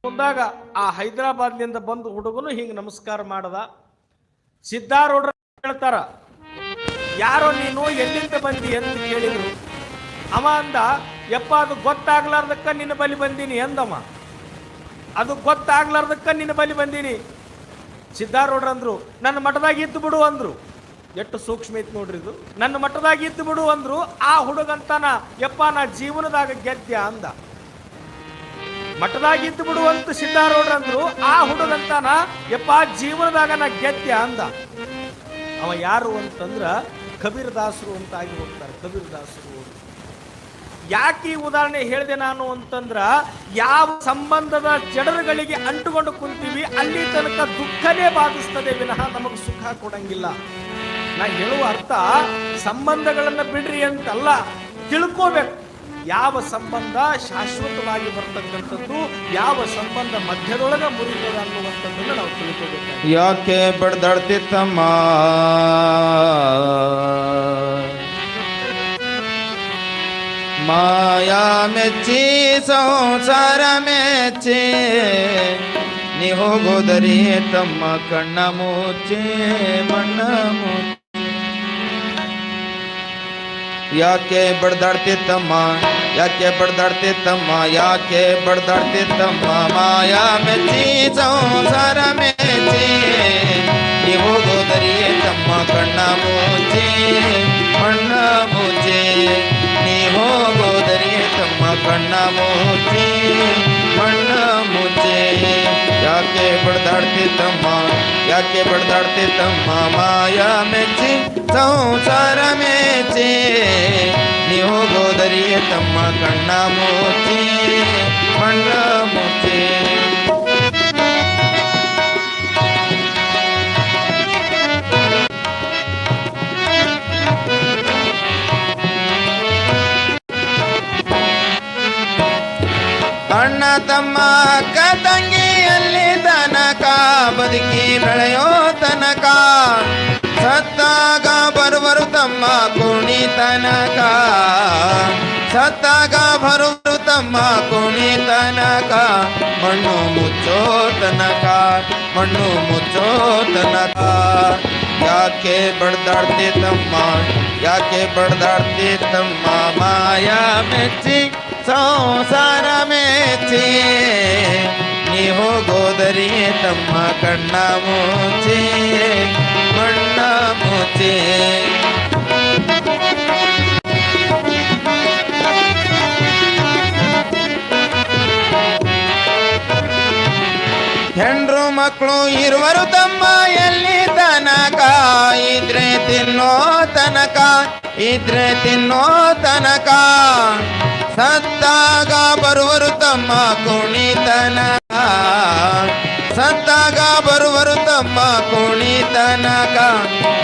ಮುಂದಾಗ ಆ ಹೈದರಾಬಾದ್ನಿಂದ ಬಂದು ಹುಡುಗನು ಹಿಂಗೆ ನಮಸ್ಕಾರ ಮಾಡದ. ಸಿದ್ಧಾರೂಢರು ಹೇಳ್ತಾರ, ಯಾರೋ ನೀನು ಎಲ್ಲಿಂದ ಬಂದಿ ಅಂತ ಕೇಳಿದ್ರು. ಅವ ಅಂದ, ಯಪ್ಪ ಅದು ಗೊತ್ತಾಗ್ಲಾರ್ದಕ್ಕ ನಿನ್ನ ಬಲಿ ಬಂದೀನಿ ಎಂದಮ್ಮ. ಅದು ಗೊತ್ತಾಗ್ಲಾರ್ದಕ್ಕ ನಿನ್ನ ಬಲಿ ಬಂದೀನಿ. ಸಿದ್ಧಾರೂಢರು ಅಂದ್ರು, ನನ್ನ ಮಠದಾಗ ಇದ್ದು ಬಿಡು ಅಂದ್ರು. ಎಷ್ಟು ಸೂಕ್ಷ್ಮ ಐತಿ ನೋಡ್ರಿ ಇದು. ನನ್ನ ಮಠದಾಗ ಇದ್ದು ಬಿಡು ಅಂದ್ರು. ಆ ಹುಡುಗಂತಾನ, ಯಪ್ಪ ನಾ ಜೀವನದಾಗ ಗೆದ್ಯ ಅಂದ. ಮಠದಾಗ ಇದ್ದು ಬಿಡು ಅಂತ ಸಿದ್ಧಾರೂಢರು ಅಂದ್ರು. ಆ ಹುಡುಗಂತಾನ, ಯಪ್ಪ ಜೀವನದಾಗ ನಾ ಗೆದ್ಯ ಅಂದ. ಅವ ಯಾರು ಅಂತಂದ್ರ ಕಬೀರ್ ದಾಸರು ಅಂತ ಆಗಿ ಹೋಗ್ತಾರೆ. ಕಬೀರ್ ದಾಸರು ಯಾಕೆ ಈ ಉದಾಹರಣೆ ಹೇಳಿದೆ ನಾನು ಅಂತಂದ್ರ, ಯಾವ ಸಂಬಂಧದ ಜಡರುಗಳಿಗೆ ಅಂಟುಕೊಂಡು ಕುಂತೀವಿ ಅಲ್ಲಿ ತನಕ ದುಃಖನೇ ಬಾಧಿಸ್ತದೆ ವಿನಃ ನಮಗೆ ಸುಖ ಕೊಡಂಗಿಲ್ಲ. ನಾ ಹೇಳುವ ಅರ್ಥ ಸಂಬಂಧಗಳನ್ನ ಬಿಡ್ರಿ ಅಂತಲ್ಲ, ತಿಳ್ಕೋಬೇಕು ಯಾವ ಸಂಬಂಧ ಶಾಶ್ವತವಾಗಿ ಬರ್ತಕ್ಕಂಥದ್ದು, ಯಾವ ಸಂಬಂಧ ಮಧ್ಯದೊಳಗೆ ಮುರಿತದ ಅನ್ನುವಂಥದ್ದನ್ನು ನಾವು ತಿಳ್ಕೋಬೇಕು. ಯಾಕೆ ಬಡ್ದಾಡ್ತಿತ್ತಮ್ಮ ಮಾಯಾ ಮೆಚ್ಚಿ ಸಂಸಾರ ಮೆಚ್ಚಿ ನೀ ಹೋಗೋದರಿ ತಮ್ಮ ಕಣ್ಣ ಮುಚ್ಚಿ ಮಣ್ಣ ಮುಚ್ಚಿ. ಯಾಕೆ ಬಡ್ದಾಡ್ತಿತ್ತಮ್ಮ ಯಾಕೆ ಬಡ್ದಾಡ್ತಿತ್ತಮ್ಮ ಯಾಕೆ ಬಡ್ದಾಡ್ತಿತ್ತಮ್ಮ ಮಾಯಾ ಮೆಚ್ಚಿ ಸಂಸಾರ ಮೆಚ್ಚಿ ನೀ ಹೋಗೋದರಿ ತಮ್ಮ ಕಣ್ಣ ಮುಚ್ಚಿ ಮಣ್ಣ ಮುಚ್ಚಿ. ನೀ ಹೋಗೋದರಿ ತಮ್ಮ ಕಣ್ಣ ಮುಚ್ಚಿ ಮಣ್ಣ ಮುಚ್ಚಿ. ಯಾಕೆ ಬಡ್ದಾಡ್ತಿತ್ತಮ್ಮ ಯಾಕೆ ಬಡ್ದಾಡ್ತಿತ್ತಮ್ಮ ಮಾಯಾ ಮೆಚ್ಚಿ ಸಂಸಾರ ಮೆಚ್ಚಿ ನೀ ಹೋಗೋದರಿ ತಮ್ಮ ಕಣ್ಣ ಮುಚ್ಚಿ ಮಣ್ಣ ಮುಚ್ಚಿ. ಅಣ್ಣ ತಮ್ಮ ಅಕ್ಕ ತಂಗಿಯಲ್ಲಿ ತನಕ ಬದುಕಿ ಬೆಳೆಯೋ ತನಕ ಸತ್ತಾಗ ಬರುವರು ತಮ್ಮ ಕೋಣಿ ತನಕ ಸತ್ತಾಗ ಬರುವರು ತಮ್ಮ ಕೋಣಿ ತನಕ ಮಣ್ಣು ಮುಚ್ಚೋ ತನಕ ಮಣ್ಣು ಮುಚ್ಚೋ ತನಕ. ಯಾಕೆ ಬಡ್ದಾಡ್ತಿತ್ತಮ್ಮ ಯಾಕೆ ಬಡ್ದಾಡ್ತಿತ್ತಮ್ಮ ಮಾಯಾ ಮೆಚ್ಚಿ ಸಂಸಾರ ಮೆಚ್ಚಿ ನೀ ಹೋಗೋದರಿ ತಮ್ಮ ಕಣ್ಣ ಮುಚ್ಚಿ ಮಣ್ಣ ಮುಚ್ಚಿ. ಹೆಂಡ್ರು ಮಕ್ಕಳು ಇರುವರು ತಮ್ಮ ಎಲ್ಲಿ ತನಕ ಇದ್ರೆ ತಿನ್ನೋ ತನಕ ಇದ್ರೆ ತಿನ್ನೋ ತನಕ ಸತ್ತಾಗ ಬರುವರು ತಮ್ಮ ಕೋಣಿ ತನಕ ಸತ್ತಾಗ ಬರುವರು ತಮ್ಮ ಕೋಣಿ ತನಕ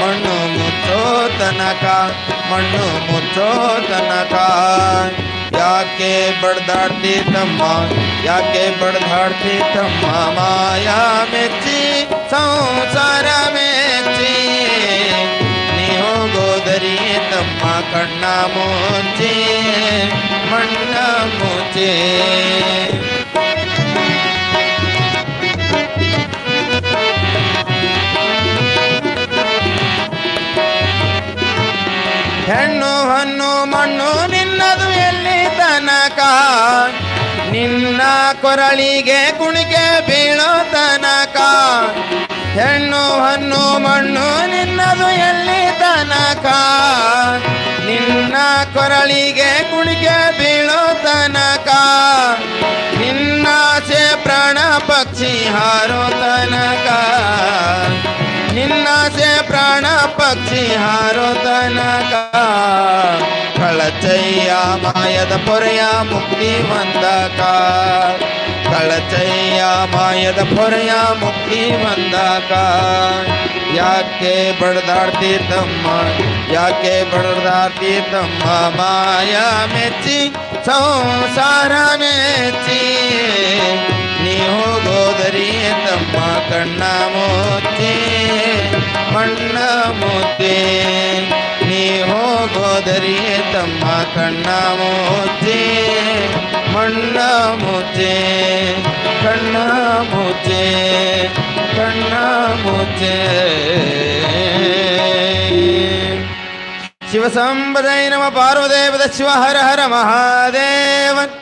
ಮಣ್ಣು ಮುಚ್ಚೋ ತನಕ ಮಣ್ಣು ಮುಚ್ಚೋ ತನಕ. ಯಾಕೆ ಬಡ್ದಾಡ್ತಿತ್ತಮ್ಮ ಯಾಕೆ ಬಡ್ದಾಡ್ತಿತ್ತಮ್ಮ ಮಾಯಾ ಮೆಚ್ಚಿ ಸಂಸಾರ ಮೆಚ್ಚಿ ನೀ ಹೋಗೋದರಿ ತಮ್ಮ ಕಣ್ಣ ಮುಚ್ಚಿ ಮಣ್ಣ ಮುಚ್ಚಿ. ಹೆಣ್ಣು ಹಣ್ಣು ಮಣ್ಣು ನಿನ್ನದು ಎಲ್ಲಿ ತನಕ ನಿನ್ನ ಕೊರಳಿಗೆ ಕುಣಿಕೆ ಬೀಳೋ ತನಕ. ಹೆಣ್ಣು ಹಣ್ಣು ಮಣ್ಣು ನಿನ್ನದು ಎಲ್ಲಿ ತನಕ ನಿನ್ನ ಕೊರಳಿಗೆ ಕುಣಿಕೆ ಬೀಳೋ ತನಕ. ನಿನ್ನಾಸೆ ಪ್ರಾಣ ಪಕ್ಷಿ ಹಾರೋ ತನಕ ನಿನ್ನಾಸೆ ಪ್ರಾಣ ಪಕ್ಷಿ ಹಾರೋ ತನಕ. ಕಳಚಯ್ಯ ಮಾಯದ ಪೊರೆಯ ಮುಕ್ತಿ ಬಂದಕ ಕಳಚಯ್ಯ ಮಾಯದ ಪೊರೆಯ ಮುಕ್ತಿ ಬಂದಕ. ಯಾಕೆ ಬಡ್ದಾಡ್ತಿತ್ತಮ್ಮ ಯಾಕೆ ಬಡ್ದಾಡ್ತಿತ್ತಮ್ಮ ಮಾಯಾ ಮೆಚ್ಚಿ ಸಂಸಾರ ಮೆಚ್ಚಿ ನೀ ಹೋಗೋದರಿ ತಮ್ಮ ಕಣ್ಣ ಮುಚ್ಚಿ ಮಣ್ಣ ಮುಚ್ಚಿ. ನೀ ಹೋಗೋದರಿ ತಮ್ಮ ಕಣ್ಣ ಮುಚ್ಚಿ ಮಣ್ಣ ಮುಚ್ಚಿ. ಕಣ್ಣ ಮುಚ್ಚೆ ಕಣ್ಣ ಮುಚ್ಚೆ ಶಿವ ಸಂಬದೈ ನಮ ಪಾರ್ವದೇವದ ಶಿವ ಹರ ಹರ ಮಹಾದೇವನ್.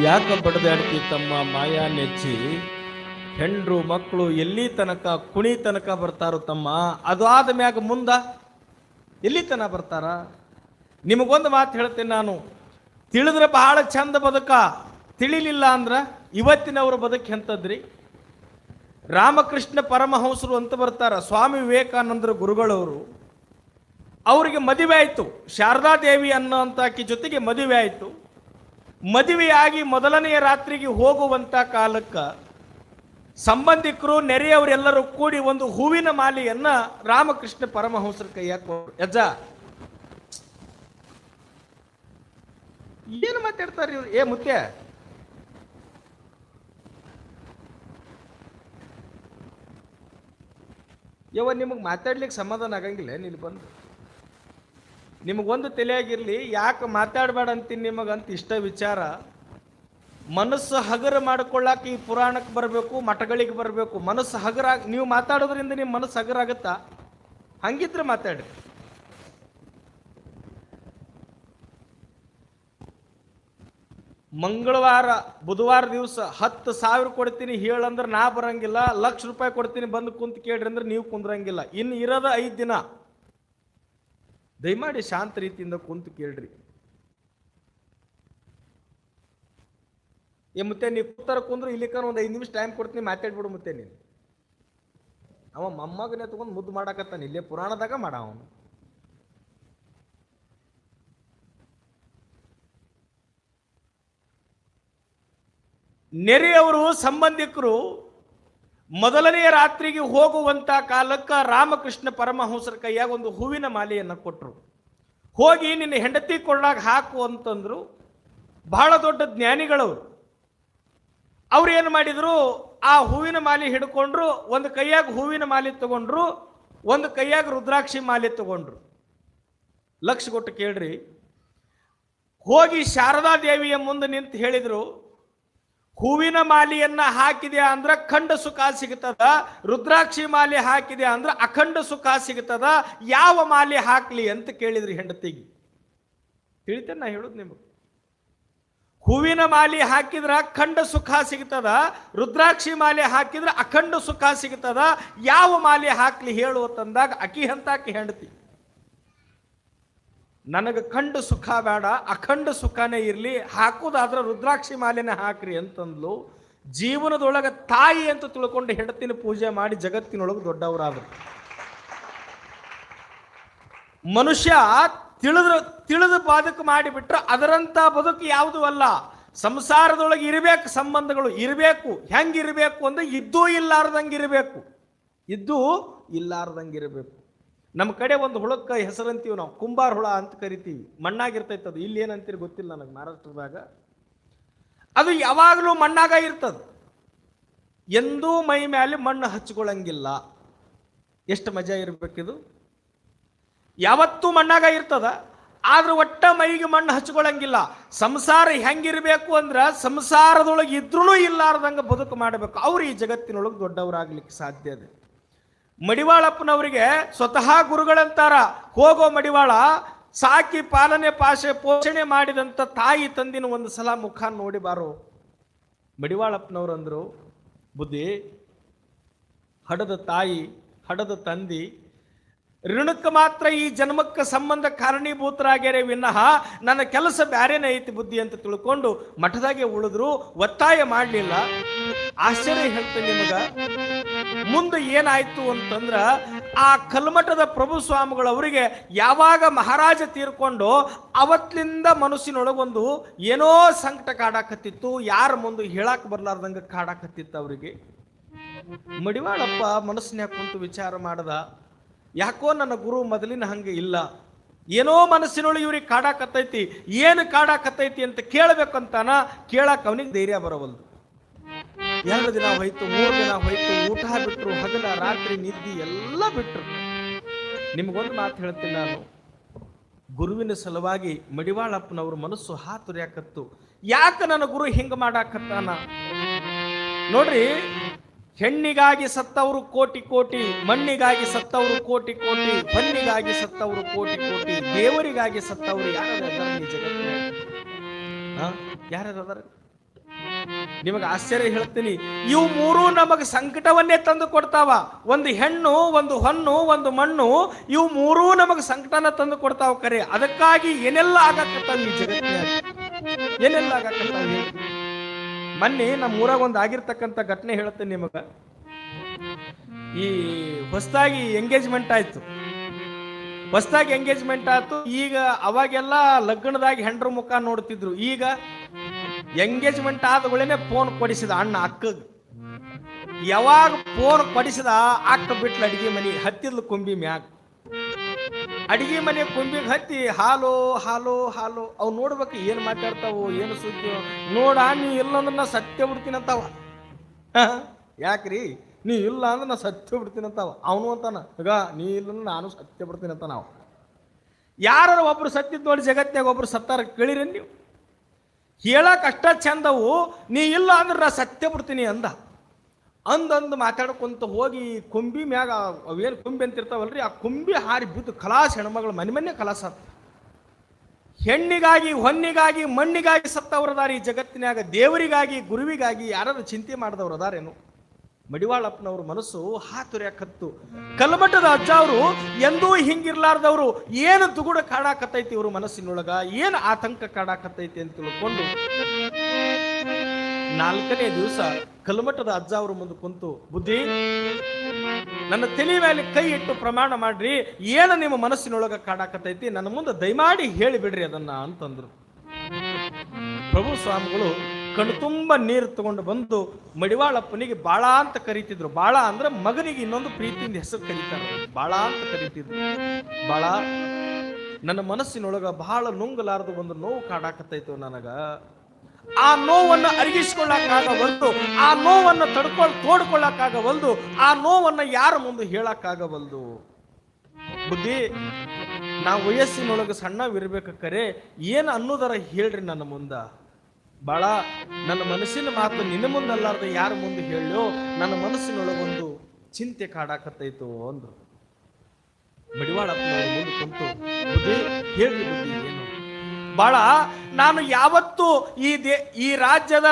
ಯಾಕ ಬಡದಾಡ್ತಿ ತಮ್ಮ ಮಾಯಾ ನೆಚ್ಚಿ? ಹೆಂಡ್ರು ಮಕ್ಕಳು ಎಲ್ಲಿ ತನಕ ಕುಣಿ ತನಕ ಬರ್ತಾರೋ ತಮ್ಮ, ಅದು ಆದ ಮ್ಯಾಗ ಮುಂದ ಎಲ್ಲಿ ತನ ಬರ್ತಾರ? ನಿಮಗೊಂದು ಮಾತು ಹೇಳ್ತೇನೆ ನಾನು, ತಿಳಿದ್ರೆ ಬಹಳ ಚಂದ ಬದುಕ, ತಿಳಿಲಿಲ್ಲ ಅಂದ್ರ ಇವತ್ತಿನವ್ರ ಬದುಕು ಎಂಥದ್ರಿ? ರಾಮಕೃಷ್ಣ ಪರಮಹಂಸರು ಅಂತ ಬರ್ತಾರ, ಸ್ವಾಮಿ ವಿವೇಕಾನಂದರ ಗುರುಗಳವರು. ಅವರಿಗೆ ಮದುವೆ ಆಯಿತು, ಶಾರದಾದೇವಿ ಅನ್ನೋಂಥ ಆಕಿ ಜೊತೆಗೆ ಮದುವೆ ಆಯಿತು. ಮದುವೆಯಾಗಿ ಮೊದಲನೆಯ ರಾತ್ರಿಗೆ ಹೋಗುವಂಥ ಕಾಲಕ್ಕೆ ಸಂಬಂಧಿಕರು ನೆರೆಯವರೆಲ್ಲರೂ ಕೂಡಿ ಒಂದು ಹೂವಿನ ಮಾಲೆಯನ್ನ ರಾಮಕೃಷ್ಣ ಪರಮಹಂಸರ ಕೈಯಾಗ ಕೊಟ್ಟರು. ಯಜ್ಜ ಏನು ಮಾತಾಡ್ತಾರೆ ಇವ್ರು? ಏ ಮುತ್ಯ, ಯವ್ವ ನಿಮಗೆ ಮಾತಾಡ್ಲಿಕ್ಕೆ ಸಮಾಧಾನ ಆಗಂಗಿಲ್ಲ ಇಲ್ಲಿ ಬಂದು? ನಿಮಗೊಂದು ತಲೆಯಾಗಿರ್ಲಿ, ಯಾಕೆ ಮಾತಾಡಬೇಡ ಅಂತೀನಿ ನಿಮಗಂತ ಇಷ್ಟ ವಿಚಾರ. ಮನಸ್ಸು ಹಗರ ಮಾಡ್ಕೊಳ್ಳಾಕ ಈ ಪುರಾಣಕ್ಕೆ ಬರಬೇಕು, ಮಠಗಳಿಗೆ ಬರಬೇಕು. ಮನಸ್ಸು ಹಗರ, ನೀವು ಮಾತಾಡೋದ್ರಿಂದ ನಿಮ್ಮ ಮನಸ್ಸು ಹಗರ ಆಗುತ್ತಾ? ಹಂಗಿದ್ರೆ ಮಾತಾಡ್ರಿ. ಮಂಗಳವಾರ ಬುಧವಾರ ದಿವಸ 10,000 ಕೊಡ್ತೀನಿ ಹೇಳಂದ್ರೆ ನಾ ಬರಂಗಿಲ್ಲ, ₹1,00,000 ಕೊಡ್ತೀನಿ ಬಂದು ಕುಂತು ಕೇಳ್ರಿ ಅಂದ್ರೆ ನೀವು ಕುಂದ್ರಂಗಿಲ್ಲ. ಇನ್ನು ಇರೋದ 5 ದಿನ, ದಯಮಾಡಿ ಶಾಂತ ರೀತಿಯಿಂದ ಕುಂತು ಕೇಳ್ರಿ. ಮತ್ತೆ ನೀವು ಕೂತಾರ ಕುಂದ್ರು ಇಲ್ಲಿಕ ಒಂದು 5 ನಿಮಿಷ ಟೈಮ್ ಕೊಡ್ತೀನಿ, ಮಾತಾಡ್ಬಿಡು. ಮತ್ತೆ ನೀನು ಅವ ಮೊಮ್ಮಗನೇ ತಗೊಂಡು ಮುದ್ದು ಮಾಡಾಕತ್ತಾನ, ಇಲ್ಲೇ ಪುರಾಣದಾಗ ಮಾಡ ಅವನು. ನೆರೆಯವರು ಸಂಬಂಧಿಕರು ಮೊದಲನೆಯ ರಾತ್ರಿಗೆ ಹೋಗುವಂತ ಕಾಲಕ್ಕೆ ರಾಮಕೃಷ್ಣ ಪರಮಹಂಸರ ಕೈಯಾಗ ಒಂದು ಹೂವಿನ ಮಾಲೆಯನ್ನು ಕೊಟ್ಟರು. ಹೋಗಿ ನಿನ್ನ ಹೆಂಡತಿ ಕೊಳ್ಳಾಗ ಹಾಕು ಅಂತಂದ್ರು. ಬಹಳ ದೊಡ್ಡ ಜ್ಞಾನಿಗಳವರು. ಅವ್ರು ಏನು ಮಾಡಿದ್ರು, ಆ ಹೂವಿನ ಮಾಲೆ ಹಿಡ್ಕೊಂಡ್ರು. ಒಂದು ಕೈಯಾಗ ಹೂವಿನ ಮಾಲೆ ತಗೊಂಡ್ರು, ಒಂದು ಕೈಯಾಗ ರುದ್ರಾಕ್ಷಿ ಮಾಲೆ ತಗೊಂಡ್ರು. ಲಕ್ಷ ಕೊಟ್ಟು ಕೇಳ್ರಿ. ಹೋಗಿ ಶಾರದಾದೇವಿಯ ಮುಂದೆ ನಿಂತು ಹೇಳಿದ್ರು, ಹೂವಿನ ಮಾಲೆಯನ್ನ ಹಾಕಿದೆ ಅಂದ್ರೆ ಖಂಡ ಸುಖ ಸಿಗುತ್ತದ, ರುದ್ರಾಕ್ಷಿ ಮಾಲೆ ಹಾಕಿದೆ ಅಂದ್ರೆ ಅಖಂಡ ಸುಖ ಸಿಗುತ್ತದ, ಯಾವ ಮಾಲೆ ಹಾಕ್ಲಿ ಅಂತ ಕೇಳಿದ್ರಿ ಹೆಂಡತಿಗೆ. ತಿಳಿತೇನೆ ನಾ ಹೇಳುದು ನಿಮಗೆ? ಹೂವಿನ ಮಾಲೆ ಹಾಕಿದ್ರ ಖಂಡ ಸುಖ ಸಿಗ್ತದ, ರುದ್ರಾಕ್ಷಿ ಮಾಲೆ ಹಾಕಿದ್ರೆ ಅಖಂಡ ಸುಖ ಸಿಗ್ತದ, ಯಾವ ಮಾಲೆ ಹಾಕ್ಲಿ ಹೇಳು ಅಂತಂದಾಗ ಅಕಿ ಹಂತಾಕಿ ಹೆಂಡತಿ, ನನಗೆ ಖಂಡ ಸುಖ ಬೇಡ, ಅಖಂಡ ಸುಖನೇ ಇರಲಿ, ಹಾಕುದಾದ್ರೆ ರುದ್ರಾಕ್ಷಿ ಮಾಲೆನೇ ಹಾಕ್ರಿ ಅಂತಂದ್ಲು. ಜೀವನದೊಳಗೆ ತಾಯಿ ಅಂತ ತಿಳ್ಕೊಂಡು ಹೆಂಡತಿನ ಪೂಜೆ ಮಾಡಿ ಜಗತ್ತಿನೊಳಗೆ ದೊಡ್ಡವರಾದ್ರು. ಮನುಷ್ಯ ತಿಳಿದು ಬದುಕು ಮಾಡಿಬಿಟ್ರೆ ಅದರಂತ ಬದುಕು ಯಾವುದೂ ಅಲ್ಲ. ಸಂಸಾರದೊಳಗೆ ಇರಬೇಕು, ಸಂಬಂಧಗಳು ಇರಬೇಕು. ಹೆಂಗಿರಬೇಕು ಅಂದ್ರೆ ಇದ್ದೂ ಇಲ್ಲಾರ್ದಂಗಿರಬೇಕು, ಇದ್ದೂ ಇಲ್ಲಾರ್ದಂಗಿರಬೇಕು. ನಮ್ಮ ಕಡೆ ಒಂದು ಹುಳಕ್ಕೆ ಹೆಸರಂತೀವಿ ನಾವು, ಕುಂಬಾರ ಹುಳ ಅಂತ ಕರಿತೀವಿ. ಮಣ್ಣಾಗಿರ್ತೈತೆ ಅದು. ಇಲ್ಲಿ ಏನಂತೀರಿ ಗೊತ್ತಿಲ್ಲ ನನಗೆ, ಮಹಾರಾಷ್ಟ್ರದಾಗ ಅದು ಯಾವಾಗಲೂ ಮಣ್ಣಾಗ ಇರ್ತದ. ಎಂದೂ ಮೈ ಮೇಲೆ ಮಣ್ಣು ಹಚ್ಕೊಳ್ಳಂಗಿಲ್ಲ. ಎಷ್ಟು ಮಜಾ ಇರಬೇಕಿದು. ಯಾವತ್ತೂ ಮಣ್ಣಾಗ ಇರ್ತದ, ಆದ್ರೆ ಒಟ್ಟ ಮೈಗೆ ಮಣ್ಣು ಹಚ್ಕೊಳ್ಳಂಗಿಲ್ಲ. ಸಂಸಾರ ಹೆಂಗಿರ್ಬೇಕು ಅಂದ್ರೆ ಸಂಸಾರದೊಳಗೆ ಇದ್ರೂ ಇಲ್ಲಾರ್ದಂಗೆ ಬದುಕು ಮಾಡಬೇಕು. ಅವ್ರು ಈ ಜಗತ್ತಿನೊಳಗೆ ದೊಡ್ಡವರಾಗ್ಲಿಕ್ಕೆ ಸಾಧ್ಯ ಇದೆ. ಮಡಿವಾಳಪ್ಪನವರಿಗೆ ಸ್ವತಃ ಗುರುಗಳಂತಾರ, ಹೋಗೋ ಮಡಿವಾಳ, ಸಾಕಿ ಪಾಲನೆ ಪೋಷಣೆ ಮಾಡಿದಂಥ ತಾಯಿ ತಂದಿನ ಒಂದು ಸಲ ಮುಖ ನೋಡಿ ಬಾರೋ. ಮಡಿವಾಳಪ್ಪನವ್ರು ಅಂದ್ರು, ಬುದ್ಧಿ, ಹಡದ ತಾಯಿ ಹಡದ ತಂದಿ ಋಣಕ್ಕೆ ಮಾತ್ರ ಈ ಜನ್ಮಕ್ಕೆ ಸಂಬಂಧ ಕಾರಣೀಭೂತರಾಗ್ಯಾರೆ ವಿನಃ ನನ್ನ ಕೆಲಸ ಬ್ಯಾರೇನೇ ಐತಿ ಬುದ್ಧಿ ಅಂತ ತಿಳ್ಕೊಂಡು ಮಠದಾಗೆ ಉಳಿದ್ರು, ಒತ್ತಾಯ ಮಾಡಲಿಲ್ಲ. ಆಶ್ಚರ್ಯ ಹೇಳ್ತೇನೆ ನಿಮಗ, ಮುಂದೆ ಏನಾಯ್ತು ಅಂತಂದ್ರ ಆ ಕಲ್ಮಠದ ಪ್ರಭು ಸ್ವಾಮಿಗಳವರಿಗೆ ಯಾವಾಗ ಮಹಾರಾಜ ತೀರ್ಕೊಂಡು ಅವತ್ತಿನಿಂದ ಮನಸ್ಸಿನೊಳಗೊಂದು ಏನೋ ಸಂಕಟ ಕಾಡಾಕತ್ತಿತ್ತು. ಯಾರ ಮುಂದೆ ಹೇಳಾಕ ಬರ್ಲಾರ್ದಂಗ ಕಾಡಾಕತ್ತಿತ್ತು ಅವರಿಗೆ. ಮಡಿವಾಳಪ್ಪ ಮನಸ್ಸಿನ್ಯಾಗ ಕುಂತು ವಿಚಾರ ಮಾಡದ, ಯಾಕೋ ನನ್ನ ಗುರು ಮೊದಲಿನ ಹಂಗೆ ಇಲ್ಲ, ಏನೋ ಮನಸ್ಸಿನೊಳಗೆ ಇವ್ರಿಗೆ ಕಾಡಾಕತ್ತೈತಿ. ಏನು ಕಾಡಾಕತ್ತೈತಿ ಅಂತ ಕೇಳಬೇಕಂತಾನ, ಕೇಳಾಕ ಅವನಿಗೆ ಧೈರ್ಯ ಬರವಲ್ದು. 2 ದಿನ ಹೋಯ್ತು, 3 ದಿನ ಹೋಯ್ತು, ಊಟ ಬಿಟ್ರು, ಹಗಲ ರಾತ್ರಿ ನಿದ್ದಿ ಎಲ್ಲ ಬಿಟ್ರು. ನಿಮಗೊಂದು ಮಾತು ಹೇಳ್ತೀನಿ ನಾನು, ಗುರುವಿನ ಸಲುವಾಗಿ ಮಡಿವಾಳಪ್ಪನವ್ರ ಮನಸ್ಸು ಹಾತುರ್ಯಾಕತ್ತು. ಯಾಕೆ ನನ್ನ ಗುರು ಹಿಂಗ ಮಾಡಾಕತ್ತಾನ? ನೋಡ್ರಿ, ಹೆಣ್ಣಿಗಾಗಿ ಸತ್ತವರು ಕೋಟಿ ಕೋಟಿ, ಮಣ್ಣಿಗಾಗಿ ಸತ್ತವರು ಕೋಟಿ ಕೋಟಿ, ಹೊನ್ನಿಗಾಗಿ ಸತ್ತವರು ಕೋಟಿ ಕೋಟಿ, ದೇವರಿಗಾಗಿ ಸತ್ತವರು ಯಾರ್ಯಾರ? ನಿಮಗೆ ಆಶ್ಚರ್ಯ ಹೇಳ್ತೀನಿ, ಇವು ಮೂರೂ ನಮಗೆ ಸಂಕಟವನ್ನೇ ತಂದು ಕೊಡ್ತಾವ. ಒಂದು ಹೆಣ್ಣು, ಒಂದು ಹೊನ್ನು, ಒಂದು ಮಣ್ಣು, ಇವು ಮೂರೂ ನಮಗೆ ಸಂಕಟನ ತಂದು ಕೊಡ್ತಾವ. ಕರೆ ಅದಕ್ಕಾಗಿ ಏನೆಲ್ಲ ಆಗಕತ್ತಾವ ಈ ಜಗತ್ತಿನಾಗ, ಏನೆಲ್ಲ ಆಗಕತ್ತಾವ. ಮೊನ್ನೆ ನಮ್ಮ ಊರಾಗ ಒಂದು ಆಗಿರ್ತಕ್ಕಂಥ ಘಟನೆ ಹೇಳ್ತೇನೆ ನಿಮಗ. ಈ ಹೊಸದಾಗಿ ಎಂಗೇಜ್ಮೆಂಟ್ ಆಯ್ತು, ಹೊಸದಾಗಿ ಎಂಗೇಜ್ಮೆಂಟ್ ಆಯ್ತು. ಈಗ ಅವಾಗೆಲ್ಲ ಲಗ್ನದಾಗಿ ಹೆಂಡ್ರ ಮುಖ ನೋಡ್ತಿದ್ರು. ಈಗ ಎಂಗೇಜ್ಮೆಂಟ್ ಆದಗಳೇನೆ ಫೋನ್ ಕೊಡಿಸಿದ ಅಣ್ಣ ಅಕ್ಕಗ. ಯಾವಾಗ ಫೋನ್ ಕೊಡಿಸಿದ ಅಕ್ಕ ಬಿಟ್ಲು ಅಡಿಗೆ ಮನೆ ಹತ್ತಿದ್ಲು ಕೊಂಬಿ ಮ್ಯಾಗ. ಅಡಿಗೆ ಮನೆ ಕೊಂಬಿಗೆ ಹತ್ತಿ ಹಾಲು ಹಾಲು ಹಾಲು. ಅವು ನೋಡ್ಬೇಕು ಏನ್ ಮಾತಾಡ್ತಾವು, ಏನು ಸುದ್ದಿ. ನೋಡ, ನೀ ಇಲ್ಲ ಅಂದ್ರೆ ನಾ ಸತ್ಯ ಬಿಡ್ತೀನಿ ಅಂತಾವ. ಯಾಕ್ರಿ, ನೀ ಇಲ್ಲ ಅಂದ್ರೆ ನಾ ಸತ್ಯ ಬಿಡ್ತೀನಿ ಅಂತಾವ. ಅವನು ಅಂತಾನ, ಈಗ ನೀ ಇಲ್ಲ ನಾನು ಸತ್ಯ ಬಿಡ್ತೀನಿ ಅಂತ. ನಾವು ಯಾರು ಒಬ್ರು ಸತ್ತಿದ್ ನೋಡಿ ಜಗತ್ನಾಗ ಒಬ್ರು ಸತ್ತಾರ ಕೇಳಿರಿ ನೀವು? ಹೇಳಕ್ ಅಷ್ಟ ಚಂದವು, ನೀ ಇಲ್ಲ ಅಂದ್ರೆ ನಾ ಸತ್ಯ ಬಿಡ್ತೀನಿ ಅಂದ. ಅಂದಂದು ಮಾತಾಡ್ಕೊಂತ ಹೋಗಿ ಕೊಂಬಿ ಮ್ಯಾಗ ಅವೇನು ಕೊಂಬಿ ಅಂತಿರ್ತಾವಲ್ರಿ, ಆ ಕೊಂಬಿ ಹಾರಿ ಬಿದ್ದು ಕಲಾಸ, ಹೆಣ್ಮಗಳು ಮನೆ ಕಲಾಸ. ಹೆಣ್ಣಿಗಾಗಿ, ಹೊನ್ನಿಗಾಗಿ, ಮಣ್ಣಿಗಾಗಿ ಸತ್ತವ್ರದಾರ ಈ ಜಗತ್ತಿನಾಗ. ದೇವರಿಗಾಗಿ, ಗುರುವಿಗಾಗಿ ಯಾರಾದ್ರೂ ಚಿಂತೆ ಮಾಡಿದವ್ರು ಅದಾರೇನು? ಮಡಿವಾಳಪ್ಪನವ್ರ ಮನಸ್ಸು ಹಾತುರ್ಯಾಕತ್ತು. ಕಲ್ಮಠದ ಅಜ್ಜ ಅವರು ಎಂದೂ ಹಿಂಗಿರ್ಲಾರ್ದವ್ರು. ಏನು ದುಗುಡ ಕಾಡಾಕತ್ತೈತಿ ಇವ್ರ ಮನಸ್ಸಿನೊಳಗ, ಏನು ಆತಂಕ ಕಾಡಾಕತ್ತೈತಿ ಅಂತ ತಿಳ್ಕೊಂಡು 4ನೇ ದಿವಸ ಕಲ್ಮಠದ ಅಜ್ಜ ಅವ್ರ ಮುಂದೆ ಕುಂತು, ಬುದ್ಧಿ, ನನ್ನ ತಲೆ ಮೇಲೆ ಕೈ ಇಟ್ಟು ಪ್ರಮಾಣ ಮಾಡ್ರಿ, ಏನು ನಿಮ್ಮ ಮನಸ್ಸಿನೊಳಗ ಕಾಡಾಕತ್ತೈತಿ, ನನ್ನ ಮುಂದೆ ದಯಮಾಡಿ ಹೇಳಿಬಿಡ್ರಿ ಅದನ್ನ ಅಂತಂದ್ರು. ಪ್ರಭು ಸ್ವಾಮಿಗಳು ಕಣ್ತುಂಬ ನೀರು ತಗೊಂಡು ಬಂದು ಮಡಿವಾಳಪ್ಪನಿಗೆ ಬಾಳ ಅಂತ ಕರೀತಿದ್ರು. ಬಾಳ ಅಂದ್ರೆ ಮಗನಿಗೆ ಇನ್ನೊಂದು ಪ್ರೀತಿಯಿಂದ ಹೆಸರು ಕರೀತಾರೆ, ಬಾಳ ಅಂತ ಕರೀತಿದ್ರು. ಬಾಳ, ನನ್ನ ಮನಸ್ಸಿನೊಳಗ ಬಹಳ ನುಂಗಲಾರದು ಒಂದು ನೋವು ಕಾಡಾಕತ್ತೈತು ನನಗ. ಆ ನೋವನ್ನು ಅರಗಿಸ್ಕೊಳ್ಳಕ್ಕಾಗವಲ್ದು, ಆ ನೋವನ್ನು ತೋಡ್ಕೊಳ್ಳಕ್ಕಾಗವಲ್ದು, ಆ ನೋವನ್ನು ಯಾರ ಮುಂದೆ ಹೇಳಕ್ಕಾಗವಲ್ದು. ಬುದ್ಧಿ, ನಾವು ವಯಸ್ಸಿನೊಳಗೆ ಸಣ್ಣವಿರ್ಬೇಕರೆ ಏನು ಅನ್ನೋದರ ಹೇಳ್ರಿ ನನ್ನ ಮುಂದ. ಬಾಳ, ನನ್ನ ಮನಸ್ಸಿನ ಮಾತು ನಿನ್ನ ಮುಂದಲ್ಲಾರ್ದ ಯಾರ ಮುಂದೆ ಹೇಳೋ, ನನ್ನ ಮನಸ್ಸಿನೊಳಗೊಂದು ಚಿಂತೆ ಕಾಡಾಕತ್ತೈತು ಅಂದ್ರು. ಮಡಿವಾಳಪ್ಪನವ್ರ ಮುಂದೆ ಕುಂತು, ಬುದ್ಧಿ ಹೇಳ್ರಿ ಬುದ್ಧಿ ಏನು? ಬಾಳ, ನಾನು ಯಾವತ್ತು ಈ ರಾಜ್ಯದ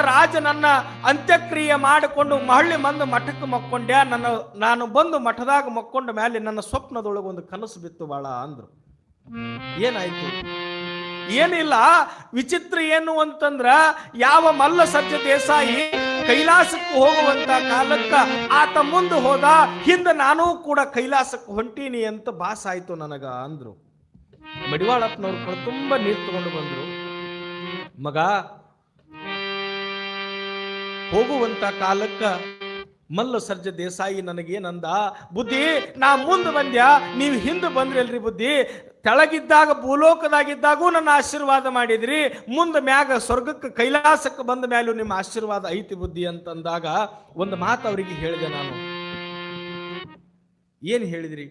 ರಾಜ ನನ್ನ ಅಂತ್ಯಕ್ರಿಯೆ ಮಾಡಿಕೊಂಡು ಮಹಳ್ಳಿ ಮಂದು ಮಠಕ್ಕೆ ಮಕ್ಕೊಂಡ್ಯಾ. ನಾನು ಬಂದು ಮಠದಾಗ ಮಕ್ಕೊಂಡ ಮೇಲೆ ನನ್ನ ಸ್ವಪ್ನದೊಳಗೆ ಒಂದು ಕನಸು ಬಿತ್ತು ಬಾಳ ಅಂದ್ರು. ಏನಾಯ್ತು? ಏನಿಲ್ಲ, ವಿಚಿತ್ರ ಏನು ಅಂತಂದ್ರ, ಯಾವ ಮಲ್ಲ ಸಜ್ಜ ದೇಸಾಯಿ ಕೈಲಾಸಕ್ಕೆ ಹೋಗುವಂತ ಕಾಲಕ್ಕ ಆತ ಮುಂದೆ ಹೋದ, ಹಿಂದೆ ನಾನೂ ಕೂಡ ಕೈಲಾಸಕ್ಕೆ ಹೊಂಟೀನಿ ಅಂತ ಭಾಸ ಆಯ್ತು ನನಗ ಅಂದ್ರು. ಮಡಿವಾಳಪ್ಪನವ್ರು ತುಂಬಾ ನೀರು ತಗೊಂಡು ಬಂದ್ರು. ಮಗ, ಹೋಗುವಂತ ಕಾಲಕ್ಕ ಮಲ್ಲ ಸರ್ಜ ದೇಸಾಯಿ ನನಗೇನಂದ, ಬುದ್ಧಿ, ನಾ ಮುಂದೆ ಬಂದ್ಯಾ, ನೀವು ಹಿಂದೆ ಬಂದ್ರಲ್ರಿ ಬುದ್ಧಿ. ತೆಳಗಿದ್ದಾಗ ಭೂಲೋಕದಾಗಿದ್ದಾಗೂ ನನ್ನ ಆಶೀರ್ವಾದ ಮಾಡಿದ್ರಿ, ಮುಂದೆ ಮ್ಯಾಗ ಸ್ವರ್ಗಕ್ಕೆ ಕೈಲಾಸಕ್ಕೆ ಬಂದ ಮೇಲೂ ನಿಮ್ಮ ಆಶೀರ್ವಾದ ಐತಿ ಬುದ್ಧಿ ಅಂತಂದಾಗ ಒಂದು ಮಾತು ಅವರಿಗೆ ಹೇಳಿದೆ ನಾನು. ಏನ್ ಹೇಳಿದ್ರಿ?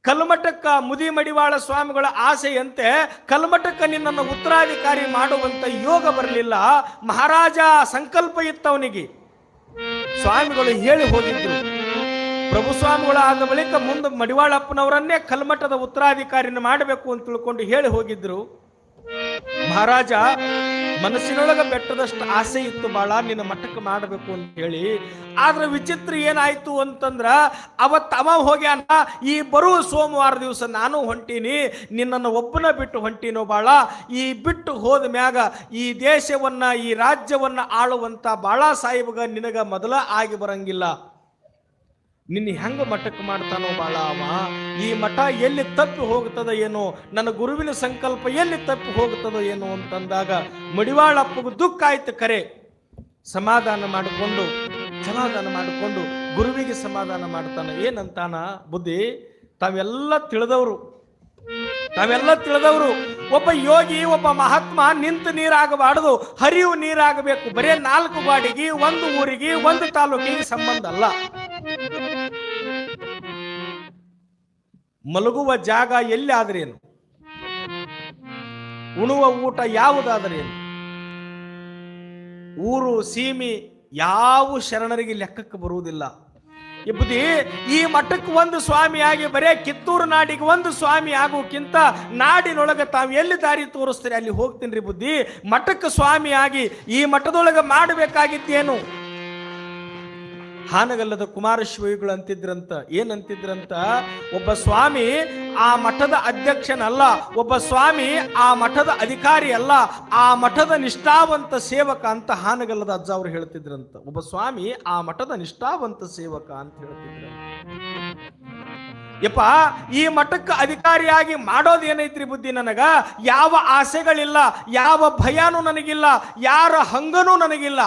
ಕಲ್ಮಠಕ್ಕ ಮುದಿ ಮಡಿವಾಳ ಸ್ವಾಮಿಗಳ ಆಸೆಯಂತೆ ಕಲ್ಮಠಕ್ಕ ನಿನ್ನನ್ನು ಉತ್ತರಾಧಿಕಾರಿ ಮಾಡುವಂತ ಯೋಗ ಬರಲಿಲ್ಲ. ಮಹಾರಾಜ ಸಂಕಲ್ಪ ಇತ್ತವನಿಗೆ. ಸ್ವಾಮಿಗಳು ಹೇಳಿ ಹೋಗಿದ್ರು. ಪ್ರಭು ಸ್ವಾಮಿಗಳು ಆದ ಬಳಿಕ ಮುಂದೆ ಮಡಿವಾಳಪ್ಪನವರನ್ನೇ ಕಲ್ಮಠದ ಉತ್ತರಾಧಿಕಾರಿನ ಮಾಡಬೇಕು ಅಂತ ತಿಳ್ಕೊಂಡು ಹೇಳಿ ಹೋಗಿದ್ರು. ಮಹಾರಾಜ ಮನಸ್ಸಿನೊಳಗ ಬೆಟ್ಟದಷ್ಟು ಆಸೆ ಇತ್ತು ಬಾಳ, ನಿನ್ನ ಮಠಕ್ಕೆ ಮಾಡಬೇಕು ಅಂತ ಹೇಳಿ. ಆದ್ರೆ ವಿಚಿತ್ರ ಏನಾಯ್ತು ಅಂತಂದ್ರ, ಅವ ಹೋಗ್ಯಾನ, ಈ ಬರುವ ಸೋಮವಾರ ದಿವಸ ನಾನು ಹೊಂಟೀನಿ, ನಿನ್ನನ್ನು ಒಬ್ಬನ ಬಿಟ್ಟು ಹೊಂಟೀನೋ ಬಾಳ. ಈ ಬಿಟ್ಟು ಹೋದ ಮ್ಯಾಗ ಈ ದೇಶವನ್ನ, ಈ ರಾಜ್ಯವನ್ನ ಆಳುವಂತ ಬಾಳ ಸಾಹಿಬಗ ನಿನಗ ಮೊದಲ ಆಗಿ ಬರಂಗಿಲ್ಲ. ನಿನ್ನ ಹೆಂಗ ಮಠಕ್ಕೆ ಮಾಡ್ತಾನೋ ಬಾಳ ಅವ. ಈ ಮಠ ಎಲ್ಲಿ ತಪ್ಪಿ ಹೋಗ್ತದ ಏನೋ, ನನ್ನ ಗುರುವಿನ ಸಂಕಲ್ಪ ಎಲ್ಲಿ ತಪ್ಪಿ ಹೋಗ್ತದೋ ಏನೋ ಅಂತಂದಾಗ ಮಡಿವಾಳಪ್ಪಗೂ ದುಃಖ ಆಯ್ತು. ಕರೆ ಸಮಾಧಾನ ಮಾಡಿಕೊಂಡು ಗುರುವಿಗೆ ಸಮಾಧಾನ ಮಾಡ್ತಾನ. ಏನಂತಾನ, ಬುದ್ಧಿ, ತಾವೆಲ್ಲ ತಿಳಿದವರು, ಒಬ್ಬ ಯೋಗಿ, ಒಬ್ಬ ಮಹಾತ್ಮ ನಿಂತು ನೀರಾಗಬಾರದು, ಹರಿವು ನೀರಾಗಬೇಕು. ಬರೇ 4 ಗಾಡಿಗೆ, 1 ಊರಿಗೆ, 1 ತಾಲೂಕಿಗೆ ಸಂಬಂಧ ಅಲ್ಲ. ಮಲಗುವ ಜಾಗ ಎಲ್ಲಿ ಆದ್ರೇನು, ಉಣುವ ಊಟ ಯಾವುದಾದ್ರೇನು, ಊರು ಸೀಮಿ ಯಾವ ಶರಣರಿಗೆ ಲೆಕ್ಕಕ್ಕೆ ಬರುವುದಿಲ್ಲ. ಈ ಬುದ್ಧಿ ಈ ಮಠಕ್ಕೆ ಒಂದು ಸ್ವಾಮಿ ಆಗಿ ಬರೇ ಕಿತ್ತೂರು ನಾಡಿಗೆ ಒಂದು ಸ್ವಾಮಿ ಆಗೋಕ್ಕಿಂತ ನಾಡಿನೊಳಗೆ ತಾವು ಎಲ್ಲಿ ದಾರಿ ತೋರಿಸ್ತೀರಿ ಅಲ್ಲಿ ಹೋಗ್ತೀನಿ ಬುದ್ಧಿ. ಮಠಕ್ಕೆ ಸ್ವಾಮಿ ಆಗಿ ಈ ಮಠದೊಳಗೆ ಮಾಡಬೇಕಾಗಿದ್ದೇನು? ಹಾನಗಲ್ಲದ ಕುಮಾರಶ್ರೀಗಳು ಅಂತಿದ್ರಂತ, ಏನಂತಿದ್ರಂತ, ಒಬ್ಬ ಸ್ವಾಮಿ ಆ ಮಠದ ಅಧ್ಯಕ್ಷನಲ್ಲ, ಒಬ್ಬ ಸ್ವಾಮಿ ಆ ಮಠದ ಅಧಿಕಾರಿ ಅಲ್ಲ, ಆ ಮಠದ ನಿಷ್ಠಾವಂತ ಸೇವಕ ಅಂತ ಹಾನಗಲ್ಲದ ಅಜ್ಜ ಅವರು ಹೇಳ್ತಿದ್ರಂತ. ಒಬ್ಬ ಸ್ವಾಮಿ ಆ ಮಠದ ನಿಷ್ಠಾವಂತ ಸೇವಕ ಅಂತ ಹೇಳ್ತಿದ್ರು. ಯಪ್ಪ ಈ ಮಠಕ್ಕೆ ಅಧಿಕಾರಿಯಾಗಿ ಮಾಡೋದೇನೈತ್ರಿ ಬುದ್ಧಿ? ನನಗ ಯಾವ ಆಸೆಗಳಿಲ್ಲ, ಯಾವ ಭಯನೂ ನನಗಿಲ್ಲ, ಯಾರ ಹಂಗನೂ ನನಗಿಲ್ಲ,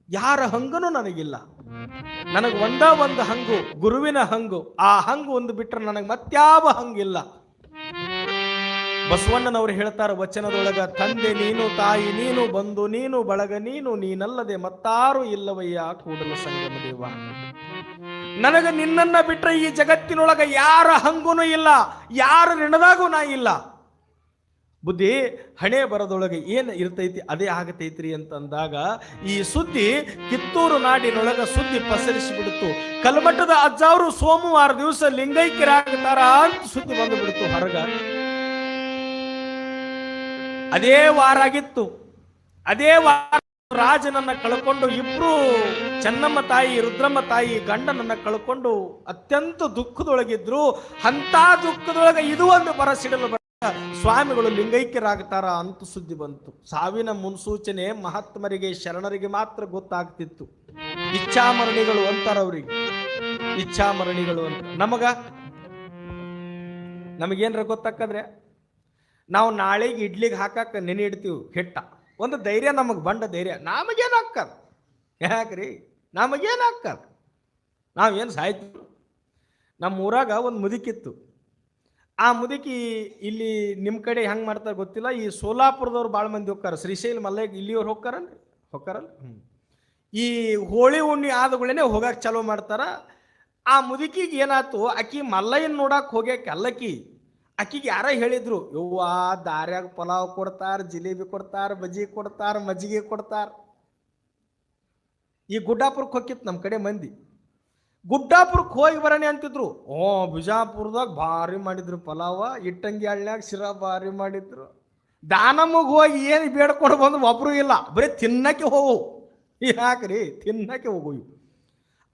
ಯಾರ ಹಂಗನೂ ನನಗಿಲ್ಲ. ನನಗೆ ಒಂದು ಹಂಗು, ಗುರುವಿನ ಹಂಗು. ಆ ಹಂಗು ಒಂದು ಬಿಟ್ರೆ ನನಗೆ ಮತ್ಯಾವ ಹಂಗಿಲ್ಲ. ಬಸವಣ್ಣನವರು ಹೇಳ್ತಾರೆ ವಚನದೊಳಗ, ತಂದೆ ನೀನು, ತಾಯಿ ನೀನು, ಬಂಧು ನೀನು, ಬಳಗ ನೀನು, ನೀನಲ್ಲದೆ ಮತ್ತಾರು ಇಲ್ಲವಯ್ಯ ಕೂಡಲ ಸಂಗಮ ದೇವ. ನನಗೆ ನಿನ್ನನ್ನ ಬಿಟ್ರೆ ಈ ಜಗತ್ತಿನೊಳಗ ಯಾರ ಹಂಗುನೂ ಇಲ್ಲ, ಯಾರ ಋಣದಾಗೂ ನಾ ಇಲ್ಲ. ಬುದ್ಧಿ ಹಣೆ ಬರದೊಳಗೆ ಏನು ಇರ್ತೈತಿ ಅದೇ ಆಗತೈತ್ರಿ ಅಂತಂದಾಗ ಈ ಸುದ್ದಿ ಕಿತ್ತೂರು ನಾಡಿನೊಳಗ ಸುದ್ದಿ ಪಸರಿಸಿಬಿಡ್ತು. ಕಲ್ಮಠದ ಅಜ್ಜ ಅವರು ಸೋಮವಾರ ದಿವಸ ಲಿಂಗೈಕ್ಯರಾಗ್ತಾರ ಅಂತ ಸುದ್ದಿ ಬಂದುಬಿಡ್ತು ಹೊರಗ. ಅದೇ ವಾರ ಆಗಿತ್ತು. ಅದೇ ವಾರ ರಾಜನನ್ನ ಕಳ್ಕೊಂಡು ಇಬ್ರು, ಚೆನ್ನಮ್ಮ ತಾಯಿ ರುದ್ರಮ್ಮ ತಾಯಿ ಗಂಡನನ್ನ ಕಳ್ಕೊಂಡು ಅತ್ಯಂತ ದುಃಖದೊಳಗಿದ್ರು. ಅಂತ ದುಃಖದೊಳಗೆ ಇದು ಒಂದು ಬರಸಿಡಲು ಸ್ವಾಮಿಗಳು ಲಿಂಗೈಕ್ಯರಾಗ್ತಾರ ಅಂತ ಸುದ್ದಿ ಬಂತು. ಸಾವಿನ ಮುನ್ಸೂಚನೆ ಮಹಾತ್ಮರಿಗೆ ಶರಣರಿಗೆ ಮಾತ್ರ ಗೊತ್ತಾಗ್ತಿತ್ತು. ಇಚ್ಛಾಮರಣಿಗಳು ಅಂತಾರ ಅವ್ರಿಗೆ, ಇಚ್ಛಾಮರಣಿಗಳು ಅಂತ. ನಮಗೇನ್ರ ಗೊತ್ತಾಕದ್ರೆ ನಾವು ನಾಳೆಗೆ ಇಡ್ಲಿಗೆ ಹಾಕಾಕ ನೆನೆ ಇಡ್ತೀವಿ ಕೆಟ್ಟ ಒಂದು ಧೈರ್ಯ, ನಮಗೆ ಬಂಡ ಧೈರ್ಯ. ನಮಗೇನು ಹಾಕದ? ಯಾಕ್ರಿ ನಮಗೇನು ಹಾಕದ? ನಾವೇನು ಸಾಯ್ತೀವಿ. ನಮ್ಮ ಊರಾಗ ಒಂದು ಮುದುಕಿತ್ತು. ಆ ಮುದುಕಿ ಇಲ್ಲಿ ನಿಮ್ಮ ಕಡೆ ಹೆಂಗೆ ಮಾಡ್ತಾರೆ ಗೊತ್ತಿಲ್ಲ, ಈ ಸೋಲಾಪುರದವ್ರು ಭಾಳ ಮಂದಿ ಹೋಗ್ತಾರ, ಶ್ರೀಶೈಲ ಮಲ್ಲಯ್ಯ ಇಲ್ಲಿಯವ್ರು ಹೋಗ್ತಾರಲ್ಲ. ಈ ಹೋಳಿ ಹುಣ್ಣಿ ಆದಗಳೇ ಹೋಗಕ್ಕೆ ಚಾಲೂ ಮಾಡ್ತಾರ. ಆ ಮುದುಕಿಗೆ ಏನಾಯ್ತು, ಆಕಿ ಮಲ್ಲಯ್ಯನ ನೋಡಕ್ಕೆ ಹೋಗ್ಯಾಕೆ ಅಲ್ಲಕಿ. ಆಕಿಗೆ ಯಾರ ಹೇಳಿದ್ರು, ಯವ್ವ ದಾರ್ಯಾಗ ಪಲಾವ್ ಕೊಡ್ತಾರ, ಜಿಲೇಬಿ ಕೊಡ್ತಾರ, ಬಜ್ಜಿ ಕೊಡ್ತಾರ, ಮಜ್ಜಿಗೆ ಕೊಡ್ತಾರ. ಈ ಗುಡ್ಡಾಪುರಕ್ಕೆ ಹೋಗಿತ್ತು ನಮ್ಮ ಕಡೆ ಮಂದಿ. ಗುಡ್ಡಾಪುರಕ್ಕೆ ಹೋಗಿ ಬರೋಣ ಅಂತಿದ್ರು. ಬಿಜಾಪುರದಾಗ ಭಾರಿ ಮಾಡಿದ್ರು ಪಲಾವ, ಇಟ್ಟಂಗಿ ಹಳ್ಳ್ಯಾಗ ಶಿರಾ ಭಾರಿ ಮಾಡಿದ್ರು. ದಾನಮ್ಮಗೆ ಹೋಗಿ ಏನು ಬೇಡ್ಕೊಂಡು ಬಂದು ಒಬ್ರು ಇಲ್ಲ, ಬರೀ ತಿನ್ನಕ್ಕೆ ಹೋಗು. ಯಾಕ್ರಿ ತಿನ್ನಕ್ಕೆ ಹೋಗು.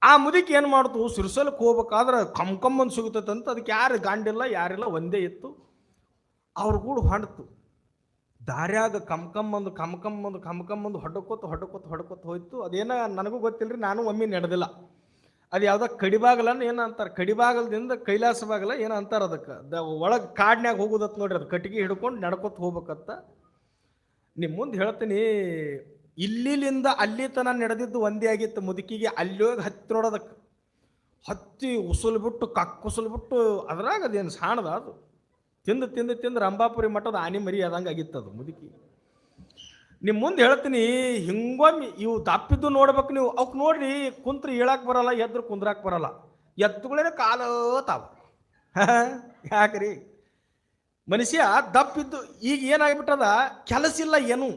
ಆ ಮುದುಕಿ ಏನು ಮಾಡ್ತು, ಸಿರ್ಸಲಕ್ಕೆ ಹೋಗ್ಬೇಕಾದ್ರೆ ಕಮ್ಕಂಬಂದು ಸಿಗುತ್ತಂತ. ಅದಕ್ಕೆ ಯಾರು ಗಾಂಡಿಲ್ಲ ಯಾರಿಲ್ಲ, ಒಂದೇ ಇತ್ತು. ಅವ್ರ ಕೂಡ ಹೊಂಡ್ತು. ದಾರ್ಯಾಗ ಕಮ್ಕಂಬಂದು ಹೊಡ್ಕೋತ ಹೋಯ್ತು. ಅದೇನ ನನಗೂ ಗೊತ್ತಿಲ್ಲರಿ, ನಾನು ಒಮ್ಮೆ ನಡೆದಿಲ್ಲ. ಅದು ಯಾವುದೋ ಕಡಿಬಾಗಲನ್ನು ಏನು ಅಂತಾರೆ, ಕಡಿಬಾಗಲದಿಂದ ಕೈಲಾಸ ಬಾಗಲ ಏನು ಅಂತಾರೆ ಅದಕ್ಕೆ. ಒಳಗೆ ಕಾಡ್ನ್ಯಾಗ ಹೋಗೋದತ್ ನೋಡ್ರಿ, ಅದು ಕಟ್ಟಿಗೆ ಹಿಡ್ಕೊಂಡು ನಡ್ಕೊತ ಹೋಗ್ಬೇಕತ್ತ. ನಿಮ್ಮ ಮುಂದೆ ಹೇಳ್ತೀನಿ, ಇಲ್ಲಿಂದ ಅಲ್ಲಿ ತನ ನಡೆದಿದ್ದು ಒಂದೇ ಆಗಿತ್ತು. ಮುದುಕಿಗೆ ಅಲ್ಲಿ ಹೋಗಿ ಹತ್ತಿ ನೋಡೋದಕ್ಕೆ, ಹತ್ತಿ ಉಸುಲು ಬಿಟ್ಟು ಅದ್ರಾಗ ಅದೇನು ಸಾಣದ ಅದು ತಿಂದು ರಂಭಾಪುರಿ ಮಠದ ಆನೆ ಮರಿ ಆದಂಗೆ ಆಗಿತ್ತು ಅದು ಮುದುಕಿ. ನಿಮ್ಮ ಮುಂದೆ ಹೇಳ್ತೀನಿ, ಹಿಂಗೊಮ್ಮೆ ಇವು ದಪ್ಪಿದ್ದು ನೋಡ್ಬೇಕು ನೀವು. ಅವಕ್ಕೆ ನೋಡ್ರಿ, ಕುಂತ್ರು ಹೇಳಕ್ಕೆ ಬರಲ್ಲ, ಎದ್ರು ಕುಂದ್ರಾಕ್ ಬರಲ್ಲ. ಎತ್ತುಗಳೇನೆ ಕಾಲತಾವ. ಯಾಕ್ರಿ ಮನುಷ್ಯ ದಪ್ಪಿದ್ದು ಈಗ ಏನಾಗ್ಬಿಟ್ಟದ, ಕೆಲಸ ಇಲ್ಲ, ಏನು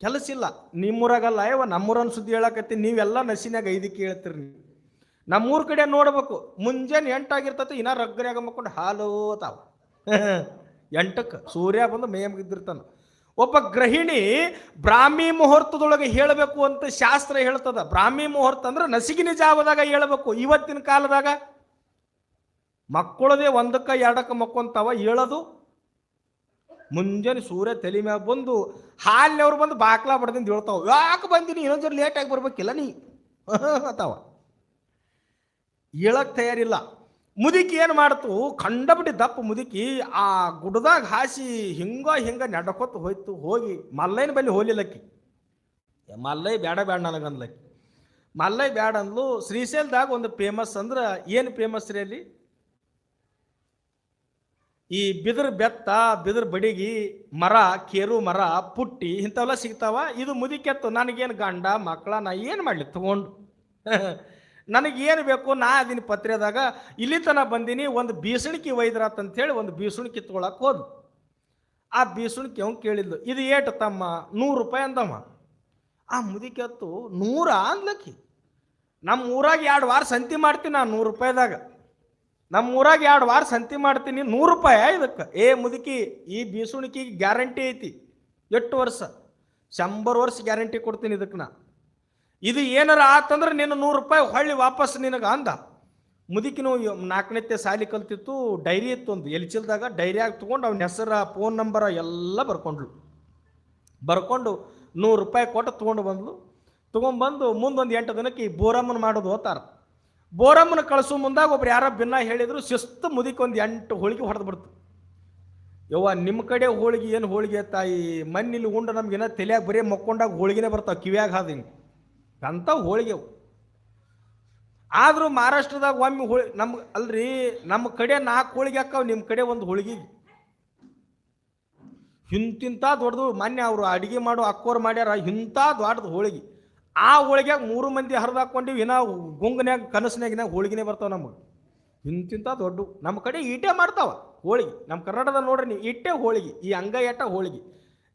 ಕೆಲಸ ಇಲ್ಲ. ನಿಮ್ಮೂರಾಗಲ್ಲ ನಮ್ಮೂರನ್ನ ಸುದ್ದಿ ಹೇಳಕತ್ತಿ. ನೀವೆಲ್ಲ ನಸಿನಾಗ 5ಕ್ಕೆ ಹೇಳ್ತೀರಿ. ನೀವು ನಮ್ಮೂರ ಕಡೆ ನೋಡ್ಬೇಕು, ಮುಂಜಾನೆ 8 ಆಗಿರ್ತತಿ, ಇನ್ನ ರಗ್ಗರ್ಯಾಗ ಮಕ್ಕೊಂಡು ಹಾಲೋತಾವ. 8ಕ್ಕೆ ಸೂರ್ಯ ಬಂದು ಮೇಯಮ್ಗಿದ್ದಿರ್ತಾನ. ಒಬ್ಬ ಗೃಹಿಣಿ ಬ್ರಾಹ್ಮಿ ಮುಹೂರ್ತದೊಳಗೆ ಹೇಳಬೇಕು ಅಂತ ಶಾಸ್ತ್ರ ಹೇಳ್ತದ. ಬ್ರಾಹ್ಮಿ ಮುಹೂರ್ತ ಅಂದ್ರೆ ನಸಿಗಿನ ಜಾವದಾಗ ಹೇಳಬೇಕು. ಇವತ್ತಿನ ಕಾಲದಾಗ ಮಕ್ಕಳದೇ 1ಕ್ಕೆ 2ಕ್ಕೆ ಮಕ್ಕೊಂತಾವ. ಹೇಳೋದು ಮುಂಜಾನೆ ಸೂರ್ಯ ತಲೆ ಮ್ಯಾಗ ಬಂದು ಹಾಲಿನವ್ರು ಬಂದು ಬಾಕ್ಲಾ ಬಡ್ದಿಂದ ಹೇಳ್ತಾವ, ಯಾಕೆ ಬಂದಿನಿ, ಇನ್ನೊಂದು ಜರ ಲೇಟಾಗಿ ಬರ್ಬೇಕಿಲ್ಲ ನೀ ಅತಾವ. ಹೇಳಕ್ ತಯಾರಿಲ್ಲ. ಮುದುಕಿ ಏನು ಮಾಡ್ತು, ಕಂಡಬಿಟ್ಟು ದಪ್ಪ ಮುದುಕಿ ಆ ಗುಡ್ದಾಗ ಹಾಸಿ ಹಿಂಗ ನಡ್ಕೊತ ಹೋಯ್ತು. ಹೋಗಿ ಮಲ್ಲಯ್ಯನ ಬಲ್ಲಿ ಹೋಲಿಲ್ಲಕ್ಕಿ. ಮಲ್ಲಯ್ಯ ಬೇಡ ನನಗನ್ಲಕ್ಕಿ. ಮಲ್ಲಯ್ಯ ಬೇಡ ಅಂದ್ಲು. ಶ್ರೀಶೈಲದಾಗ ಒಂದು ಫೇಮಸ್ ಅಂದ್ರೆ ಏನು ಫೇಮಸ್ ರೀ ಅಲ್ಲಿ, ಈ ಬಿದಿರು ಬೆತ್ತ, ಬಿದಿರು ಬಡಿಗಿ ಮರ, ಕೇರು ಮರ, ಪುಟ್ಟಿ ಇಂಥವೆಲ್ಲ ಸಿಗ್ತಾವ. ಇದು ಮುದುಕೆತ್ತು. ನನಗೇನು ಗಂಡ ಮಕ್ಕಳ, ನಾ ಏನು ಮಾಡಲಿ ತಗೊಂಡು, ನನಗೇನು ಬೇಕು, ನಾ ಅದೀನಿ ಪತ್ರೆದಾಗ, ಇಲ್ಲಿ ತನ ಬಂದೀನಿ. ಒಂದು ಬೀಸಣಿಕೆ ಒಯ್ದ್ರಾತಂಥೇಳಿ ಒಂದು ಬೀಸಣಿಕೆ ತೊಗೊಳಕ್ಕೆ ಹೋದ್. ಆ ಬೀಸಣಿಕೆ ಅವ್ನು ಕೇಳಿದ್ಲು, ಇದು ಏಟು ತಮ್ಮ? 100 ರೂಪಾಯಿ ಅಂದಮ್ಮ. ಆ ಮುದಿಕತ್ತು 100 ಅಂದ್ಲಕ್ಕಿ. ನಮ್ಮ ಊರಾಗ 2 ವಾರ ಸಂತಿ ಮಾಡ್ತೀನಿ ನಾನು 100 ರೂಪಾಯಿದಾಗ. ನಮ್ಮ ಊರಾಗ 2 ವಾರ ಸಂತಿ ಮಾಡ್ತೀನಿ 100 ರೂಪಾಯಿ ಇದಕ್ಕೆ. ಮುದುಕಿ, ಈ ಬೀಸುಣಿಕಿಗೆ ಗ್ಯಾರಂಟಿ ಐತಿ. 8 ವರ್ಷ 100 ವರ್ಷ ಗ್ಯಾರಂಟಿ ಕೊಡ್ತೀನಿ ಇದಕ್ಕೆ ನಾ. ಇದು ಏನಾರ ಆತಂದ್ರೆ ನೀನು 100 ರೂಪಾಯಿ ಹೊಳ್ಳಿ ವಾಪಸ್ ನಿನಗೆ ಅಂದ. ಮುದುಕಿನೂ 4ನೇ ಸಾಲಿ ಕಲ್ತಿತ್ತು. ಡೈರಿ ಇತ್ತು ಒಂದು ಎಲ್ಚಿಲ್ದಾಗ. ಡೈರಿಯಾಗ ತೊಗೊಂಡು ಅವನ ಹೆಸರ ಫೋನ್ ನಂಬರ ಎಲ್ಲ ಬರ್ಕೊಂಡು 100 ರೂಪಾಯಿ ಕೊಟ್ಟು ತೊಗೊಂಡ್ಬಂದು ಮುಂದೊಂದು 8 ದಿನಕ್ಕೆ ಈ ಬೋರಮ್ಮನ ಮಾಡೋದು ಹೋತಾರ. ಬೋರಮ್ಮನ ಕಳಿಸೋ ಮುಂದಾಗ ಒಬ್ರು ಯಾರ ಭಿನ್ನ ಹೇಳಿದ್ರು, ಶಿಸ್ತು ಮುದಿకి ಒಂದು 8 ಹೋಳಿಗೆ ಹೊಡೆದು ಬಿಡ್ತು. ಯವ್ವ, ನಿಮ್ಮ ಕಡೆ ಹೋಳಿಗೆ ಏನು ಹೋಳಿಗೆ ತಾಯಿ, ಮಣ್ಣಿಲ್ಲಿ ಉಂಡು ನಮ್ಗೇನ ತಲೆಯಾಗ ಬರೀ ಮಕ್ಕೊಂಡಾಗ ಹೋಳಿಗೆನೇ ಬರ್ತಾವೆ ಕಿವ್ಯಾಗ ಹಾದು ಹಿಂಗೆ ಅಂಥ ಹೋಳಿಗೆ. ಆದರೂ ಮಹಾರಾಷ್ಟ್ರದಾಗ ಒಮ್ಮೆ ನಮ್ಮ ಕಡೆ 4 ಹೋಳಿಗೆ ಹಾಕಾವ, ನಿಮ್ಮ ಕಡೆ ಒಂದು ಹೋಳಿಗೆ ಇಂತಿಂಥ ದೊಡ್ಡದು. ಮೊನ್ನೆ ಅವರು ಅಡುಗೆ ಮಾಡೋ ಅಕ್ಕೋರು ಮಾಡ್ಯಾರ ಇಂಥ ದೊಡ್ಡದು ಹೋಳಿಗೆ. ಆ ಹೋಳಿಗ್ಯಾಗ 3 ಮಂದಿ ಹರಿದು ಹಾಕ್ಕೊಂಡಿವಿ. ಇನ್ನ ಗುಂಗನ್ಯಾಗ ಕನಸಿನಾಗಿನಾಗ ಹೋಳಿಗೆನೇ ಬರ್ತಾವೆ ನಮಗೆ ಇಂತಿಂಥ ದೊಡ್ಡ. ನಮ್ಮ ಕಡೆ ಈಟೆ ಮಾಡ್ತಾವ ಹೋಳಿಗೆ. ನಮ್ಮ ಕರ್ನಾಟಕದ ನೋಡ್ರಿ ನೀವು, ಇಟ್ಟೆ ಹೋಳಿಗೆ, ಈ ಅಂಗೈಟ ಹೋಳಿಗೆ.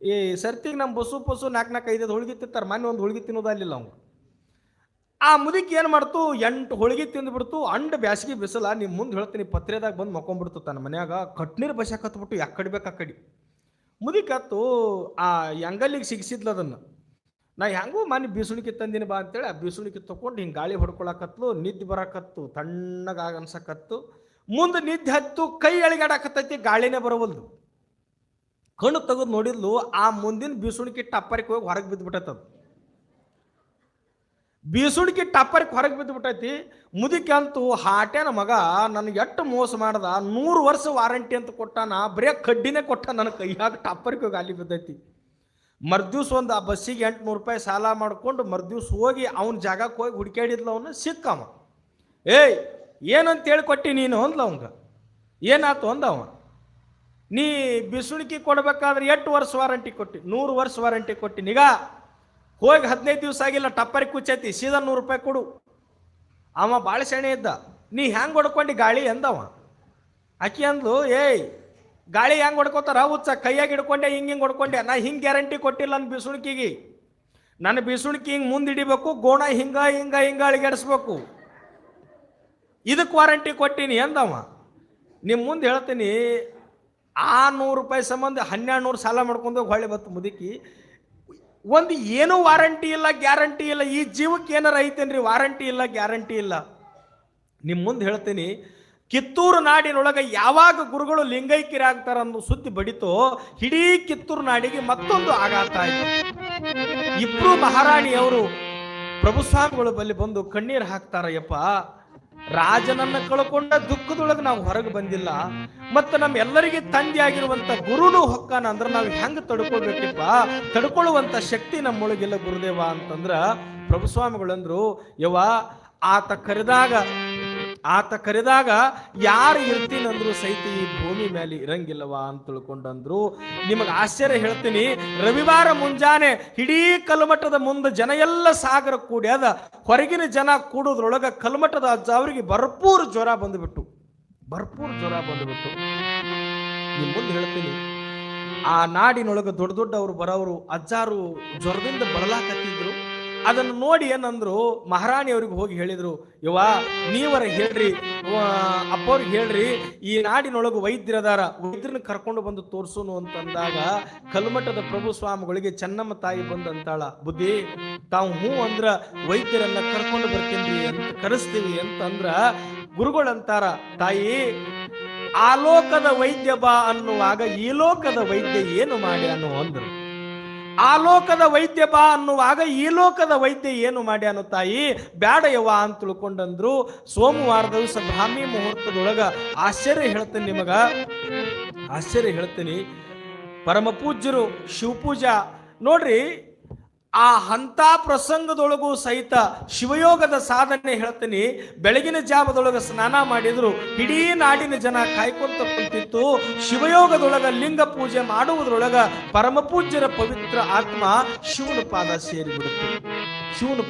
ಈ ಸರ್ತಿಗೆ ನಮ್ಮ ಬಸ್ಸು 4-5 ಹೋಳಿಗೆ ತಿಂತಾರೆ. ಮೊನ್ನೆ ಒಂದು ಹೋಳಿಗೆ ತಿನ್ನೋದಲ್ಲಿಲ್ಲ ಅವ್ನು. ಆ ಮುದುಕಿ ಏನು ಮಾಡ್ತು, 8 ಹೋಳಿಗೆ ತಿಂದುಬಿಡ್ತು. ಬ್ಯಾಸಿಗೆ ಬಿಸಲ. ನಿಮ್ಮ ಮುಂದೆ ಹೇಳ್ತೀನಿ, ಪತ್ರೆದಾಗ ಬಂದು ಮಕ್ಕೊಂಡ್ಬಿಡ್ತು ತನ್ನ ಮನ್ಯಾಗ. ಕಟ್ನೀರು ಬಸ್ಯಾಕತ್ಬಿಟ್ಟು ಯಾಕಡೆ ಬೇಕು ಆ ಕಡೆ. ಮುದುಕತ್ತು ಆ ಅಂಗಲ್ಲಿಗೆ ಸಿಗಿಸಿದ್ಲು ಅದನ್ನು. ನಾ ಹೆಂಗೂ ಮನೆ ಬೀಸುಣಿಕೆ ತಂದಿನಿ ಬಾ ಅಂತೇಳಿ ಆ ಬೀಸುಣಿಕೆ ತೊಗೊಂಡು ಹಿಂಗೆ ಗಾಳಿ ಹೊಡ್ಕೊಳಕತ್ಲು. ನಿದ್ದೆ ಬರಕತ್ತು, ತಣ್ಣಗಾಗಿ ಅನ್ಸಕತ್ತು. ಮುಂದೆ ನಿದ್ದೆ ಹತ್ತು, ಕೈ ಎಳಿಗಾಡಕತ್ತೈತಿ, ಗಾಳಿನೇ ಬರವಲ್ದು. ಕಣ್ಣು ತೆಗೆದು ನೋಡಿದ್ಲು, ಆ ಮುಂದಿನ ಬೀಸುಣಿಕೆ ಟಪ್ಪರಿಗೆ ಹೋಗಿ ಹೊರಗೆ ಬಿದ್ದುಬಿಟ್ಟೈತದು. ಬೀಸುಣಿಕೆ ಟಪ್ಪರಿಗೆ ಹೊರಗೆ ಬಿದ್ದುಬಿಟ್ಟೈತಿ. ಮುದುಕಿ ಅಂತೂ ಹಾಟ್ಯಾನ ಮಗ ನನಗೆ ಎಷ್ಟು ಮೋಸ ಮಾಡ್ದ. 100 ವರ್ಷ ವಾರಂಟಿ ಅಂತ ಕೊಟ್ಟಾನ, ಬರೀ ಕಡ್ಡಿನೇ ಕೊಟ್ಟ ನನ್ನ ಕೈಯಾಗ. ಟಪ್ಪರಿಗೆ ಹೋಗಿ ಅಲ್ಲಿ ಬಿದ್ದೈತಿ. ಮರ್ದಿವ್ಸ ಒಂದು ಆ ಬಸ್ಸಿಗೆ 800 ರೂಪಾಯಿ ಸಾಲ ಮಾಡ್ಕೊಂಡು ಮರ್ದಿವ್ಸ ಹೋಗಿ ಅವನ ಜಾಗಕ್ಕೆ ಹೋಗಿ ಹುಡುಕಾಡಿದ್ಲ. ಅವನು ಸಿಕ್ಕವ. ಏನಂತೇಳಿ ಕೊಟ್ಟಿ ನೀನು ಅಂದ್ಲ ಅವಂಗ. ಏನಾಯ್ತು ಅಂದವ. ನೀ ಬೀಸುಣಿಕೆ ಕೊಡ್ಬೇಕಾದ್ರೆ 8 ವರ್ಷ ವಾರಂಟಿ ಕೊಟ್ಟಿ, 100 ವರ್ಷ ವಾರಂಟಿ ಕೊಟ್ಟಿ. ನಿಗ ಹೋಗಿ 15 ದಿವಸ ಆಗಿಲ್ಲ, ಟಪ್ಪರಿಗೆ ಕುಚ್ಚೈತಿ, ಸೀದಾ 100 ರೂಪಾಯಿ ಕೊಡು. ಅವ ಭಾಳ ಸೆಣೆ ಇದ್ದ. ನೀ ಹೆಂಗೆ ಹೊಡ್ಕೊಂಡು ಗಾಳಿ ಅಂದವ. ಆಕಿ ಅಂದ್ಲು, ಗಾಳಿ ಹೆಂಗೆ ಹೊಡ್ಕೋತಾರ ಹುಚ್ಚ, ಕೈಯಾಗ ಹಿಡ್ಕೊಂಡೆ ಹಿಂಗೆ ಹೊಡ್ಕೊಂಡೆ. ನಾ ಹಿಂಗೆ ಗ್ಯಾರಂಟಿ ಕೊಟ್ಟಿಲ್ಲ ನನ್ನ ಬೀಸುಣಿಕೆಗೆ. ನನ್ನ ಬೀಸುಣಿಕೆ ಹಿಂಗೆ ಮುಂದೆ ಹಿಡಿಬೇಕು, ಗೋಣ ಹಿಂಗ ಅಳಿಗಾಡಿಸ್ಬೇಕು. ಇದಕ್ಕೆ ವಾರಂಟಿ ಕೊಟ್ಟಿನಿ ಅಂದವ. ನಿಮ್ಮ ಮುಂದೆ ಹೇಳ್ತೀನಿ, ಆ 100 ರೂಪಾಯಿ ಸಂಬಂಧ 1200 ಸಾಲ ಮಾಡ್ಕೊಂಡು ಹೊಳ್ಳಿ ಬತ್ತು ಮುದುಕಿ. ಒಂದು ಏನೂ ವಾರಂಟಿ ಇಲ್ಲ, ಗ್ಯಾರಂಟಿ ಇಲ್ಲ. ಈ ಜೀವಕ್ಕೆ ಏನಾರ ಐತೇನ್ರಿ? ವಾರಂಟಿ ಇಲ್ಲ, ಗ್ಯಾರಂಟಿ ಇಲ್ಲ. ನಿಮ್ಮ ಮುಂದೆ ಹೇಳ್ತೀನಿ, ಕಿತ್ತೂರು ನಾಡಿನೊಳಗೆ ಯಾವಾಗ ಗುರುಗಳು ಲಿಂಗೈಕ್ಯರಾಗ್ತಾರ ಅನ್ನೋ ಸುದ್ದಿ ಬಡಿತೋ, ಇಡೀ ಕಿತ್ತೂರು ನಾಡಿಗೆ ಮತ್ತೊಂದು ಆಘಾತ ಆಯಿತು. ಇಬ್ರು ಮಹಾರಾಣಿಯವರು ಪ್ರಭುಸ್ವಾಮಿಗಳು ಬಲ್ಲಿ ಬಂದು ಕಣ್ಣೀರು ಹಾಕ್ತಾರ. ಯಪ್ಪ, ರಾಜನನ್ನ ಕಳ್ಕೊಂಡ ದುಃಖದೊಳಗೆ ನಾವು ಹೊರಗೆ ಬಂದಿಲ್ಲ, ಮತ್ತು ನಮ್ಮೆಲ್ಲರಿಗೆ ತಂದೆ ಆಗಿರುವಂತ ಗುರುನು ಹೊಕ್ಕಾನ ಅಂದ್ರೆ ನಾವು ಹೆಂಗೆ ತಡ್ಕೊಳ್ಬೇಕಪ್ಪ? ತಡ್ಕೊಳ್ಳುವಂತ ಶಕ್ತಿ ನಮ್ಮೊಳಗಿಲ್ಲ ಗುರುದೇವ ಅಂತಂದ್ರ ಪ್ರಭುಸ್ವಾಮಿಗಳಂದ್ರು, ಯವ್ವ, ಆತ ಕರೆದಾಗ ಯಾರು ಇರ್ತೀನಂದ್ರು ಸಹಿತ ಈ ಭೂಮಿ ಮೇಲೆ ಇರಂಗಿಲ್ಲವಾ ಅಂತ ತಿಳ್ಕೊಂಡಂದ್ರು. ನಿಮಗೆ ಆಶ್ಚರ್ಯ ಹೇಳ್ತೀನಿ, ರವಿವಾರ ಮುಂಜಾನೆ ಇಡೀ ಕಲ್ಮಠದ ಮುಂದೆ ಜನ ಎಲ್ಲ ಸಾಗರ ಕೂಡ್ಯಾದ. ಹೊರಗಿನ ಜನ ಕೂಡೋದ್ರೊಳಗ ಕಲ್ಮಠದ ಅಜ್ಜ ಅವರಿಗೆ ಭರ್ಪೂರ್ ಜ್ವರ ಬಂದುಬಿಟ್ಟು. ನಿಮ್ಮ ಮುಂದೆ ಹೇಳ್ತೀನಿ, ಆ ನಾಡಿನೊಳಗೆ ದೊಡ್ಡ ದೊಡ್ಡವರು ಬರೋರು ಅಜ್ಜಾರು ಜ್ವರದಿಂದ ಬಳಲಾಕತ್ತಿದ್ರು. ಅದನ್ನು ನೋಡಿ ಏನಂದ್ರು, ಮಹಾರಾಣಿಯವ್ರಿಗೆ ಹೋಗಿ ಹೇಳಿದ್ರು, ಯವ್ವ, ನೀವರ ಹೇಳ್ರಿ, ಅಪ್ಪವ್ರಿಗೆ ಹೇಳ್ರಿ, ಈ ನಾಡಿನೊಳಗೆ ವೈದ್ಯರದಾರ, ವೈದ್ಯರನ್ನ ಕರ್ಕೊಂಡು ಬಂದು ತೋರ್ಸುನು ಅಂತಂದಾಗ ಕಲ್ಮಠದ ಪ್ರಭು ಸ್ವಾಮಿಗಳಿಗೆ ಚೆನ್ನಮ್ಮ ತಾಯಿ ಬಂದಂತಾಳ, ಬುದ್ಧಿ ತಾವು ಹೂ ಅಂದ್ರ ವೈದ್ಯರನ್ನ ಕರ್ಕೊಂಡು ಬರ್ತೀನಿ ಅಂತ ಕರೆಸ್ತೀವಿ ಅಂತಂದ್ರ ಗುರುಗಳಂತಾರ, ತಾಯಿ ಆಲೋಕದ ವೈದ್ಯ ಬಾ ಅನ್ನುವಾಗ ಈ ಲೋಕದ ವೈದ್ಯ ಏನು ಮಾಡ್ಯಾನು ಅಂದ್ರು. ಆಲೋಕದ ವೈದ್ಯ ಬಾ ಅನ್ನುವಾಗ ಈ ಲೋಕದ ವೈದ್ಯ ಏನು ಮಾಡ್ಯಾನು ತಾಯಿ, ಬ್ಯಾಡ ಯವ್ವ ಅಂತ ತಿಳ್ಕೊಂಡಂದ್ರು. ಸೋಮವಾರ ದಿವಸ ಬ್ರಾಹ್ಮಿ ಮುಹೂರ್ತದೊಳಗ ಆಶ್ಚರ್ಯ ಹೇಳ್ತೀನಿ, ಪರಮ ಪೂಜ್ಯರು ಶಿವಪೂಜಾ ನೋಡ್ರಿ, ಆ ಹಂತ ಪ್ರಸಂಗದೊಳಗೂ ಸಹಿತ ಶಿವಯೋಗದ ಸಾಧನೆ ಹೇಳ್ತೀನಿ. ಬೆಳಗಿನ ಜಾವದೊಳಗೆ ಸ್ನಾನ ಮಾಡಿದ್ರು, ಇಡೀ ನಾಡಿನ ಜನ ಕಾಯ್ಕೊಂತ ಕುಂತಿತ್ತು. ಶಿವಯೋಗದೊಳಗ ಲಿಂಗ ಪೂಜೆ ಮಾಡುವುದರೊಳಗ ಪರಮ ಪೂಜ್ಯರ ಪವಿತ್ರ ಆತ್ಮ ಶಿವನ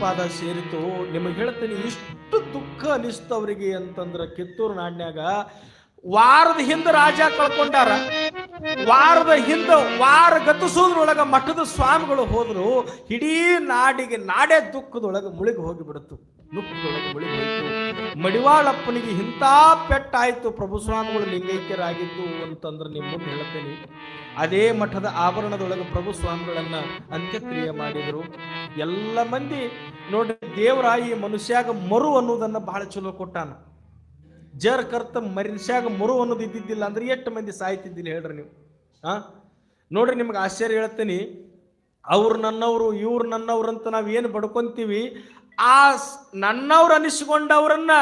ಪಾದ ಸೇರಿತು. ನಿಮಗೆ ಹೇಳ್ತೀನಿ, ಇಷ್ಟು ದುಃಖ ಅನಿಸ್ತು ಅವರಿಗೆ ಅಂತಂದ್ರ ಕಿತ್ತೂರು ನಾಡಿನ್ಯಾಗ ವಾರದ ಹಿಂದೆ ರಾಜ ಕಳ್ಕೊಂಡಾರ. ವಾರದ ಹಿಂದೆ ವಾರ ಗತಿಸೋದ್ರೊಳಗ ಮಠದ ಸ್ವಾಮಿಗಳು ಹೋದ್ರು, ಇಡೀ ನಾಡಿಗೆ ನಾಡೇ ದುಃಖದೊಳಗೆ ಮುಳುಗಿ ಹೋಗಿಬಿಡ್ತು. ದುಃಖದೊಳಗೆ ಮುಳುಗಿ ಹೋಯ್ತು. ಮಡಿವಾಳಪ್ಪನಿಗೆ ಇಂಥ ಪೆಟ್ಟಾಯ್ತು, ಪ್ರಭು ಸ್ವಾಮಿಗಳು ಲಿಂಗೈಕ್ಯರಾಗಿದ್ದು ಅಂತಂದ್ರೆ ನಿಮ್ಮ ಮುಂದೆ ಹೇಳ್ತೇನೆ. ಅದೇ ಮಠದ ಆಭರಣದೊಳಗೆ ಪ್ರಭು ಸ್ವಾಮಿಗಳನ್ನ ಅಂತ್ಯಕ್ರಿಯೆ ಮಾಡಿದರು. ಎಲ್ಲ ಮಂದಿ ನೋಡ್ರಿ, ದೇವರ ಈ ಮನುಷ್ಯಾಗ ಮರು ಅನ್ನೋದನ್ನ ಬಹಳ ಚಲೋ ಕೊಟ್ಟಾನ. ಜರ್ ಕರ್ತ ಮನುಷ್ಯಾಗ ಮರು ಅನ್ನೋದು ಇದ್ದಿದ್ದಿಲ್ಲ ಅಂದ್ರೆ ಎಷ್ಟು ಮಂದಿ ಸಾಯ್ತಿದ್ದಿಲ್ಲ ಹೇಳ್ರಿ ನೀವು. ನೋಡ್ರಿ, ನಿಮ್ಗೆ ಆಶ್ಚರ್ಯ ಹೇಳ್ತೀನಿ. ಅವ್ರು ನನ್ನವರು, ಇವ್ರು ನನ್ನವ್ರು ಅಂತ ನಾವು ಏನು ಬಡ್ಕೊಂತೀವಿ, ಆ ನನ್ನವ್ರು ಅನಿಸ್ಕೊಂಡವ್ರನ್ನ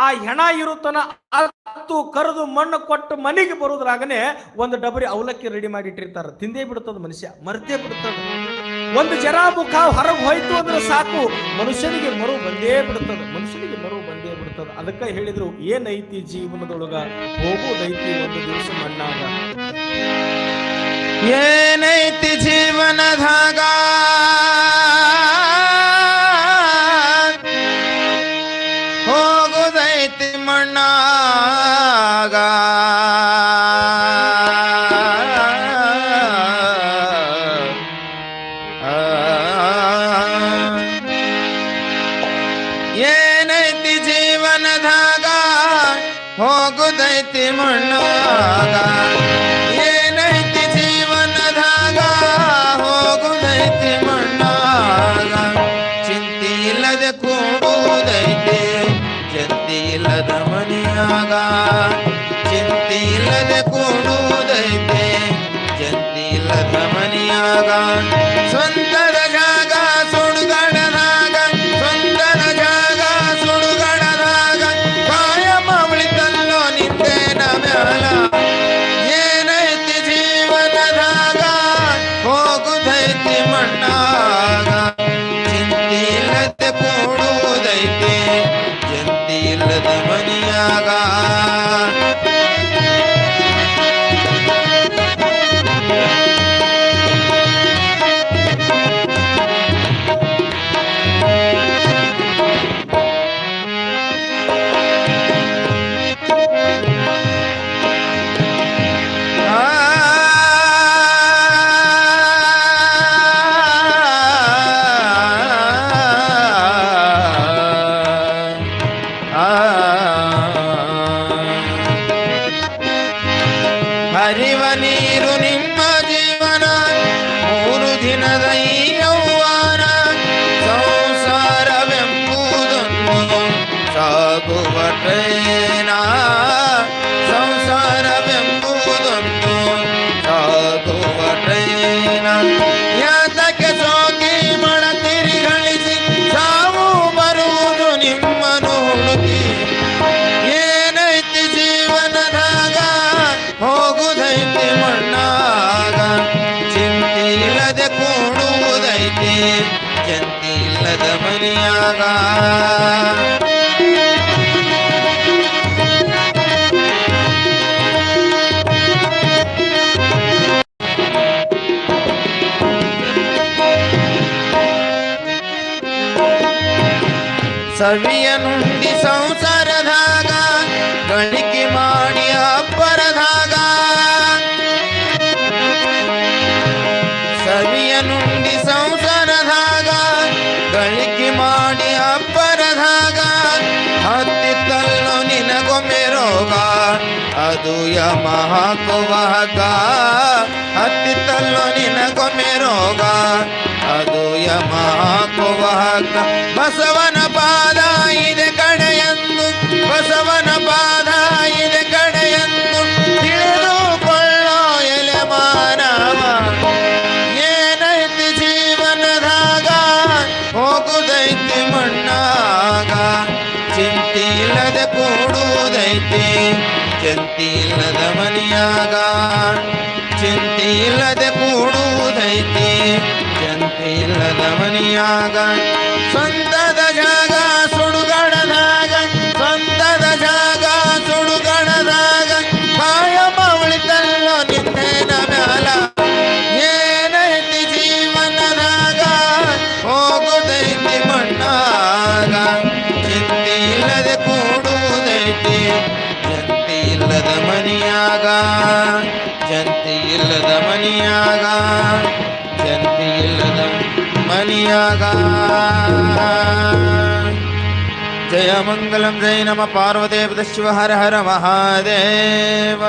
ಆ ಹೆಣ ಇರುತ್ತನ ಅತ್ತು ಕರೆದು ಮಣ್ಣು ಕೊಟ್ಟು ಮನೆಗೆ ಬರೋದ್ರಾಗನೆ ಒಂದು ಡಬರಿ ಅವಲಕ್ಕಿ ರೆಡಿ ಮಾಡಿ ಇಟ್ಟಿರ್ತಾರ. ತಿಂದೇ ಬಿಡ್ತದ ಮನುಷ್ಯ, ಮರ್ತೇ ಬಿಡ್ತದ. ಒಂದು ಜರ ಮುಖ ಹೊರಗೆ ಹೋಯ್ತು ಅಂದ್ರೆ ಸಾಕು, ಮನುಷ್ಯನಿಗೆ ಮರು ಬಂದೇ ಬಿಡ್ತದ, ಮನುಷ್ಯನಿಗೆ ಮರು ಬಂದೇ ಬಿಡ್ತದ. ಅದಕ್ಕೆ ಹೇಳಿದ್ರು, ಏನೈತಿ ಜೀವನದೊಳಗ, ಹೋಗುವುದೈತಿ ಒಂದು ದಿವಸ ಮಣ್ಣಾಗ. ಏನೈತಿ ಜೀವನದಾಗ, ಹೋಗುದೈತಿ ಮಣ್ಣಾಗ. ಏನೈತಿ ಜೀವನದಾಗ, ಹೋಗುದೈತಿ ಮಣ್ಣಾಗ. ಏನೈತಿ ಜೀವನದಾಗ, ಹೋಗುದೈತಿ ಮಣ್ಣಾಗ. ಚಿಂತೆ ಇಲ್ಲದೆ ಕೂಡುವುದೈತಿ, ಚಿಂತೆ ಇಲ್ಲದ ಮನೆಯಾಗ. ಚಿಂತೆ ಇಲ್ಲದೆ ಕೂಡುವುದೈತಿ, ಚಿಂತೆ ಇಲ್ಲದ ಮನೆಯಾಗ. ಸ್ವಂತದ ಜಾಗ ಸುಡುಗಾಡದಾಗ, ಸ್ವಂತದ ಜಾಗ ಸುಡುಗಾಡದಾಗ, ಕಾಯಮ ಉಳಿತಲ್ಲೋ ನಿಂದೇನ ಮ್ಯಾಲ. ಏನೈತಿ ಜೀವನದಾಗ, ಹೋಗುದೈತಿ ಮಣ್ಣಾಗ. ಚಿಂತೆ ಇಲ್ಲದೆ ಕೂಡುವುದೈತಿ, ಚಿಂತೆ ಇಲ್ಲದ ಮನೆಯಾಗ. ಹರಿವ ನೀರು ನಿಮ್ಮ ಜೀವನ, 3 ದಿನದ ಈ ಯೌವನ. ಸಂಸಾರವೆಂಬುದೊಂದು ಸಾಗುವ ಟ್ರೇನ, ಸಂಸಾರವೆಂಬುದೊಂದು ಸಾಗುವ ಟ್ರೇನ. ಯಾತಕ್ಕೆ ಸೋಗಿ ಮಣ ತಿರುಗಳಿಸಿ, ಸಾವು ಬರುವುದು ನಿಮ್ಮನ್ನು ಹುಡುಕಿ. ಏನೈತಿ ಜೀವನದಾಗ, ಹೋಗುದೈತಿ ಮಣ್ಣಾಗ. ಚಿಂತೆ ಇಲ್ಲದೆ ಕೂಡುವುದೈತಿ, ಚಿಂತೆ ಇಲ್ಲದ ಮನೆಯಾಗ. ಸವಿಯ ನುಂಡಿ ಸಂಸಾರದಾಗ, ಗಳಿಕೆ ಮಾಡಿ ಅಬ್ಬರದಾಗ. ಸವಿಯ ನುಂಡಿ ಸಂಸಾರದಾಗ, ಗಳಿಕೆ ಮಾಡಿ ಅಬ್ಬರದಾಗ. ಹತ್ತಿತ್ತಲ್ಲೋ ನಿನಗೊಮ್ಮೆ ರೋಗ, ಅದು ಯಮ ಹಾಕುವ ಹಗ್ಗ. ಹತ್ತಿತ್ತಲ್ಲೋ ನಿನಗೊಮ್ಮೆ ರೋಗ, ಅದು ಯಮ ಹಾಕುವ ಹಗ್ಗ. ಬಸವನ ಪಾದ ಇದೆ ಕಡೆಯಂದು, ಬಸವನ ಪಾದ ಇದೆ ಕಡೆಯಂದು, ತಿಳಿದುಕೊಳ್ಳೋ ಎಲೆ ಮಾನವ. ಏನೈತಿ ಜೀವನದಾಗ, ಹೋಗುದೈತಿ ಮಣ್ಣಾಗ. ಚಿಂತೆ ಇಲ್ಲದೆ ಕೂಡುವುದೈತಿ, ಚಿಂತೆ ಇಲ್ಲದ ಮನೆಯಾಗ. ಚಿಂತೆ ಇಲ್ಲದೆ ಕೂಡುವುದೈತಿ, ಚಿಂತೆ ಇಲ್ಲದ ಮನೆಯಾಗ. ಸ್ವಂತದ ಜಾಗ ಸುಡುಗಾಡದಾಗ, ಸ್ವಂತದ ಜಾಗ ಸುಡುಗಾಡದಾಗ, ಕಾಯಮ ಉಳಿತಲ್ಲೋ ನಿಂದೇನ ಮ್ಯಾಲ. ಏನೈತಿ ಜೀವನದಾಗ, ಹೋಗುದೈತಿ ಮಣ್ಣಾಗ. ಚಿಂತೆ ಇಲ್ಲದೆ ಕೂಡುವುದೈತಿ, ಚಿಂತೆ ಇಲ್ಲದ ಮನೆಯಾಗ. ಚಿಂತೆ ಮಣಿಯಾಗ ಜಂತಿ ಇಲ್ಲದ ಮಣಿಯಾಗ ಜಯ ಮಂಗಲಂ ಜಯ ನಮ ಪಾರ್ವದೇವ ಶಿವ ಹರ ಹರ ಮಹಾದೇವ.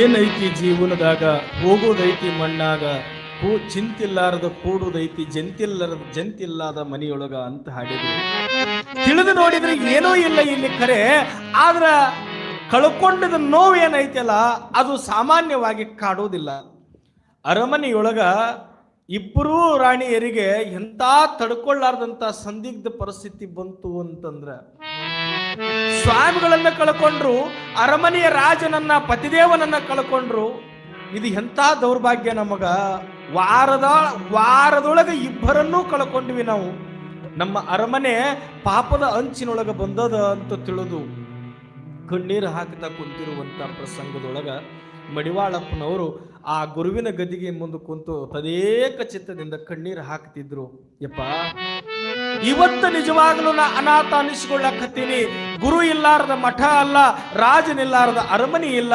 ಏನೈತಿ ಜೀವನದಾಗ ಹೋಗೋದೈತಿ ಮಣ್ಣಾಗ, ಚಿಂತಿಲ್ಲಾರದ ಕೂಡುದೈತಿ ಜಂತಿಲ್ಲದ ಮನಿಯೊಳಗ ಅಂತ ಹಾಡಿದ್ರು. ತಿಳಿದು ನೋಡಿದ್ರೆ ಏನೂ ಇಲ್ಲ ಇಲ್ಲಿ ಖರೆ, ಆದ್ರ ಕಳ್ಕೊಂಡಿದ ನೋವೇನೈತಲ್ಲ ಅದು ಸಾಮಾನ್ಯವಾಗಿ ಕಾಡುವುದಿಲ್ಲ. ಅರಮನೆಯೊಳಗ ಇಬ್ಬರೂ ರಾಣಿಯರಿಗೆ ಎಂತ ತಡ್ಕೊಳ್ಳಾರ್ದಂತ ಸಂದಿಗ್ಧ ಪರಿಸ್ಥಿತಿ ಬಂತು ಅಂತಂದ್ರ, ಸ್ವಾಮಿಗಳನ್ನ ಕಳ್ಕೊಂಡ್ರು, ಅರಮನೆಯ ರಾಜನನ್ನ ಪತಿದೇವನನ್ನ ಕಳ್ಕೊಂಡ್ರು. ಇದು ಎಂತ ದೌರ್ಭಾಗ್ಯ ನಮಗ. ವಾರದೊಳಗೆ ಇಬ್ಬರನ್ನೂ ಕಳ್ಕೊಂಡ್ವಿ ನಾವು. ನಮ್ಮ ಅರಮನೆ ಪಾಪದ ಅಂಚಿನೊಳಗ ಬಂದದ ಅಂತ ತಿಳಿದು ಕಣ್ಣೀರು ಹಾಕ್ತಾ ಕುಂತಿರುವಂತ ಪ್ರಸಂಗದೊಳಗ ಮಡಿವಾಳಪ್ಪನವರು ಆ ಗುರುವಿನ ಗದಿಗೆ ಮುಂದೆ ಕುಂತು ತದೇಕ ಚಿತ್ತದಿಂದ ಕಣ್ಣೀರು ಹಾಕ್ತಿದ್ರು. ಯಪ್ಪ, ಇವತ್ತು ನಿಜವಾಗ್ಲೂ ನಾ ಅನಾಥ ಅನಿಸ್ಕೊಳ್ಳಕತ್ತೀನಿ. ಗುರು ಇಲ್ಲಾರದ ಮಠ ಅಲ್ಲ, ರಾಜನಿಲ್ಲಾರದ ಅರಮನೆ ಇಲ್ಲ.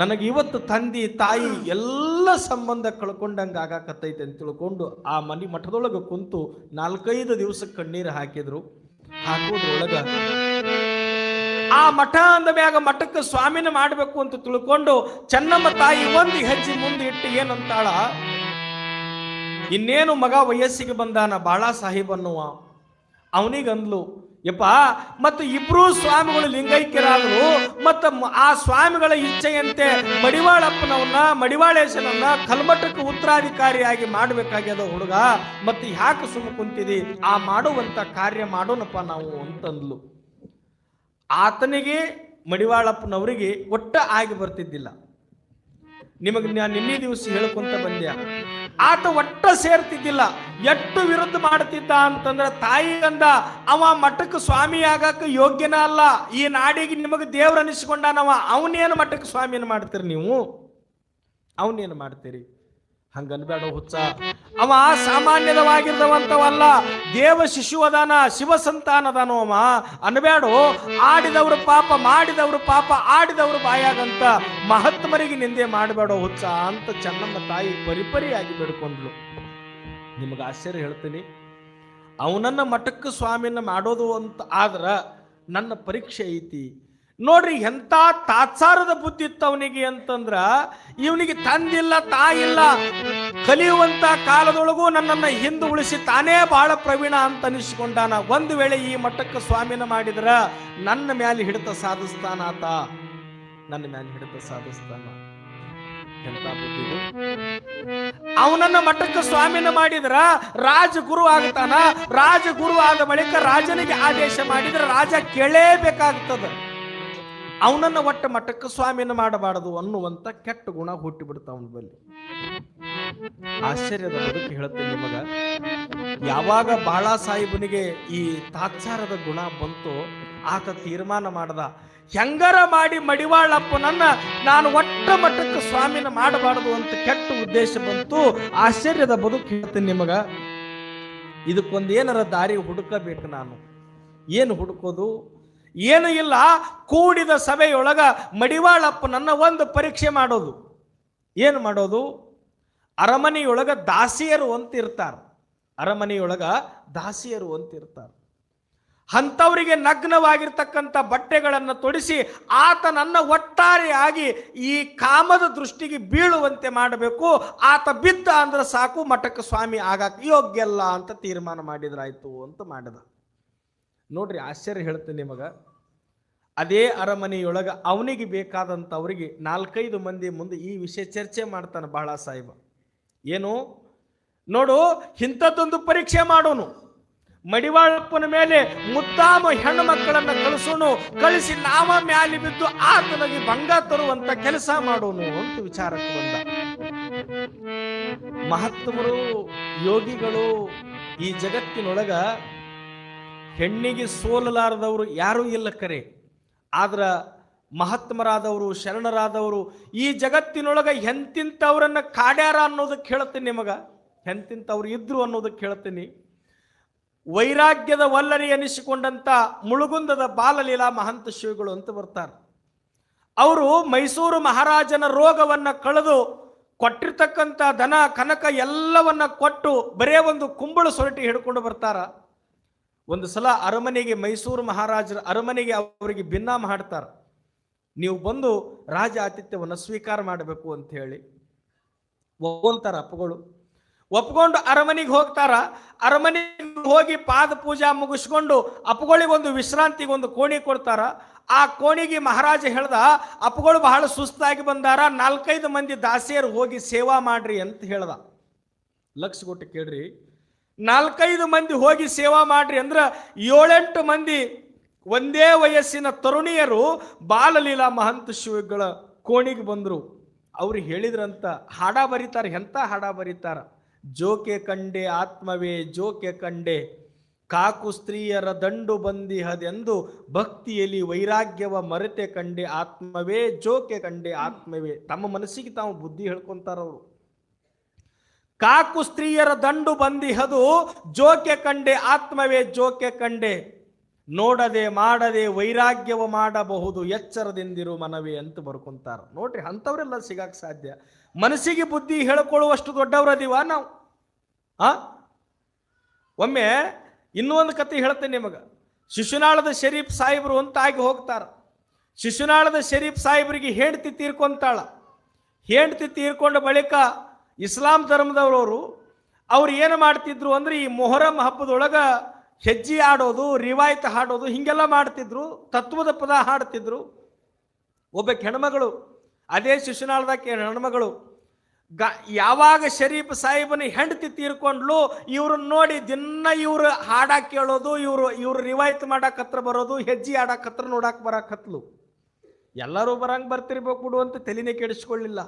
ನನಗೆ ಇವತ್ತು ತಂದೆ ತಾಯಿ ಎಲ್ಲ ಸಂಬಂಧ ಕಳ್ಕೊಂಡಂಗೆ ಆಗಾಕತ್ತೈತೆ ಅಂತ ತಿಳ್ಕೊಂಡು ಆ ಮಠದೊಳಗೆ ಕುಂತು 4-5 ದಿವಸ ಕಣ್ಣೀರು ಹಾಕಿದ್ರು. ಹಾಕೋದ್ರೊಳಗ ಆ ಮಠ ಅಂದ ಮ್ಯಾಗ ಮಠಕ್ಕೆ ಸ್ವಾಮಿನ ಮಾಡಬೇಕು ಅಂತ ತಿಳ್ಕೊಂಡು ಚೆನ್ನಮ್ಮ ತಾಯಿ ಒಂದು ಹೆಜ್ಜೆ ಮುಂದೆ ಇಟ್ಟು ಏನಂತಾಳ, ಇನ್ನೇನು ಮಗ ವಯಸ್ಸಿಗೆ ಬಂದಾನ ಬಾಳ ಸಾಹೇಬ್ ಅನ್ನುವ. ಅವನಿಗಂದ್ಲು, ಯಪ್ಪ, ಮತ್ತು ಇಬ್ರು ಸ್ವಾಮಿಗಳು ಲಿಂಗೈಕ್ಯರಾದ್ರು, ಮತ್ತು ಆ ಸ್ವಾಮಿಗಳ ಇಚ್ಛೆಯಂತೆ ಮಡಿವಾಳೇಶನನ್ನ ಕಲ್ಮಠಕ್ಕೆ ಉತ್ತರಾಧಿಕಾರಿಯಾಗಿ ಮಾಡಬೇಕಾಗ್ಯದ ಹುಡುಗ, ಮತ್ತೆ ಯಾಕೆ ಸುಮ್ಮ ಕುಂತಿದಿ, ಆ ಮಾಡುವಂತ ಕಾರ್ಯ ಮಾಡೋಣಪ್ಪ ನಾವು ಅಂತಂದ್ಲು. ಆತನಿಗೆ ಮಡಿವಾಳಪ್ಪನವರಿಗೆ ಒಟ್ಟ ಆಗಿ ಬರ್ತಿದ್ದಿಲ್ಲ. ನಿಮಗೆ ನಾನು ನಿನ್ನೆ ದಿವಸ ಹೇಳ್ಕೊಂತ ಬಂದ್ಯ, ಆತ ಒಟ್ಟ ಸೇರ್ತಿದ್ದಿಲ್ಲ. ಎಷ್ಟು ವಿರುದ್ಧ ಮಾಡ್ತಿದ್ದ ಅಂತಂದ್ರೆ, ತಾಯಿಗಂದ ಅವ ಮಠಕ್ಕೆ ಸ್ವಾಮಿ ಆಗಕ್ಕೆ ಯೋಗ್ಯನ ಅಲ್ಲ, ಈ ನಾಡಿಗೆ ನಿಮಗೆ ದೇವ್ರ ಅನಿಸ್ಕೊಂಡಾನವ, ಅವನೇನು ಮಠಕ್ಕೆ ಸ್ವಾಮಿಯನ್ನು ಮಾಡ್ತೀರಿ ನೀವು, ಅವನೇನು ಮಾಡ್ತೀರಿ? ಹಂಗನ್ಬೇಡ ಹುಚ್ಚ, ಅವ ಸಾಮಾನ್ಯದವಾಗಿರ್ದವಂತವಲ್ಲ, ದೇವ ಶಿಶು ಅದಾನ, ಶಿವ ಸಂತಾನದಾನೋ ಅವ ಅನ್ಬೇಡು. ಆಡಿದವ್ರ ಪಾಪ ಮಾಡಿದವ್ರ ಪಾಪ ಆಡಿದವ್ರ ಬಾಯಾಗಂತ ಮಹಾತ್ಮರಿಗೆ ನಿಂದೆ ಮಾಡಬೇಡ ಹುಚ್ಚ ಅಂತ ಚೆನ್ನಮ್ಮ ತಾಯಿ ಪರಿಪರಿಯಾಗಿ ಬೇಡ್ಕೊಂಡ್ಲು. ನಿಮಗೆ ಆಶ್ಚರ್ಯ ಹೇಳ್ತೀನಿ, ಅವನನ್ನ ಮಠಕ್ಕೆ ಸ್ವಾಮಿಯನ್ನ ಮಾಡೋದು ಅಂತ ಆದ್ರ ನನ್ನ ಪರೀಕ್ಷೆ ಐತಿ ನೋಡ್ರಿ. ಎಂತ ತಾತ್ಸಾರದ ಬುದ್ಧಿ ಇತ್ತು ಅವನಿಗೆ ಅಂತಂದ್ರ, ಇವನಿಗೆ ತಂದಿಲ್ಲ ತಾಯಿಲ್ಲ, ಕಲಿಯುವಂತ ಕಾಲದೊಳಗೂ ನನ್ನನ್ನು ಹಿಂದೆ ಉಳಿಸಿ ತಾನೇ ಬಹಳ ಪ್ರವೀಣ ಅಂತ ಅನಿಸ್ಕೊಂಡಾನ. ಒಂದು ವೇಳೆ ಈ ಮಠಕ್ಕೆ ಸ್ವಾಮಿನ ಮಾಡಿದ್ರ ನನ್ನ ಮ್ಯಾಲೆ ಹಿಡಿತ ಸಾಧಿಸ್ತಾನ ಆತ, ನನ್ನ ಮ್ಯಾಲೆ ಹಿಡಿತ ಸಾಧಿಸ್ತಾನ. ಎಂತ ಬುದ್ಧಿ! ಅವನನ್ನ ಮಠಕ್ಕೆ ಸ್ವಾಮಿನ ಮಾಡಿದ್ರ ರಾಜಗುರು ಆಗ್ತಾನ. ರಾಜಗುರು ಆದ ಬಳಿಕ ರಾಜನಿಗೆ ಆದೇಶ ಮಾಡಿದ್ರ ರಾಜ ಕೇಳೇಬೇಕಾಗ್ತದ. ಅವನನ್ನ ಒಟ್ಟ ಮಠಕ್ಕೆ ಸ್ವಾಮಿನ ಮಾಡಬಾರದು ಅನ್ನುವಂತ ಕೆಟ್ಟ ಗುಣ ಹುಟ್ಟಿ ಬಿಡ್ತಾವ ಅವನ ಬಲ್ಲಿ. ಆಶ್ಚರ್ಯದ ಬದುಕು ಹೇಳ್ತೇನೆ ನಿಮಗ. ಯಾವಾಗ ಬಾಳಾ ಸಾಹೇಬನಿಗೆ ಈ ತಾತ್ಸಾರದ ಗುಣ ಬಂತು, ಆತ ತೀರ್ಮಾನ ಮಾಡದ, ಹೆಂಗಾರ ಮಾಡಿ ಮಡಿವಾಳಪ್ಪನನ್ನ ನಾನು ಒಟ್ಟ ಮಠಕ್ಕೆ ಸ್ವಾಮಿನ ಮಾಡಬಾರದು ಅಂತ ಕೆಟ್ಟ ಉದ್ದೇಶ ಬಂತು. ಆಶ್ಚರ್ಯದ ಬದುಕು ಹೇಳ್ತೇನೆ ನಿಮಗ. ಇದಕ್ಕೊಂದೇನಾರ ದಾರಿ ಹುಡುಕಬೇಕು ನಾನು. ಏನು ಹುಡುಕೋದು? ಏನು ಇಲ್ಲ. ಕೂಡಿದ ಸಭೆಯೊಳಗ ಮಡಿವಾಳಪ್ಪನನ್ನ ಒಂದು ಪರೀಕ್ಷೆ ಮಾಡೋದು. ಏನು ಮಾಡೋದು? ಅರಮನೆಯೊಳಗ ದಾಸಿಯರು ಅಂತ ಇರ್ತಾರ, ಅರಮನೆಯೊಳಗ ದಾಸಿಯರು ಅಂತ ಇರ್ತಾರ. ಅಂಥವರಿಗೆ ನಗ್ನವಾಗಿರ್ತಕ್ಕಂಥ ಬಟ್ಟೆಗಳನ್ನು ತೊಡಿಸಿ ಆತನನ್ನ ಒಟ್ಟಾರೆಯಾಗಿ ಈ ಕಾಮದ ದೃಷ್ಟಿಗೆ ಬೀಳುವಂತೆ ಮಾಡಬೇಕು. ಆತ ಬಿದ್ದ ಅಂದ್ರೆ ಸಾಕು, ಮಠಕ್ಕೆ ಸ್ವಾಮಿ ಆಗಾಕ ಯೋಗ್ಯ ಅಲ್ಲ ಅಂತ ತೀರ್ಮಾನ ಮಾಡಿದ್ರಾಯ್ತು ಅಂತ ಮಾಡಿದ. ನೋಡ್ರಿ, ಆಶ್ಚರ್ಯ ಹೇಳ್ತೇನೆ ನಿಮಗ. ಅದೇ ಅರಮನೆಯೊಳಗ ಅವನಿಗೆ ಬೇಕಾದಂಥವ್ರಿಗೆ 4-5 ಮಂದಿ ಮುಂದೆ ಈ ವಿಷಯ ಚರ್ಚೆ ಮಾಡ್ತಾನೆ ಬಾಳಾ ಸಾಹೇಬ. ಏನು ನೋಡು, ಇಂಥದ್ದೊಂದು ಪರೀಕ್ಷೆ ಮಾಡೋನು, ಮಡಿವಾಳಪ್ಪನ ಮೇಲೆ ಮುದ್ದಾಮ ಹೆಣ್ಣು ಮಕ್ಕಳನ್ನ ಕಳಿಸಿ ನಾವ ಮ್ಯಾಲಿ ಬಿದ್ದು ಆತನಿಗೆ ಭಂಗ ತರುವಂತ ಕೆಲಸ ಮಾಡೋನು ಅಂತ ವಿಚಾರಕ್ಕೆ ಬಂದ. ಮಹಾತ್ಮರು, ಯೋಗಿಗಳು ಈ ಜಗತ್ತಿನೊಳಗ ಹೆಣ್ಣಿಗೆ ಸೋಲಲಾರದವರು ಯಾರೂ ಇಲ್ಲ ಕರೆ. ಆದ್ರ ಮಹಾತ್ಮರಾದವರು, ಶರಣರಾದವರು ಈ ಜಗತ್ತಿನೊಳಗ ಎಂತಿಂತವ್ರನ್ನ ಕಾಡ್ಯಾರ ಅನ್ನೋದಕ್ಕೆ ಹೇಳ್ತೀನಿ ನಿಮಗ. ಎಂತಿಂತವ್ರು ಇದ್ರು ಅನ್ನೋದಕ್ಕೆ ಹೇಳ್ತೀನಿ. ವೈರಾಗ್ಯದ ವಲ್ಲರಿ ಎನಿಸಿಕೊಂಡಂತ ಮುಳುಗುಂದದ ಬಾಲಲೀಲಾ ಮಹಂತ ಶ್ರೀಗಳು ಅಂತ ಬರ್ತಾರೆ. ಅವರು ಮೈಸೂರು ಮಹಾರಾಜನ ರೋಗವನ್ನ ಕಳೆದು ಕೊಟ್ಟಿರ್ತಕ್ಕಂಥ ದನ ಕನಕ ಎಲ್ಲವನ್ನ ಕೊಟ್ಟು ಬರೇ ಒಂದು ಕುಂಬಳ ಸೊರಟಿ ಹಿಡ್ಕೊಂಡು ಬರ್ತಾರ. ಒಂದು ಸಲ ಅರಮನೆಗೆ, ಮೈಸೂರು ಮಹಾರಾಜರ ಅರಮನೆಗೆ ಅವರಿಗೆ ಭಿನ್ನಾಮ ಹಾಡ್ತಾರ, ನೀವು ಬಂದು ರಾಜ ಆತಿಥ್ಯವನ್ನು ಸ್ವೀಕಾರ ಮಾಡಬೇಕು ಅಂತ ಹೇಳಿ. ಒಪ್ಕೊಂತಾರ ಅಪ್ಪಗಳು. ಒಪ್ಕೊಂಡು ಅರಮನೆಗೆ ಹೋಗ್ತಾರ. ಅರಮನೆಗೆ ಹೋಗಿ ಪಾದ ಪೂಜಾ ಮುಗಿಸ್ಕೊಂಡು ಅಪ್ಪಗಳಿಗೆ ಒಂದು ವಿಶ್ರಾಂತಿಗೆ ಒಂದು ಕೋಣೆ ಕೊಡ್ತಾರ. ಆ ಕೋಣಿಗೆ ಮಹಾರಾಜ ಹೇಳ್ದ, ಅಪ್ಪಗಳು ಬಹಳ ಸುಸ್ತಾಗಿ ಬಂದಾರ, 4-5 ಮಂದಿ ದಾಸಿಯರು ಹೋಗಿ ಸೇವಾ ಮಾಡ್ರಿ ಅಂತ ಹೇಳ್ದ. ಲಕ್ಷ ಕೊಟ್ಟು ಕೇಳ್ರಿ, 4-5 ಮಂದಿ ಹೋಗಿ ಸೇವಾ ಮಾಡ್ರಿ ಅಂದ್ರೆ 7-8 ಮಂದಿ ಒಂದೇ ವಯಸ್ಸಿನ ತರುಣಿಯರು ಬಾಲಲೀಲಾ ಮಹಂತ ಶಿವಗಳ ಕೋಣಿಗೆ ಬಂದರು. ಅವ್ರಿಗೆ ಹೇಳಿದ್ರಂತ ಹಾಡ ಬರೀತಾರೆ. ಎಂಥ ಹಾಡ ಬರೀತಾರ? ಜೋಕೆ ಕಂಡೆ ಆತ್ಮವೇ ಜೋಕೆ ಕಂಡೆ, ಕಾಕು ಸ್ತ್ರೀಯರ ದಂಡು ಬಂದಿಹದೆಂದು ಭಕ್ತಿಯಲ್ಲಿ ವೈರಾಗ್ಯವ ಮರೆತೆ ಕಂಡೆ ಆತ್ಮವೇ ಜೋಕೆ ಕಂಡೆ ಆತ್ಮವೇ. ತಮ್ಮ ಮನಸ್ಸಿಗೆ ತಾವು ಬುದ್ಧಿ ಹೇಳ್ಕೊಂತಾರವರು. ಕಾಕು ಸ್ತ್ರೀಯರ ದಂಡು ಬಂದಿಹದು ಜೋಕೆ ಕಂಡೆ ಆತ್ಮವೇ ಜೋಕೆ ಕಂಡೆ, ನೋಡದೆ ಮಾಡದೆ ವೈರಾಗ್ಯವ ಮಾಡಬಹುದು ಎಚ್ಚರದಿಂದಿರು ಮನವೇ ಅಂತ ಬರ್ಕೊಂತಾರ. ನೋಡ್ರಿ, ಅಂಥವ್ರೆಲ್ಲ ಸಿಗಕ್ಕೆ ಸಾಧ್ಯ? ಮನಸ್ಸಿಗೆ ಬುದ್ಧಿ ಹೇಳ್ಕೊಳ್ಳುವಷ್ಟು ದೊಡ್ಡವರದೀವ ನಾವು? ಒಮ್ಮೆ ಇನ್ನೊಂದು ಕತೆ ಹೇಳ್ತೇನೆ ನಿಮಗೆ. ಶಿಶುನಾಳದ ಶರೀಫ್ ಸಾಹೇಬರು ಅಂತ ಆಗಿ ಹೋಗ್ತಾರ. ಶಿಶುನಾಳದ ಶರೀಫ್ ಸಾಹೇಬರಿಗೆ ಹೆಂಡತಿ ತೀರ್ಕೊಂತಾಳ. ಹೆಂಡತಿ ತೀರ್ಕೊಂಡ ಬಳಿಕ ಇಸ್ಲಾಂ ಧರ್ಮದವರು ಅವ್ರು ಏನು ಮಾಡ್ತಿದ್ರು ಅಂದ್ರೆ, ಈ ಮೊಹರಂ ಹಬ್ಬದೊಳಗ ಹೆಜ್ಜೆ ಆಡೋದು, ರಿವಾಯತ್ ಹಾಡೋದು, ಹಿಂಗೆಲ್ಲ ಮಾಡ್ತಿದ್ರು. ತತ್ವದ ಪದ ಹಾಡ್ತಿದ್ರು. ಒಬ್ಬ ಹೆಣ್ಮಗಳು, ಅದೇ ಶಿಶುನಾಳದ ಹೆಣ್ಮಗಳು, ಯಾವಾಗ ಶರೀಫ್ ಸಾಹೇಬನ ಹೆಂಡತಿ ತೀರ್ಕೊಂಡ್ಲು, ಇವ್ರನ್ನ ನೋಡಿ ದಿನ ಇವ್ರು ಹಾಡ ಕೇಳೋದು, ಇವ್ರು ರಿವಾಯತ್ ಮಾಡಕ್ ಹತ್ರ ಬರೋದು, ಹೆಜ್ಜೆ ಆಡಕ್ ಹತ್ರ ನೋಡಕ್ ಬರಕ್ ಹತ್ಲು. ಎಲ್ಲರೂ ಬರಂಗ್ ಬರ್ತಿರ್ಬೇಕು ಬಿಡು ಅಂತ ತಲೆನೇ ಕೆಡಿಸ್ಕೊಳ್ಳಿಲ್ಲ.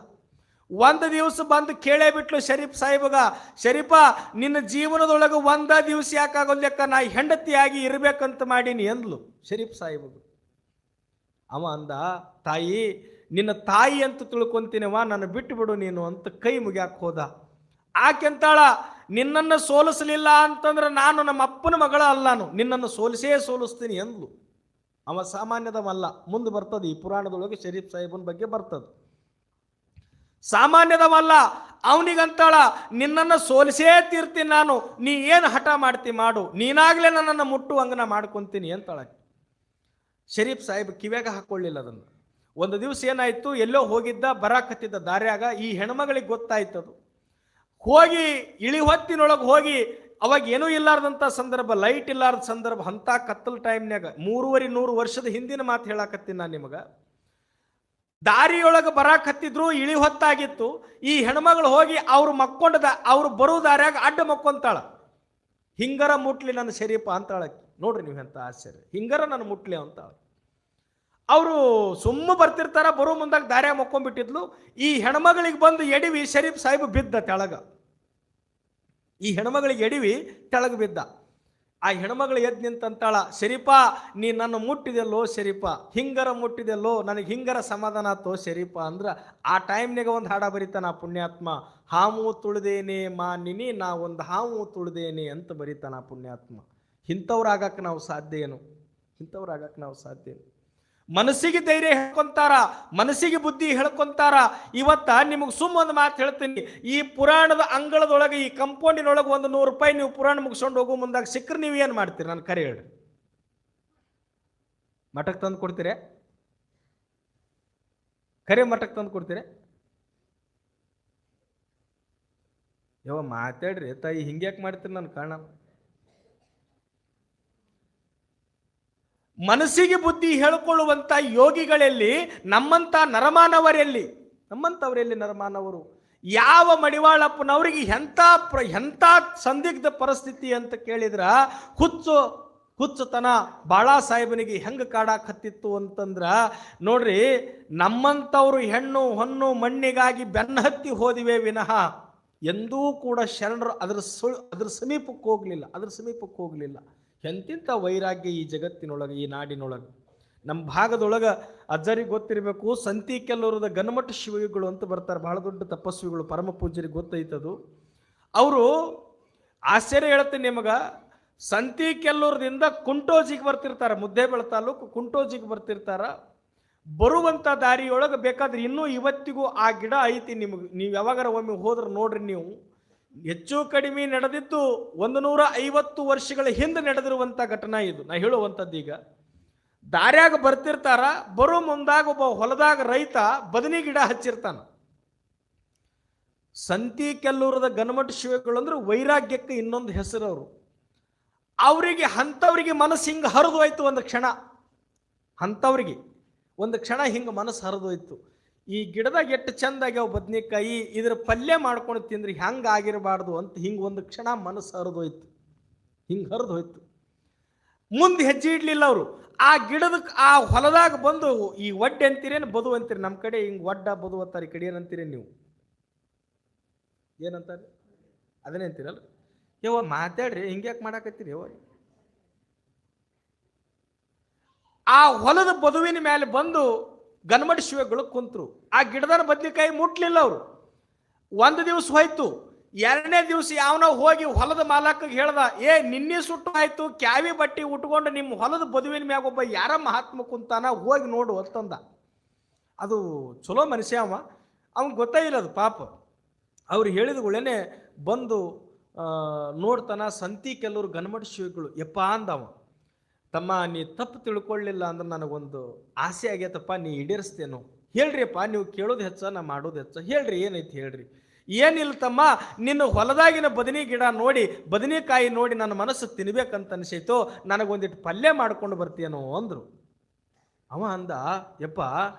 ಒಂದು ದಿವಸ ಬಂದು ಕೇಳೇ ಬಿಟ್ಲು ಶರೀಫ್ ಸಾಹೇಬಗ, ಶರೀಫ ನಿನ್ನ ಜೀವನದೊಳಗೆ ಒಂದ ದಿವಸ ಯಾಕಾಗೋಲ್ಯಕ್ಕ ನಾ ಹೆಂಡತಿಯಾಗಿ ಇರ್ಬೇಕಂತ ಮಾಡೀನಿ ಅಂದ್ಲು ಶರೀಫ್ ಸಾಹೇಬಗ. ಅವ ಅಂದ, ತಾಯಿ ನಿನ್ನ ತಾಯಿ ಅಂತ ತಿಳ್ಕೊಂತೀನವ, ನನ್ನ ಬಿಟ್ಟು ಬಿಡು ನೀನು ಅಂತ ಕೈ ಮುಗ್ಯಾಕ ಹೋದ. ಆಕೆಂತಾಳ, ನಿನ್ನನ್ನು ಸೋಲಿಸಲಿಲ್ಲ ಅಂತಂದ್ರೆ ನಾನು ನಮ್ಮ ಅಪ್ಪನ ಮಗಳ ಅಲ್ಲಾನು, ನಿನ್ನನ್ನು ಸೋಲಿಸ್ತೀನಿ ಅಂದ್ಲು. ಅವ ಸಾಮಾನ್ಯದವಲ್ಲ. ಮುಂದೆ ಬರ್ತದೆ ಈ ಪುರಾಣದೊಳಗೆ ಶರೀಫ್ ಸಾಹೇಬನ ಬಗ್ಗೆ ಬರ್ತದೆ. ಸಾಮಾನ್ಯದವಲ್ಲ. ಅವನಿಗಂತಾಳ, ನಿನ್ನನ್ನು ಸೋಲಿಸೇ ತೀರ್ತೀನಿ ನಾನು, ನೀ ಏನು ಹಠ ಮಾಡ್ತಿ ಮಾಡು, ನೀನಾಗ್ಲೇ ನನ್ನನ್ನು ಮುಟ್ಟುವಂಗನ ಮಾಡ್ಕೊಂತೀನಿ ಅಂತಾಳ. ಶರೀಫ್ ಸಾಹೇಬ್ ಕಿವ್ಯಾಗ ಹಾಕೊಳ್ಳಿಲ್ಲ ಅದನ್ನು. ಒಂದು ದಿವಸ ಏನಾಯ್ತು, ಎಲ್ಲೋ ಹೋಗಿದ್ದ, ಬರಾಕತ್ತಿದ್ದ ದಾರ್ಯಾಗ ಈ ಹೆಣ್ಮಗಳಿಗೆ ಗೊತ್ತಾಯ್ತದು. ಹೋಗಿ ಇಳಿ ಹೊತ್ತಿನೊಳಗೆ ಹೋಗಿ, ಅವಾಗ ಏನೂ ಇಲ್ಲಾರ್ದಂಥ ಸಂದರ್ಭ, ಲೈಟ್ ಇಲ್ಲಾರ್ದ ಸಂದರ್ಭ, ಅಂಥ ಕತ್ತಲ ಟೈಮ್ನಾಗ 300 ವರ್ಷದ ಹಿಂದಿನ ಮಾತು ಹೇಳಾಕತ್ತೀನಿ ನಾನು ನಿಮಗೆ. ದಾರಿಯೊಳಗೆ ಬರಾಕತ್ತಿದ್ರು, ಇಳಿ ಹೊತ್ತಾಗಿತ್ತು. ಈ ಹೆಣ್ಮಗಳು ಹೋಗಿ ಅವ್ರು ಅವ್ರು ಬರೋ ದಾರ್ಯಾಗ ಅಡ್ಡ ಮಕ್ಕೊಂತಾಳ. ಹಿಂಗರ ಮುಟ್ಲಿ ನನ್ನ ಶರೀಫ ಅಂತಾಳ. ನೋಡ್ರಿ ನೀವು ಎಂತ ಆಶ್ಚರ್ಯ, ಹಿಂಗರ ನನ್ನ ಮುಟ್ಲಿ ಅಂತಾಳ. ಅವರು ಸುಮ್ಮ ಬರ್ತಿರ್ತಾರ, ಬರೋ ಮುಂದಾಗ ದಾರ್ಯಾಗ ಮಕ್ಕೊಂಡ್ಬಿಟ್ಟಿದ್ಲು. ಈ ಹೆಣ್ಮಗಳಿಗೆ ಬಂದು ಎಡಿವಿ ಶರೀಫ್ ಸಾಹೇಬ್ ಬಿದ್ದ ತೆಳಗ. ಈ ಹೆಣ್ಮಗಳಿಗೆ ಎಡಿವಿ ತೆಳಗ ಬಿದ್ದ. ಆ ಹೆಣ್ಮಗಳು ಎದ್ದು ನಿಂತಂತಾಳ, ಶರೀಫ ನೀ ನನ್ನ ಮುಟ್ಟಿದೆಲ್ಲೋ ಶರೀಫ, ಹಿಂಗರ ಮುಟ್ಟಿದೆಲ್ಲೋ, ನನಗೆ ಹಿಂಗರ ಸಮಾಧಾನ ಆತೋ ಶರೀಫ ಅಂದ್ರ. ಆ ಟೈಮ್ನಾಗ ಒಂದು ಹಾಡ ಬರೀತಾನ ಆ ಪುಣ್ಯಾತ್ಮ, ಹಾವು ತುಳಿದೇನೆ ಮಾನಿನಿ ನಾ ಒಂದು ಹಾವು ತುಳಿದೇನೆ ಅಂತ ಬರೀತಾನ ಆ ಪುಣ್ಯಾತ್ಮ. ಇಂಥವ್ರಾಗಕ್ಕೆ ನಾವು ಸಾಧ್ಯ ಏನು? ಇಂಥವ್ರಾಗಕ್ಕೆ ನಾವು ಸಾಧ್ಯ ಏನು? ಮನಸ್ಸಿಗೆ ಧೈರ್ಯ ಹೇಳ್ಕೊಂತಾರ, ಮನಸ್ಸಿಗೆ ಬುದ್ಧಿ ಹೇಳ್ಕೊಂತಾರ. ಇವತ್ತ ನಿಮಗೆ ಒಂದು ಮಾತು ಹೇಳ್ತೀನಿ, ಈ ಪುರಾಣದ ಅಂಗಳದೊಳಗೆ, ಈ ಕಂಪೌಂಡಿನೊಳಗೆ ಒಂದು 100 ರೂಪಾಯಿ ನೀವು ಪುರಾಣ ಮುಗಿಸ್ಕೊಂಡು ಹೋಗೋ ಮುಂದಾಗ ಸಿಕ್ಕರೆ ನೀವು ಏನು ಮಾಡ್ತೀರಿ? ನಾನು ಕರೆ ಹೇಳ್ರಿ, ಮಠಕ್ಕೆ ತಂದು ಕೊಡ್ತೀರಿ? ಕರೆ ಮಠಕ್ಕೆ ತಂದು ಕೊಡ್ತೀರಿ? ಯಾವ ಮಾತಾಡ್ರಿ ತಾಯಿ, ಹಿಂಗ್ಯಾಕೆ ಮಾಡ್ತೀರಿ? ನನ್ನ ಕಾರಣ ಮನಸ್ಸಿಗೆ ಬುದ್ಧಿ ಹೇಳಿಕೊಳ್ಳುವಂಥ ಯೋಗಿಗಳಲ್ಲಿ ನಮ್ಮಂಥವರೆಲ್ಲಿ ನರಮಾನವರು? ಯಾವ ಮಡಿವಾಳಪ್ಪನವರಿಗೆ ಎಂಥ ಸಂದಿಗ್ಧ ಪರಿಸ್ಥಿತಿ ಅಂತ ಕೇಳಿದ್ರ, ಹುಚ್ಚುತನ ಬಾಳಾ ಸಾಹೇಬನಿಗೆ ಹೆಂಗೆ ಕಾಡಾಕ್ ಹತ್ತಿತ್ತು ಅಂತಂದ್ರ, ನೋಡ್ರಿ ನಮ್ಮಂಥವ್ರು ಹೆಣ್ಣು ಹೊನ್ನು ಮಣ್ಣಿಗಾಗಿ ಬೆನ್ನ ಹತ್ತಿ ಹೋದಿವೆ ವಿನಃ ಎಂದೂ ಕೂಡ ಶರಣರು ಅದ್ರ ಸಮೀಪಕ್ಕೆ ಹೋಗಲಿಲ್ಲ. ಎಂತಿಂಥ ವೈರಾಗ್ಯ ಈ ಜಗತ್ತಿನೊಳಗೆ, ಈ ನಾಡಿನೊಳಗೆ. ನಮ್ಮ ಭಾಗದೊಳಗೆ ಅಜ್ಜರಿಗೆ ಗೊತ್ತಿರಬೇಕು, ಸಂತಿಕೆಲ್ಲೂರದ ಗಣಮಠ ಶಿವಯುಗಳು ಅಂತ ಬರ್ತಾರೆ, ಬಹಳ ದೊಡ್ಡ ತಪಸ್ವಿಗಳು, ಪರಮ ಪೂಜ್ಯರಿಗೆ ಗೊತ್ತೈತದು. ಅವರು ಆಶ್ಚರ್ಯ ಹೇಳ್ತೀನಿ ನಿಮಗೆ, ಸಂತಿಕೆಲ್ಲೂರದಿಂದ ಕುಂಟೋಜಿಗೆ ಬರ್ತಿರ್ತಾರೆ, ಮುದ್ದೇಬೇಳ ತಾಲೂಕು ಕುಂಟೋಜಿಗೆ ಬರ್ತಿರ್ತಾರ. ಬರುವಂಥ ದಾರಿಯೊಳಗೆ ಬೇಕಾದ್ರೆ ಇನ್ನೂ ಇವತ್ತಿಗೂ ಆ ಗಿಡ ಐತಿ. ನಿಮಗೆ ನೀವು ಯಾವಾಗಾರ ಒಮ್ಮೆ ಹೋದ್ರೆ ನೋಡ್ರಿ, ನೀವು ಹೆಚ್ಚು ಕಡಿಮೆ ನಡೆದಿದ್ದು 150 ವರ್ಷಗಳ ಹಿಂದೆ ನಡೆದಿರುವಂಥ ಘಟನಾ ಇದು. ನಾ ಹೇಳುವಂಥದ್ದು ಈಗ ದಾರ್ಯಾಗ ಬರ್ತಿರ್ತಾರ, ಬರೋ ಮುಂದಾಗ ಒಬ್ಬ ಹೊಲದಾಗ ರೈತ ಬದನಿ ಗಿಡ ಹಚ್ಚಿರ್ತಾನ. ಸಂತಿ ಕೆಲ್ಲೂರದ ಗಣಮಠ ಶಿವಗಳು ಅಂದ್ರೆ ವೈರಾಗ್ಯಕ್ಕೆ ಇನ್ನೊಂದು ಹೆಸರು. ಅವರು ಅವರಿಗೆ ಅಂಥವ್ರಿಗೆ ಮನಸ್ಸು ಹಿಂಗೆ ಹರಿದೋಯ್ತು ಒಂದು ಕ್ಷಣ. ಅಂಥವ್ರಿಗೆ ಒಂದು ಕ್ಷಣ ಹಿಂಗೆ ಮನಸ್ಸು ಹರಿದೋಯ್ತು. ಈ ಗಿಡದಾಗ ಎಷ್ಟು ಚಂದಾಗ್ಯಾವ ಬದ್ನಿಕಾಯಿ, ಇದ್ರ ಪಲ್ಯ ಮಾಡ್ಕೊಂಡು ತಿಂದ್ರೆ ಹೆಂಗೆ ಆಗಿರಬಾರ್ದು ಅಂತ ಹಿಂಗೆ ಒಂದು ಕ್ಷಣ ಮನಸ್ಸು ಹರಿದೋಯ್ತು. ಹಿಂಗೆ ಹರಿದೋಯ್ತು. ಮುಂದೆ ಹೆಜ್ಜೆ ಇಡ್ಲಿಲ್ಲ ಅವರು. ಆ ಗಿಡದ ಆ ಹೊಲದಾಗ ಬಂದು ಈ ಒಡ್ಡೆ ಅಂತೀರೇನು ಬದು ಅಂತೀರಿ? ನಮ್ಮ ಕಡೆ ಹಿಂಗೆ ಒಡ್ಡ ಬದು ಅಂತಾರೆ, ಈ ಕಡೆ ಏನಂತೀರೇನು ನೀವು? ಏನಂತಾರೆ? ಅದನ್ನೇ ಅಂತೀರಲ್ಲ. ಯವ್ವ ಮಾತಾಡ್ರಿ, ಹಿಂಗ್ಯಾಕೆ ಮಾಡಾಕತ್ತೀರಿ ಯವ್ವ? ಆ ಹೊಲದ ಬದುವಿನ ಮೇಲೆ ಬಂದು ಗಣಮಠ ಶಿವಗಳು ಕುಂತರು. ಆ ಗಿಡದ ಬದ್ನಿಕಾಯಿ ಮುಟ್ಲಿಲ್ಲ ಅವರು. ಒಂದು ದಿವಸ ಹೋಯ್ತು. ಎರಡನೇ ದಿವಸ ಯಾವನೋ ಹೋಗಿ ಹೊಲದ ಮಾಲಕಗೆ ಹೇಳ್ದ, ನಿನ್ನೆ ಸುಟ್ಟು ಆಯ್ತು, ಕ್ಯಾವಿ ಬಟ್ಟಿ ಉಟ್ಕೊಂಡು ನಿಮ್ಮ ಹೊಲದ ಬದುವಿನ ಮ್ಯಾಗ ಒಬ್ಬ ಯಾರ ಮಹಾತ್ಮ ಕುಂತಾನ, ಹೋಗಿ ನೋಡು ಅಂತಂದ. ಅದು ಚಲೋ ಮನುಷ್ಯ ಅವ, ಅವ್ನು ಗೊತ್ತೇ ಇಲ್ಲ ಅದು ಪಾಪ. ಅವ್ರು ಹೇಳಿದಗಳೇನೆ ಬಂದು ನೋಡ್ತಾನ. ಸಂತಿ ಕೆಲವರು ಗಣಮಠ ಶಿವಗಳು ಯಪ್ಪ ಅಂದವ, ತಮ್ಮ ನೀ ತಪ್ಪು ತಿಳ್ಕೊಳ್ಳಿಲ್ಲ ಅಂದ್ರೆ ನನಗೊಂದು ಆಸೆ ಆಗೈತಪ್ಪ, ನೀ ಈಡೇರಿಸ್ತೇನೋ. ಹೇಳ್ರಿಯಪ್ಪ, ನೀವು ಕೇಳೋದು ಹೆಚ್ಚ, ನಾ ಮಾಡೋದು ಹೆಚ್ಚ, ಹೇಳ್ರಿ ಏನೈತಿ ಹೇಳ್ರಿ. ಏನಿಲ್ಲ ತಮ್ಮ, ನಿನ್ನ ಹೊಲದಾಗಿನ ಬದನಿ ಗಿಡ ನೋಡಿ, ಬದನೆಕಾಯಿ ನೋಡಿ ನನ್ನ ಮನಸ್ಸು ತಿನ್ಬೇಕಂತ ಅನಿಸೈತೋ, ನನಗೊಂದಿಟ್ಟು ಪಲ್ಯ ಮಾಡ್ಕೊಂಡು ಬರ್ತೀಯನೋ ಅಂದರು. ಅವ ಅಂದ, ಯಪ್ಪ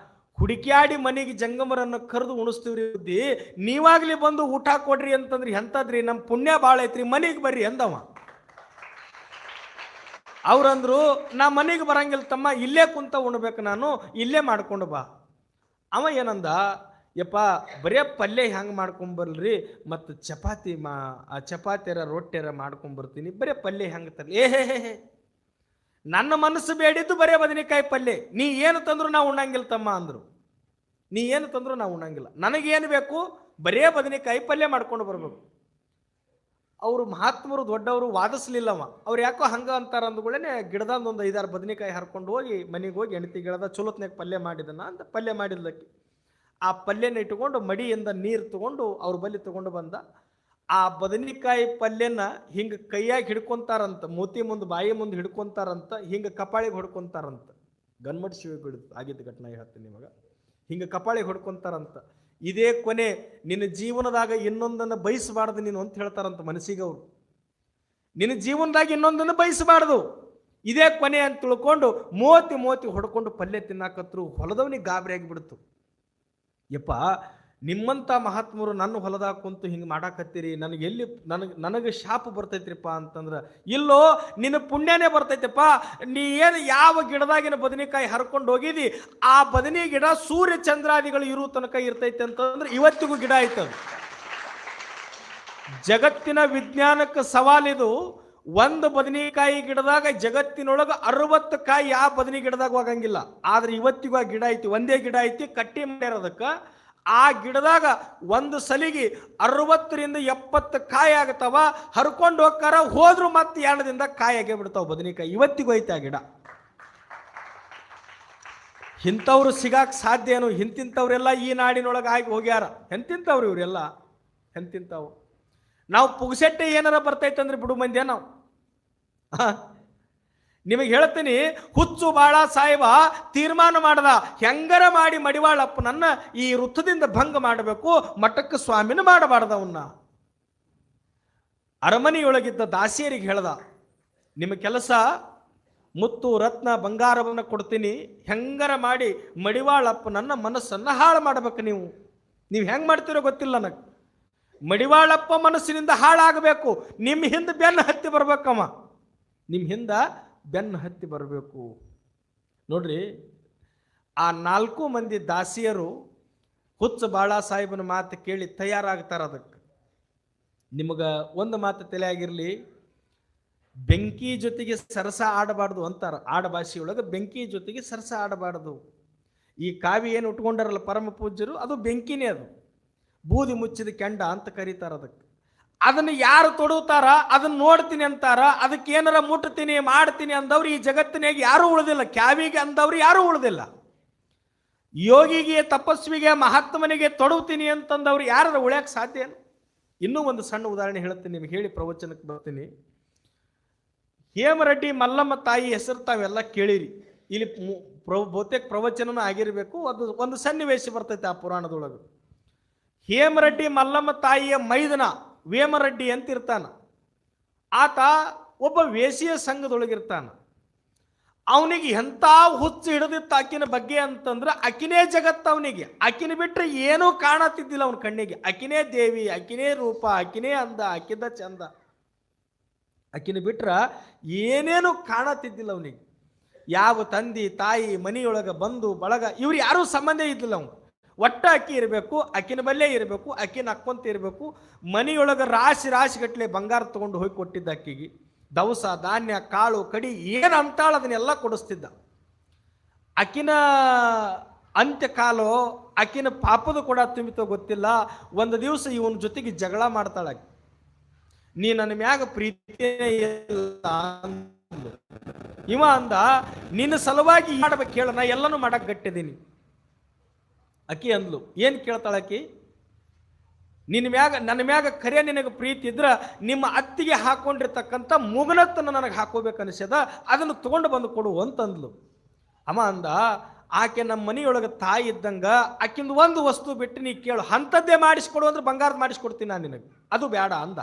ಹುಡುಕ್ಯಾಡಿ ಮನೆಗೆ ಜಂಗಮರನ್ನು ಕರೆದು ಉಣಿಸ್ತೀವ್ರಿ ಬುದ್ಧಿ, ನೀವಾಗ್ಲಿ ಬಂದು ಊಟ ಕೊಡ್ರಿ ಅಂತಂದ್ರಿ ಎಂತದ್ರಿ, ನಮ್ಮ ಪುಣ್ಯ ಭಾಳ ಐತ್ರಿ, ಮನೆಗೆ ಬರ್ರಿ ಅಂದವ. ಅವ್ರಂದ್ರು, ನಾ ಮನೆಗೆ ಬರಂಗಿಲ್ಲ ತಮ್ಮ, ಇಲ್ಲೇ ಕುಂತ ಉಣ್ಬೇಕು, ನಾನು ಇಲ್ಲೇ ಮಾಡ್ಕೊಂಡು ಬಾ. ಅವ ಏನಂದ, ಯಪ್ಪ ಬರೇ ಪಲ್ಯ ಹೆಂಗೆ ಮಾಡ್ಕೊಂಬರ್ಲ್ರಿ, ಮತ್ತು ಚಪಾತಿಯರ ರೊಟ್ಟಿಯರ ಮಾಡ್ಕೊಂಬರ್ತೀನಿ, ಬರೇ ಪಲ್ಯ ಹೆಂಗೆ ತರಲಿ? ಹೇ ನನ್ನ ಮನಸ್ಸು ಬೇಡಿದ್ದು ಬರೇ ಬದನೆಕಾಯಿ ಪಲ್ಯ, ನೀ ಏನು ತಂದ್ರು ನಾವು ಉಣ್ಣಂಗಿಲ್ಲ ತಮ್ಮ ಅಂದರು. ನೀ ಏನು ತಂದ್ರು ನಾವು ಉಣ್ಣಂಗಿಲ್ಲ, ನನಗೇನು ಬೇಕು ಬರೇ ಬದನೆಕಾಯಿ ಪಲ್ಯ ಮಾಡ್ಕೊಂಡು ಬರ್ಬೇಕು. ಅವರು ಮಹಾತ್ಮರು ದೊಡ್ಡವರು ವಾದಿಸ್ಲಿಲ್ಲವ. ಅವ್ರು ಯಾಕೋ ಹಂಗೆ ಅಂತಾರ ಅಂದ್ಗಳೇ ಗಿಡದಂದು ಒಂದು 5-6 ಬದನೆಕಾಯಿ ಹರ್ಕೊಂಡು ಹೋಗಿ ಮನೆಗೆ ಹೋಗಿ ಹೆಂಡತಿ ಗಿಡದ ಚಲೋತ್ನಾಗ ಪಲ್ಯ ಮಾಡಿದನ ಅಂತ ಪಲ್ಯ ಮಾಡಿದ್ಲಕ್ಕೆ. ಆ ಪಲ್ಯನ ಇಟ್ಕೊಂಡು ಮಡಿಯಿಂದ ನೀರು ತಗೊಂಡು ಅವ್ರ ಬಲ್ಲಿ ತಗೊಂಡು ಬಂದ. ಆ ಬದನೆಕಾಯಿ ಪಲ್ಯನ ಹಿಂಗೆ ಕೈಯಾಗಿ ಹಿಡ್ಕೊಂತಾರಂತ, ಮೂತಿ ಮುಂದೆ ಬಾಯಿ ಮುಂದೆ ಹಿಡ್ಕೊಂತಾರಂತ, ಹಿಂಗೆ ಕಪಾಳಿಗೆ ಹೊಡ್ಕೊಂತಾರಂತ. ಗಣಮಠ ಶಿವಗಳು ಆಗಿದ್ದ ಘಟನೆ ಹೇಳ್ತೀನಿ ನಿಮಗೆ. ಹಿಂಗೆ ಕಪಾಳಿಗೆ ಹೊಡ್ಕೊಂತಾರಂತ. ಇದೇ ಕೊನೆ, ನಿನ್ನ ಜೀವನದಾಗ ಇನ್ನೊಂದನ್ನು ಬಯಸಬಾರ್ದು ನೀನು ಅಂತ ಹೇಳ್ತಾರಂತ ಮನಸ್ಸಿಗೆ ಅವರು. ನಿನ್ನ ಜೀವನದಾಗ ಇನ್ನೊಂದನ್ನು ಬಯಸಬಾರ್ದು, ಇದೇ ಕೊನೆ ಅಂತ ತಿಳ್ಕೊಂಡು ಮೋತಿ ಹೊಡ್ಕೊಂಡು ಪಲ್ಯ ತಿನ್ನಾಕತ್ರು. ಹೊಲದವನಿಗೆ ಗಾಬರಿ ಆಗಿಬಿಡ್ತು. ಯಪ್ಪ ನಿಮ್ಮಂಥ ಮಹಾತ್ಮರು ನನ್ನ ಹೊಲದಾಗ ಕುಂತು ಹಿಂಗೆ ಮಾಡಾಕತ್ತೀರಿ, ನನಗೆ ಎಲ್ಲಿ ನನಗೆ ಶಾಪ ಬರ್ತೈತ್ರಿಪ್ಪ ಅಂತಂದ್ರೆ, ಇಲ್ಲೋ ನಿನ್ನ ಪುಣ್ಯನೇ ಬರ್ತೈತಪ್ಪ. ನೀ ಏನು ಯಾವ ಗಿಡದಾಗಿನ ಬದನೆಕಾಯಿ ಹರ್ಕೊಂಡು ಹೋಗಿದಿ, ಆ ಬದನೆ ಗಿಡ ಸೂರ್ಯ ಚಂದ್ರಾದಿಗಳು ಇರೋ ತನಕ ಇರ್ತೈತೆ ಅಂತಂದ್ರೆ ಇವತ್ತಿಗೂ ಗಿಡ ಆಯ್ತದ. ಜಗತ್ತಿನ ವಿಜ್ಞಾನಕ್ಕೆ ಸವಾಲಿದು. ಒಂದು ಬದನೆಕಾಯಿ ಗಿಡದಾಗ ಜಗತ್ತಿನೊಳಗೆ 60 ಕಾಯಿ ಯಾವ ಬದನೆ ಗಿಡದಾಗ ಹೋಗಂಗಿಲ್ಲ. ಆದ್ರೆ ಇವತ್ತಿಗೂ ಆ ಗಿಡ ಐತಿ, ಒಂದೇ ಗಿಡ ಐತಿ, ಕಟ್ಟಿ ಮಾಡಿರೋದಕ್ಕೆ. ಆ ಗಿಡದಾಗ ಒಂದು ಸಲಿಗೆ 60ರಿಂದ 70 ಕಾಯಿ ಆಗತ್ತವ. ಹರ್ಕೊಂಡು ಹೋಗ್ತಾರ, ಹೋದ್ರು ಮತ್ತೆ 2 ದಿನದ ಕಾಯಿ ಆಗೇ ಬಿಡ್ತಾವ ಬದನೆಕಾಯಿ. ಇವತ್ತಿಗೂ ಐತೆ ಆ ಗಿಡ. ಇಂಥವ್ರು ಸಿಗಾಕ್ ಸಾಧ್ಯ ಏನು? ಇಂತಿಂಥವ್ರೆಲ್ಲ ಈ ನಾಡಿನೊಳಗೆ ಆಗಿ ಹೋಗ್ಯಾರ. ಎಂತಿಂಥವ್ರು ಇವರೆಲ್ಲ, ಎಂತಿಂಥವು. ನಾವು ಪುಗ್ಸೆಟ್ಟೆ ಏನಾರ ಬರ್ತೈತಂದ್ರೆ ಬಿಡು ಮಂದ್ಯ ನಾವು. ನಿಮಗೆ ಹೇಳ್ತೀನಿ, ಹುಚ್ಚು ಬಾಳ ಸಾಹೇಬ ತೀರ್ಮಾನ ಮಾಡದ, ಹೆಂಗರ ಮಾಡಿ ಮಡಿವಾಳಪ್ಪನನ್ನ ಈ ವೃತ್ತದಿಂದ ಭಂಗ ಮಾಡಬೇಕು, ಮಠಕ್ಕೆ ಸ್ವಾಮಿನ ಮಾಡಬಾರ್ದ. ಅವನ್ನ ಅರಮನೆಯೊಳಗಿದ್ದ ದಾಸಿಯರಿಗೆ ಹೇಳ್ದ, ನಿಮ್ಮ ಕೆಲಸ ಮುತ್ತು ರತ್ನ ಬಂಗಾರವನ್ನು ಕೊಡ್ತೀನಿ, ಹೆಂಗರ ಮಾಡಿ ಮಡಿವಾಳಪ್ಪನನ್ನ ಮನಸ್ಸನ್ನ ಹಾಳು ಮಾಡಬೇಕು. ನೀವು ಹೆಂಗೆ ಮಾಡ್ತೀರೋ ಗೊತ್ತಿಲ್ಲ ನನಗೆ. ಮಡಿವಾಳಪ್ಪ ಮನಸ್ಸಿನಿಂದ ಹಾಳಾಗಬೇಕು. ನಿಮ್ಮ ಹಿಂದೆ ಬೆನ್ನು ಹತ್ತಿ ಬರ್ಬೇಕಮ್ಮ, ನಿಮ್ಮ ಹಿಂದೆ ಬೆನ್ನು ಹತ್ತಿ ಬರಬೇಕು. ನೋಡ್ರಿ, ಆ 4 ಮಂದಿ ದಾಸಿಯರು ಹುಚ್ಚ ಬಾಳ ಸಾಹೇಬನ ಮಾತು ಕೇಳಿ ತಯಾರಾಗ್ತಾರ. ಅದಕ್ಕೆ ನಿಮಗೆ ಒಂದು ಮಾತು ತಲೆಯಾಗಿರಲಿ, ಬೆಂಕಿ ಜೊತೆಗೆ ಸರಸ ಆಡಬಾರ್ದು ಅಂತಾರ. ಆಡಭಾಷೆಯೊಳಗೆ ಬೆಂಕಿ ಜೊತೆಗೆ ಸರಸ ಆಡಬಾರ್ದು. ಈ ಕಾವಿ ಏನು ಉಟ್ಕೊಂಡಾರಲ್ಲ ಪರಮ ಪೂಜ್ಯರು, ಅದು ಬೆಂಕಿನೇ. ಅದು ಬೂದಿ ಮುಚ್ಚಿದ ಕೆಂಡ ಅಂತ ಕರೀತಾರ. ಅದಕ್ಕೆ ಅದನ್ನು ಯಾರು ತೊಡುತ್ತಾರ ಅದನ್ನು ನೋಡ್ತೀನಿ ಅಂತಾರ. ಅದಕ್ಕೆ ಏನಾರ ಮುಟ್ತೀನಿ ಮಾಡ್ತೀನಿ ಅಂದವ್ರು ಈ ಜಗತ್ತಿನಾಗ ಯಾರೂ ಉಳಿದಿಲ್ಲ. ಕ್ಯಾವಿಗೆ ಅಂದವ್ರು ಯಾರೂ ಉಳಿದಿಲ್ಲ. ಯೋಗಿಗೆ, ತಪಸ್ವಿಗೆ, ಮಹಾತ್ಮನಿಗೆ ತೊಡಗುತ್ತೀನಿ ಅಂತಂದವ್ರು ಯಾರು ಉಳ್ಯಾಕೆ ಸಾಧ್ಯ? ಇನ್ನೂ ಒಂದು ಸಣ್ಣ ಉದಾಹರಣೆ ಹೇಳ್ತೀನಿ, ನಿಮ್ಗೆ ಹೇಳಿ ಪ್ರವಚನಕ್ಕೆ ಬರ್ತೀನಿ. ಹೇಮರೆಡ್ಡಿ ಮಲ್ಲಮ್ಮ ತಾಯಿ ಹೆಸರು ತಾವೆಲ್ಲ ಕೇಳಿರಿ. ಇಲ್ಲಿ ಬಹುತೇಕ ಪ್ರವಚನನೂ ಆಗಿರಬೇಕು. ಅದು ಒಂದು ಸನ್ನಿವೇಶ ಬರ್ತೈತೆ ಆ ಪುರಾಣದೊಳಗೆ. ಹೇಮರೆಡ್ಡಿ ಮಲ್ಲಮ್ಮ ತಾಯಿಯ ಮೈದನ ವೇಮರೆಡ್ಡಿ ಅಂತ ಇರ್ತಾನ. ಆತ ಒಬ್ಬ ವೇಸಿಯ ಸಂಘದೊಳಗಿರ್ತಾನ. ಅವನಿಗೆ ಎಂಥ ಹುಚ್ಚು ಹಿಡಿದಿತ್ತು ಆಕಿನ ಬಗ್ಗೆ ಅಂತಂದ್ರೆ ಅಕಿನೇ ಜಗತ್ತು ಅವನಿಗೆ. ಅಕಿನ ಬಿಟ್ಟರೆ ಏನೂ ಕಾಣತಿದ್ದಿಲ್ಲ ಅವನ ಕಣ್ಣಿಗೆ. ಅಕಿನೇ ದೇವಿ, ಅಕಿನೇ ರೂಪ, ಅಕಿನೇ ಅಂದ, ಅಕಿದ ಚಂದ. ಅಕಿನ ಬಿಟ್ರ ಏನೇನು ಕಾಣತಿದ್ದಿಲ್ಲ ಅವನಿಗೆ. ಯಾವ ತಂದೆ ತಾಯಿ ಮನೆಯೊಳಗೆ ಬಂದು ಬಳಗ ಇವ್ರು ಯಾರೂ ಸಂಬಂಧ ಇದ್ದಿಲ್ಲ. ಅವನು ಒಟ್ಟ ಅಕ್ಕಿ ಇರಬೇಕು, ಅಕ್ಕಿನ ಬಲ್ಲೇ ಇರಬೇಕು, ಅಕ್ಕಿನ ಹಾಕ್ಕೊಂತ ಇರಬೇಕು. ಮನೆಯೊಳಗೆ ರಾಶಿ ರಾಶಿ ಗಟ್ಟಲೆ ಬಂಗಾರ ತಗೊಂಡು ಹೋಗಿ ಕೊಟ್ಟಿದ್ದ ಅಕ್ಕಿಗೆ. ದವಸ ಧಾನ್ಯ ಕಾಳು ಕಡಿ ಏನು ಅಂತಾಳ ಅದನ್ನೆಲ್ಲ ಕೊಡಿಸ್ತಿದ್ದ. ಅಕ್ಕಿನ ಅಂತ್ಯಕಾಲೋ ಅಕ್ಕಿನ ಪಾಪದ ಕೂಡ ತುಂಬಿತೋ ಗೊತ್ತಿಲ್ಲ. ಒಂದು ದಿವಸ ಇವನ ಜೊತೆಗೆ ಜಗಳ ಮಾಡ್ತಾಳ. ನೀ ನನ್ನ ಮ್ಯಾಗ ಪ್ರೀತಿಯೇ ಇಲ್ಲ ಇವ ಅಂದ. ನಿನ್ನ ಸಲುವಾಗಿ ಮಾಡ್ಬೇಕು ಹೇಳ, ನಾ ಎಲ್ಲನೂ ಮಾಡಕ್ ಗಟ್ಟಿದ್ದೀನಿ. ಅಕ್ಕಿ ಅಂದ್ಲು. ಏನು ಕೇಳ್ತಾಳಕ್ಕಿ? ನನ್ನ ಮ್ಯಾಗ ಖರೆ ನಿನಗೆ ಪ್ರೀತಿ ಇದ್ರ ನಿಮ್ಮ ಅತ್ತಿಗೆ ಹಾಕೊಂಡಿರ್ತಕ್ಕಂಥ ಮುಗನತ್ತನ್ನು ನನಗೆ ಹಾಕೋಬೇಕನ್ನಿಸ್ಯದ, ಅದನ್ನು ತಗೊಂಡು ಬಂದು ಕೊಡು ಅಂತಂದ್ಲು. ಅಮ್ಮ ಅಂದ, ಆಕೆ ನಮ್ಮ ಮನೆಯೊಳಗೆ ತಾಯಿ ಇದ್ದಂಗ ಆಕಿಂದು ಒಂದು ವಸ್ತು ಬಿಟ್ಟು ನೀ ಕೇಳು, ಅಂಥದ್ದೇ ಮಾಡಿಸ್ಕೊಡು ಅಂದ್ರೆ ಬಂಗಾರದ ಮಾಡಿಸ್ಕೊಡ್ತೀನಿ ನಾನು ನಿನಗೆ, ಅದು ಬೇಡ ಅಂದ.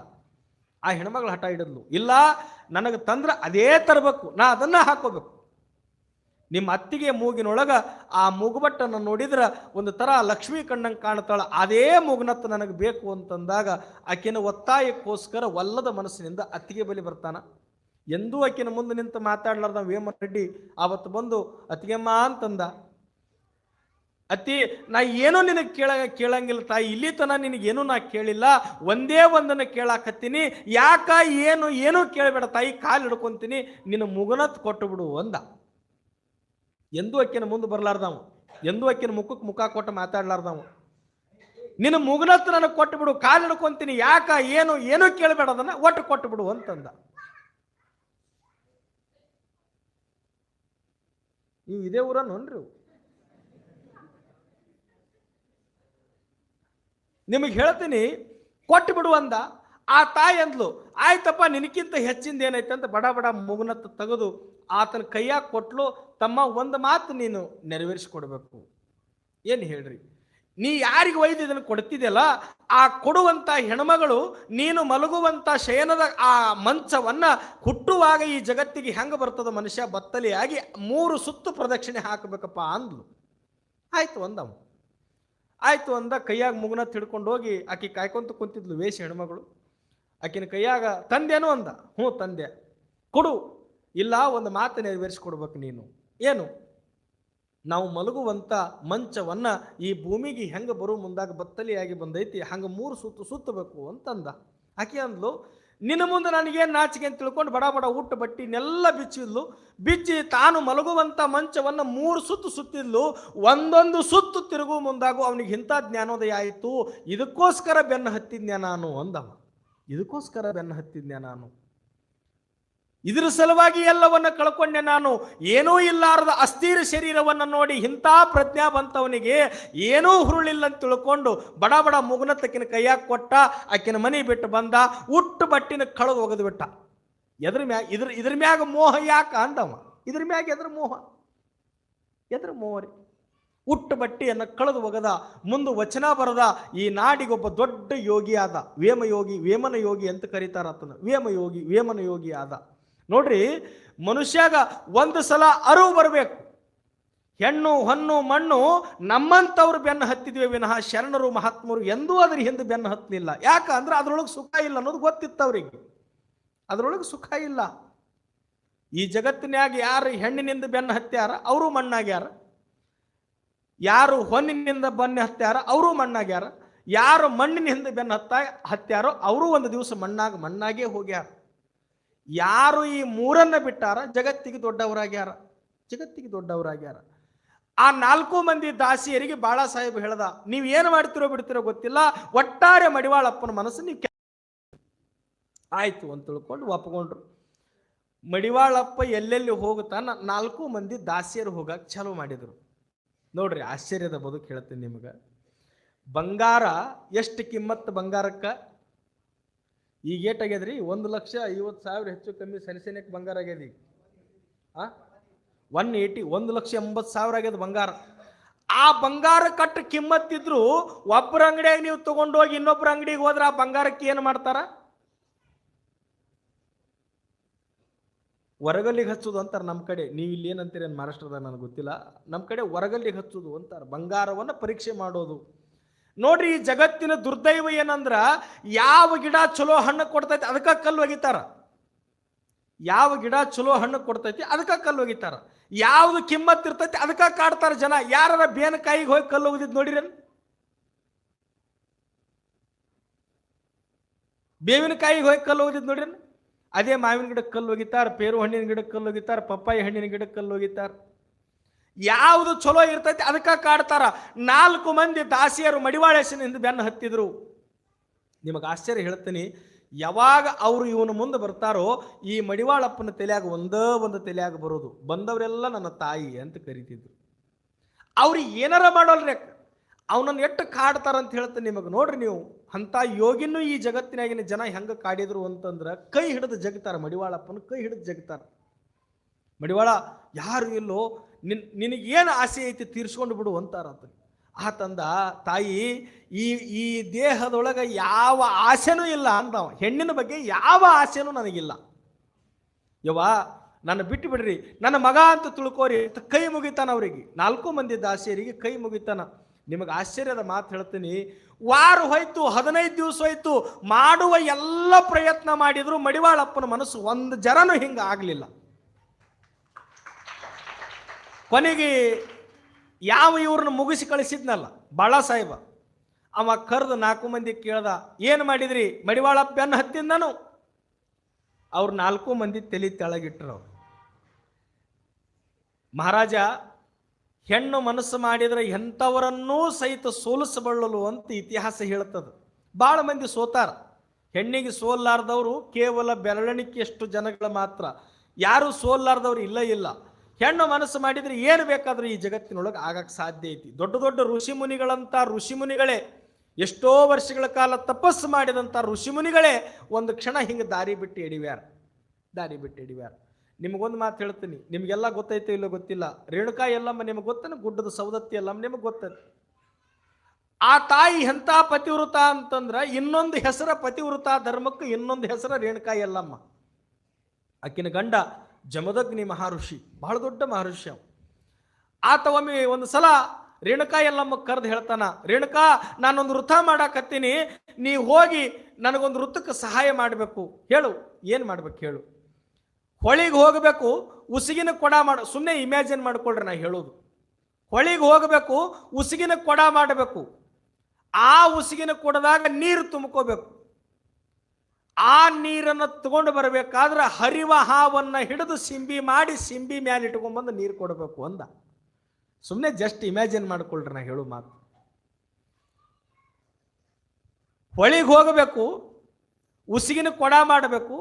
ಆ ಹೆಣ್ಮಗಳು ಹಠ ಹಿಡಿದ್ಲು. ಇಲ್ಲ, ನನಗೆ ತಂದ್ರೆ ಅದೇ ತರಬೇಕು, ನಾ ಅದನ್ನ ಹಾಕೋಬೇಕು. ನಿಮ್ಮ ಅತ್ತಿಗೆ ಮೂಗಿನೊಳಗ ಆ ಮೂಗುಬಟ್ಟನ್ನು ನೋಡಿದ್ರೆ ಒಂದು ಥರ ಲಕ್ಷ್ಮೀ ಕಣ್ಣಂಗೆ ಕಾಣ್ತಾಳ, ಅದೇ ಮೂಗುನತ್ತು ನನಗೆ ಬೇಕು ಅಂತಂದಾಗ ಆಕೆನ ಒತ್ತಾಯಕ್ಕೋಸ್ಕರ ಒಲ್ಲದ ಮನಸ್ಸಿನಿಂದ ಅತ್ತಿಗೆ ಬಳಿ ಬರ್ತಾನ. ಎಂದೂ ಆಕೆನ ಮುಂದೆ ನಿಂತು ಮಾತಾಡ್ಲಾರ್ದ ವೇಮರೆಡ್ಡಿ ಆವತ್ತು ಬಂದು ಅತ್ತಿಗೆಮ್ಮ ಅಂತಂದ. ಅತ್ತಿ, ನಾ ಏನೋ ನಿನಗೆ ಕೇಳಂಗಿಲ್ಲ ತಾಯಿ, ಇಲ್ಲಿ ತನ ನಿನಗೇನು ನಾ ಕೇಳಿಲ್ಲ, ಒಂದೇ ಒಂದನ್ನು ಕೇಳಾಕತ್ತೀನಿ, ಯಾಕ ಏನೂ ಕೇಳಬೇಡ ತಾಯಿ, ಕಾಲು ಹಿಡ್ಕೊಂತೀನಿ, ನಿನ್ನ ಮುಗುನತ್ ಕೊಟ್ಟು ಬಿಡು ಅಂದ. ಎಂದೂ ಅಕ್ಕಿನ ಮುಂದೆ ಬರಲಾರ್ದವ, ಎಂದೂ ಅಕ್ಕಿನ ಮುಖಕ್ಕೆ ಮುಖ ಕೊಟ್ಟು ಮಾತಾಡ್ಲಾರ್ದವ. ನಿನ್ನ ಮುಗುನತ್ ನನಗೆ ಕೊಟ್ಟು ಬಿಡು, ಕಾಲು ಹಿಡ್ಕೊಂತೀನಿ, ಯಾಕ ಏನೂ ಕೇಳಬೇಡ, ಅದನ್ನ ಒಟ್ಟು ಕೊಟ್ಟು ಬಿಡು ಅಂತಂದ. ನೀವು ಇದೇ ಊರ ನೋನ್ರಿ, ನಿಮಗೆ ಹೇಳ್ತೀನಿ ಕೊಟ್ಟು ಬಿಡು ಅಂದ. ಆ ತಾಯಿ ಅಂದ್ಲು, ಆಯ್ತಪ್ಪ ನಿನಕ್ಕಿಂತ ಹೆಚ್ಚಿಂದ ಏನೈತೆ ಅಂತ ಬಡ ಬಡ ಮುಗುನತ್ತ ತೆಗೆದು ಆತನ ಕೈಯಾಗ ಕೊಟ್ಲು. ತಮ್ಮ ಒಂದು ಮಾತು ನೀನು ನೆರವೇರಿಸಿಕೊಡ್ಬೇಕು. ಏನು ಹೇಳ್ರಿ, ನೀ ಯಾರಿಗೆ ಒಯ್ದು ಇದನ್ನು ಕೊಡ್ತಿದ್ಯಲ್ಲ, ಆ ಕೊಡುವಂಥ ಹೆಣ್ಮಗಳು ನೀನು ಮಲಗುವಂಥ ಶಯನದ ಆ ಮಂಚವನ್ನ ಹುಟ್ಟುವಾಗ ಈ ಜಗತ್ತಿಗೆ ಹೆಂಗೆ ಬರ್ತದ ಮನುಷ್ಯ ಬತ್ತಲಿಯಾಗಿ 3 ಸುತ್ತು ಪ್ರದಕ್ಷಿಣೆ ಹಾಕಬೇಕಪ್ಪ ಅಂದ್ಲು. ಆಯ್ತು ಅಂದವ. ಆಯ್ತು ಅಂದ. ಕೈಯಾಗ ಮುಗುನತ್ ಹಿಡ್ಕೊಂಡು ಹೋಗಿ ಆಕೆ ಕಾಯ್ಕೊಂತ ಕುಂತಿದ್ಲು ವೇಷ ಹೆಣ್ಮಗಳು. ಆಕಿನ ಕೈಯಾಗ ತಂದೆನೋ ಅಂದ. ಹ್ಞೂ ತಂದೆ, ಕೊಡು. ಇಲ್ಲ, ಒಂದು ಮಾತು ನೆರವೇರಿಸಿಕೊಡ್ಬೇಕು ನೀನು. ಏನು? ನಾವು ಮಲಗುವಂಥ ಮಂಚವನ್ನ ಈ ಭೂಮಿಗೆ ಹೆಂಗೆ ಬರೋ ಮುಂದಾಗ ಬತ್ತಲಿಯಾಗಿ ಬಂದೈತಿ ಹಂಗೆ 3 ಸುತ್ತು ಸುತ್ತಬೇಕು ಅಂತಂದ. ಆಕೆ ಅಂದ್ಲು, ನಿನ್ನ ಮುಂದೆ ನನಗೇನು ನಾಚಿಕೆ ಅಂತ ತಿಳ್ಕೊಂಡು ಬಡ ಬಡ ಊಟ ಬಟ್ಟಿನೆಲ್ಲ ಬಿಚ್ಚಿದ್ಲು. ಬಿಚ್ಚಿ ತಾನು ಮಲಗುವಂಥ ಮಂಚವನ್ನು 3 ಸುತ್ತು ಸುತ್ತಿದ್ಲು. ಒಂದೊಂದು ಸುತ್ತು ತಿರುಗು ಮುಂದಾಗು ಅವನಿಗೆ ಇಂಥ ಜ್ಞಾನೋದಯ ಆಯಿತು. ಇದಕ್ಕೋಸ್ಕರ ಬೆನ್ನು ಹತ್ತಿದ್ನ್ಯಾ ನಾನು ಅಂದವ. ಇದಕ್ಕೋಸ್ಕರ ಬೆನ್ನು ಹತ್ತಿದ್ನ್ಯಾ ನಾನು, ಇದರ ಸಲುವಾಗಿ ಎಲ್ಲವನ್ನ ಕಳ್ಕೊಂಡೆ ನಾನು. ಏನೂ ಇಲ್ಲಾರದ ಅಸ್ಥಿರ ಶರೀರವನ್ನು ನೋಡಿ ಇಂಥ ಪ್ರಜ್ಞಾ ಬಂತವನಿಗೆ ಏನೂ ಹುರುಳಿಲ್ಲ ಅಂತ ತಿಳ್ಕೊಂಡು ಬಡ ಬಡ ಮುಗುನತ್ತಕ್ಕಿನ ಕೈಯಾಗ ಕೊಟ್ಟ. ಆಕಿನ ಮನೆ ಬಿಟ್ಟು ಬಂದ. ಉಟ್ಟು ಬಟ್ಟಿನ ಕಳೆದು ಒಗೆದು ಬಿಟ್ಟ. ಇದ್ರ ಮ್ಯಾಗ ಮೋಹ ಯಾಕ ಅಂದವ. ಇದ್ರ ಮ್ಯಾಗ ಎದ್ರ ಮೋಹ ರೀ? ಉಟ್ಟು ಬಟ್ಟಿಯನ್ನು ಕಳೆದು ಒಗದ. ಮುಂದೆ ವಚನ ಬರದ. ಈ ನಾಡಿಗೊಬ್ಬ ದೊಡ್ಡ ಯೋಗಿ ಆದ, ವೇಮನ ಯೋಗಿ ಅಂತ ಕರೀತಾರ ಆತನ. ವೇಮನ ಯೋಗಿ ಆದ. ನೋಡ್ರಿ, ಮನುಷ್ಯಾಗ ಒಂದು ಸಲ ಅರಿವು ಬರಬೇಕು. ಹೆಣ್ಣು ಹೊನ್ನು ಮಣ್ಣು ನಮ್ಮಂಥವ್ರು ಬೆನ್ನು ಹತ್ತಿದ್ವಿ ವಿನಃ ಶರಣರು ಮಹಾತ್ಮರು ಎಂದೂ ಅದ್ರ ಹಿಂದೆ ಬೆನ್ನು ಹತ್ತಲಿಲ್ಲ. ಯಾಕ ಅಂದ್ರೆ ಅದ್ರೊಳಗೆ ಸುಖ ಇಲ್ಲ ಅನ್ನೋದು ಗೊತ್ತಿತ್ತು ಅವ್ರಿಗೆ. ಅದ್ರೊಳಗೆ ಸುಖ ಇಲ್ಲ. ಈ ಜಗತ್ತಿನ್ಯಾಗ ಯಾರು ಹೆಣ್ಣಿನಿಂದ ಬೆನ್ನು ಹತ್ಯಾರ ಅವರು ಮಣ್ಣಾಗ್ಯಾರ, ಯಾರು ಹೊನ್ನಿನಿಂದ ಬೆನ್ನು ಹತ್ಯಾರ ಅವರು ಮಣ್ಣಾಗ್ಯಾರ, ಯಾರು ಮಣ್ಣಿನಿಂದ ಬೆನ್ನು ಹತ್ಯಾರೋ ಅವರು ಒಂದು ದಿವಸ ಮಣ್ಣಾಗೇ ಹೋಗ್ಯಾರ. ಯಾರು ಈ 3 ಬಿಟ್ಟಾರ ಜಗತ್ತಿಗೆ ದೊಡ್ಡವರಾಗ್ಯಾರ. ಆ 4 ಮಂದಿ ದಾಸಿಯರಿಗೆ ಬಾಳಾ ಸಾಹೇಬ್ ಹೇಳ್ದ, ನೀವು ಏನು ಮಾಡ್ತಿರೋ ಬಿಡ್ತಿರೋ ಗೊತ್ತಿಲ್ಲ, ಒಟ್ಟಾರೆ ಮಡಿವಾಳಪ್ಪನ ಮನಸ್ಸು ನೀವು ಆಯ್ತು ಅಂತ ತಿಳ್ಕೊಂಡು ಒಪ್ಕೊಂಡ್ರು. ಮಡಿವಾಳಪ್ಪ ಎಲ್ಲೆಲ್ಲಿ ಹೋಗುತ್ತಾನ 4 ಮಂದಿ ದಾಸಿಯರು ಹೋಗಕ್ಕೆ ಚಾಲು ಮಾಡಿದರು. ನೋಡ್ರಿ ಆಶ್ಚರ್ಯದ ಬದುಕು ಹೇಳ್ತೀನಿ ನಿಮಗೆ. ಬಂಗಾರ ಎಷ್ಟು ಕಿಮ್ಮತ್ತು ಬಂಗಾರಕ್ಕೆ? ಈಗ ಏಟಾಗ್ಯದ್ರಿ? 1,50,000 ಹೆಚ್ಚು ಕಮ್ಮಿ ಸನಿಸೇನಕ್ಕೆ ಬಂಗಾರ ಆಗ್ಯದ ಈಗ. 180 1,80,000 ಆಗ್ಯದ ಬಂಗಾರ. ಆ ಬಂಗಾರ ಕಟ್ಟು ಕಿಮ್ಮತ್ತಿದ್ರು ಒಬ್ಬರ ಅಂಗಡಿಯಾಗ ನೀವು ತಗೊಂಡೋಗಿ ಇನ್ನೊಬ್ಬರ ಅಂಗಡಿಗೆ ಹೋದ್ರೆ ಆ ಬಂಗಾರಕ್ಕೆ ಏನು ಮಾಡ್ತಾರ? ಹೊರಗಲ್ಲಿಗೆ ಹಚ್ಚೋದು ಅಂತಾರೆ ನಮ್ಮ ಕಡೆ. ನೀವು ಇಲ್ಲಿ ಏನಂತೀರಿ ಮಹಾರಾಷ್ಟ್ರದಾಗ ನನಗೆ ಗೊತ್ತಿಲ್ಲ. ನಮ್ಮ ಕಡೆ ಹೊರಗಲ್ಲಿಗೆ ಹಚ್ಚೋದು ಅಂತಾರೆ, ಬಂಗಾರವನ್ನು ಪರೀಕ್ಷೆ ಮಾಡೋದು. ನೋಡ್ರಿ, ಈ ಜಗತ್ತಿನ ದುರ್ದೈವ ಏನಂದ್ರ, ಯಾವ ಗಿಡ ಚಲೋ ಹಣ್ಣು ಕೊಡ್ತೈತಿ ಅದಕ್ಕೆ ಕಲ್ಲು ಒಗಿತಾರ. ಯಾವ ಗಿಡ ಚಲೋ ಹಣ್ಣು ಕೊಡ್ತೈತಿ ಅದಕ್ಕೆ ಕಲ್ಲು ಒಗಿತಾರ. ಯಾವ್ದು ಕಿಮ್ಮತ್ ಇರ್ತೈತಿ ಅದಕ್ಕೆ ಕಾಡ್ತಾರ ಜನ. ಯಾರ ಬೇನಕಾಯಿಗೆ ಹೋಗಿ ಕಲ್ಲು ಒಗದಿದ್ ನೋಡಿರೇನು? ಬೇವಿನಕಾಯಿಗೆ ಹೋಗಿ ಕಲ್ಲು ಒಗದಿದ್ ನೋಡಿರೇನು? ಅದೇ ಮಾವಿನ ಗಿಡಕ್ಕೆ ಕಲ್ಲು ಒಗಿತಾರ, ಪೇರು ಹಣ್ಣಿನ ಗಿಡಕ್ಕೆ ಕಲ್ಲು ಒಗಿತಾರ, ಪಪ್ಪಾಯಿ ಹಣ್ಣಿನ ಗಿಡಕ್ಕೆ ಕಲ್ಲು ಒಗಿತಾರ. ಯಾವುದು ಚಲೋ ಇರ್ತೈತಿ ಅದಕ್ಕೆ ಕಾಡ್ತಾರ. 4 ಮಂದಿ ದಾಸಿಯರು ಮಡಿವಾಳೇಶನಿಂದ ಬೆನ್ನು ಹತ್ತಿದ್ರು. ನಿಮಗೆ ಆಶ್ಚರ್ಯ ಹೇಳ್ತೀನಿ, ಯಾವಾಗ ಅವರು ಇವನ ಮುಂದೆ ಬರ್ತಾರೋ ಈ ಮಡಿವಾಳಪ್ಪನ ತಲೆಯಾಗ ಒಂದು ತಲೆಯಾಗ ಬರೋದು, ಬಂದವರೆಲ್ಲ ನನ್ನ ತಾಯಿ ಅಂತ ಕರಿತಿದ್ರು. ಅವ್ರಿಗೆ ಏನಾರ ಮಾಡೋಲ್ರಿ, ಅವನನ್ನು ಎಷ್ಟು ಕಾಡ್ತಾರಂತ ಹೇಳ್ತೀನಿ ನಿಮಗೆ. ನೋಡ್ರಿ ನೀವು, ಅಂಥ ಯೋಗಿನೂ ಈ ಜಗತ್ತಿನಾಗಿನ ಜನ ಹೆಂಗೆ ಕಾಡಿದ್ರು ಅಂತಂದ್ರೆ ಕೈ ಹಿಡಿದು ಜಗತಾರ. ಮಡಿವಾಳಪ್ಪನ ಕೈ ಹಿಡಿದು ಜಗತಾರ. ಮಡಿವಾಳ, ಯಾರು ಇಲ್ಲೋ, ನಿನಗೇನು ಆಸೆ ಐತಿ ತೀರ್ಸ್ಕೊಂಡು ಬಿಡು ಅಂತಾರಂತ. ಆತಂದ, ತಾಯಿ, ಈ ದೇಹದೊಳಗೆ ಯಾವ ಆಸೆನೂ ಇಲ್ಲ ಅಂದವ. ಹೆಣ್ಣಿನ ಬಗ್ಗೆ ಯಾವ ಆಸೆನೂ ನನಗಿಲ್ಲ. ಯವ್ವ, ನನ್ನ ಬಿಟ್ಟು ಬಿಡ್ರಿ, ನನ್ನ ಮಗ ಅಂತ ತಿಳ್ಕೋರಿ ಅಂತ ಕೈ ಮುಗಿತಾನ. ಅವರಿಗೆ 4 ಮಂದಿ ದಾಸಿಯರಿಗೆ ಕೈ ಮುಗಿತಾನ. ನಿಮಗೆ ಆಶ್ಚರ್ಯದ ಮಾತು ಹೇಳ್ತೀನಿ, ವಾರ ಹೋಯ್ತು, 15 ದಿವಸ ಹೋಯ್ತು, ಮಾಡುವ ಎಲ್ಲ ಪ್ರಯತ್ನ ಮಾಡಿದ್ರು ಮಡಿವಾಳಪ್ಪನ ಮನಸ್ಸು ಒಂದು ಜರನೂ ಹಿಂಗೆ ಆಗಲಿಲ್ಲ. ಕೊನೆಗೆ ಯಾವ ಇವ್ರನ್ನ ಮುಗಿಸಿ ಕಳಿಸಿದ್ನಲ್ಲ ಬಾಳಾ ಸಾಹೇಬ, ಅವ ಕರೆದು 4 ಮಂದಿ ಕೇಳ್ದ, ಏನು ಮಾಡಿದ್ರಿ? ಮಡಿವಾಳಪ್ಪ ಬೆನ್ನು ಹತ್ತಿಂದನು. ಅವ್ರು 4 ಮಂದಿ ತಲೆ ತೆಳಗಿಟ್ರು. ಮಹಾರಾಜ, ಹೆಣ್ಣು ಮನಸ್ಸು ಮಾಡಿದರೆ ಎಂಥವರನ್ನೂ ಸಹಿತ ಸೋಲಿಸಬಳ್ಳಲು ಅಂತ ಇತಿಹಾಸ ಹೇಳ್ತದೆ. ಭಾಳ ಮಂದಿ ಸೋತಾರ. ಹೆಣ್ಣಿಗೆ ಸೋಲ್ಲಾರ್ದವರು ಕೇವಲ ಬೆರಳಿಕೆಯಷ್ಟು ಜನಗಳು ಮಾತ್ರ. ಯಾರು ಸೋಲ್ಲಾರ್ದವ್ರು ಇಲ್ಲ. ಹೆಣ್ಣು ಮನಸ್ಸು ಮಾಡಿದರೆ ಏನು ಬೇಕಾದರೂ ಈ ಜಗತ್ತಿನೊಳಗೆ ಆಗಕ್ಕೆ ಸಾಧ್ಯ ಐತಿ. ದೊಡ್ಡ ದೊಡ್ಡ ಋಷಿಮುನಿಗಳಂಥ ಋಷಿಮುನಿಗಳೇ, ಎಷ್ಟೋ ವರ್ಷಗಳ ಕಾಲ ತಪಸ್ಸು ಮಾಡಿದಂಥ ಋಷಿಮುನಿಗಳೇ ಒಂದು ಕ್ಷಣ ಹಿಂಗೆ ದಾರಿ ಬಿಟ್ಟು ಎಡಿವ್ಯಾರ. ನಿಮಗೊಂದು ಮಾತು ಹೇಳ್ತೀನಿ, ನಿಮಗೆಲ್ಲ ಗೊತ್ತೈತೆ ಇಲ್ಲೋ ಗೊತ್ತಿಲ್ಲ. ರೇಣುಕಾ ಯಲ್ಲಮ್ಮ ನಿಮಗೆ ಗೊತ್ತೇನು? ಗುಡ್ಡದ ಸೌದತ್ತಿ ಯಲ್ಲಮ್ಮ ನಿಮಗೆ ಗೊತ್ತೈತೆ. ಆ ತಾಯಿ ಎಂಥ ಪತಿವೃತ ಅಂತಂದ್ರೆ, ಇನ್ನೊಂದು ಹೆಸರ ಪತಿವೃತ ಧರ್ಮಕ್ಕೆ ಇನ್ನೊಂದು ಹೆಸರ ರೇಣುಕಾ ಯಲ್ಲಮ್ಮ. ಆಕಿನ ಗಂಡ ಜಮದಗ್ನಿ ಮಹರ್ಷಿ, ಬಹಳ ದೊಡ್ಡ ಮಹರ್ಷಿ. ಆತ ಒಮ್ಮೆ ಒಂದು ಸಲ ರೇಣುಕಾ ಯಲ್ಲಮ್ಮ ಕರೆದು ಹೇಳ್ತಾನ, ರೇಣುಕಾ, ನಾನೊಂದು ವೃತ ಮಾಡಾಕತ್ತೀನಿ, ನೀ ಹೋಗಿ ನನಗೊಂದು ವೃತ್ತಕ್ಕೆ ಸಹಾಯ ಮಾಡಬೇಕು. ಹೇಳು, ಏನು ಮಾಡ್ಬೇಕು ಹೇಳು. ಹೊಳಿಗೆ ಹೋಗಬೇಕು, ಉಸಿಗಿನ ಕೊಡ ಮಾಡ. ಸುಮ್ಮನೆ ಇಮ್ಯಾಜಿನ್ ಮಾಡ್ಕೊಳ್ರಿ ನಾ ಹೇಳೋದು. ಹೊಳಿಗೆ ಹೋಗಬೇಕು, ಉಸಿಗಿನ ಕೊಡ ಮಾಡಬೇಕು. ಆ ಉಸಿಗಿನ ಕೊಡದಾಗ ನೀರು ತುಂಬ್ಕೋಬೇಕು. ಆ ನೀರನ್ನು ತಗೊಂಡು ಬರಬೇಕಾದ್ರೆ ಹರಿವ ಹಾವನ್ನು ಹಿಡಿದು ಸಿಂಬಿ ಮಾಡಿ ಸಿಂಬಿ ಮ್ಯಾಲೆ ಇಟ್ಕೊಂಡ್ಬಂದು ನೀರು ಕೊಡಬೇಕು ಅಂದ. ಸುಮ್ಮನೆ ಜಸ್ಟ್ ಇಮ್ಯಾಜಿನ್ ಮಾಡ್ಕೊಳ್ರಿ ನಾ ಹೇಳು ಮಾತು. ಹೊಳಿಗೆ ಹೋಗಬೇಕು, ಉಸಿಗಿನ ಕೊಡ ಮಾಡಬೇಕು.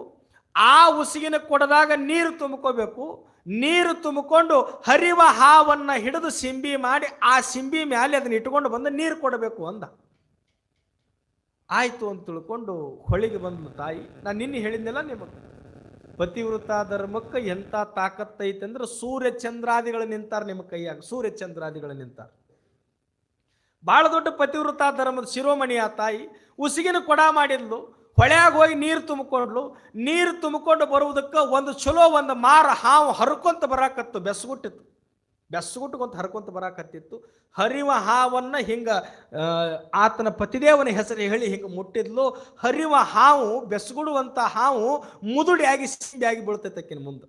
ಆ ಉಸಿಗಿನ ಕೊಡದಾಗ ನೀರು ತುಂಬ್ಕೋಬೇಕು. ನೀರು ತುಂಬಿಕೊಂಡು ಹರಿವ ಹಾವನ್ನು ಹಿಡಿದು ಸಿಂಬಿ ಮಾಡಿ ಆ ಸಿಂಬಿ ಮ್ಯಾಲೆ ಅದನ್ನ ಇಟ್ಕೊಂಡು ಬಂದು ನೀರು ಕೊಡಬೇಕು ಅಂದ. ಆಯಿತು ಅಂತ ತಿಳ್ಕೊಂಡು ಹೊಳಿಗೆ ಬಂದ್ಲು ತಾಯಿ. ನಾನು ನಿನ್ನೆ ಹೇಳಿದ್ನೆಲ್ಲ ನಿಮಗೆ, ಪತಿವೃತ ಧರ್ಮಕ್ಕೆ ಎಂಥ ತಾಕತ್ತೈತೆ ಅಂದ್ರೆ ಸೂರ್ಯ ಚಂದ್ರಾದಿಗಳು ನಿಂತಾರೆ ನಿಮ್ಮ ಕೈಯಾಗ. ಸೂರ್ಯ ಚಂದ್ರಾದಿಗಳು ನಿಂತಾರೆ. ಭಾಳ ದೊಡ್ಡ ಪತಿವೃತ ಧರ್ಮದ ಶಿರೋಮಣಿ ಆ ತಾಯಿ. ಉಸಿಗಿನ ಕೊಡ ಮಾಡಿದ್ಲು, ಹೊಳೆಯಾಗ ಹೋಗಿ ನೀರು ತುಂಬಿಕೊಂಡ್ಲು. ನೀರು ತುಂಬಿಕೊಂಡು ಬರುವುದಕ್ಕೆ ಒಂದು ಮಾರ ಹಾವು ಹರ್ಕೊಂತ ಬರಾಕತ್ತು, ಬೆಸ್ಗುಟ್ಟುಕೊಂತ ಹರ್ಕೊಂತ ಬರಾಕತ್ತಿತ್ತು. ಹರಿವ ಹಾವನ್ನು ಹಿಂಗೆ ಆತನ ಪತಿದೇವನ ಹೆಸರು ಹೇಳಿ ಹಿಂಗೆ ಮುಟ್ಟಿದ್ಲು. ಹರಿವ ಹಾವು, ಬೆಸ್ಗುಡುವಂಥ ಹಾವು ಮುದುಡಿಯಾಗಿ ಸಿಂಬಿಯಾಗಿ ಬೀಳ್ತೈತೆ ಆಕಿನ ಮುಂದೆ.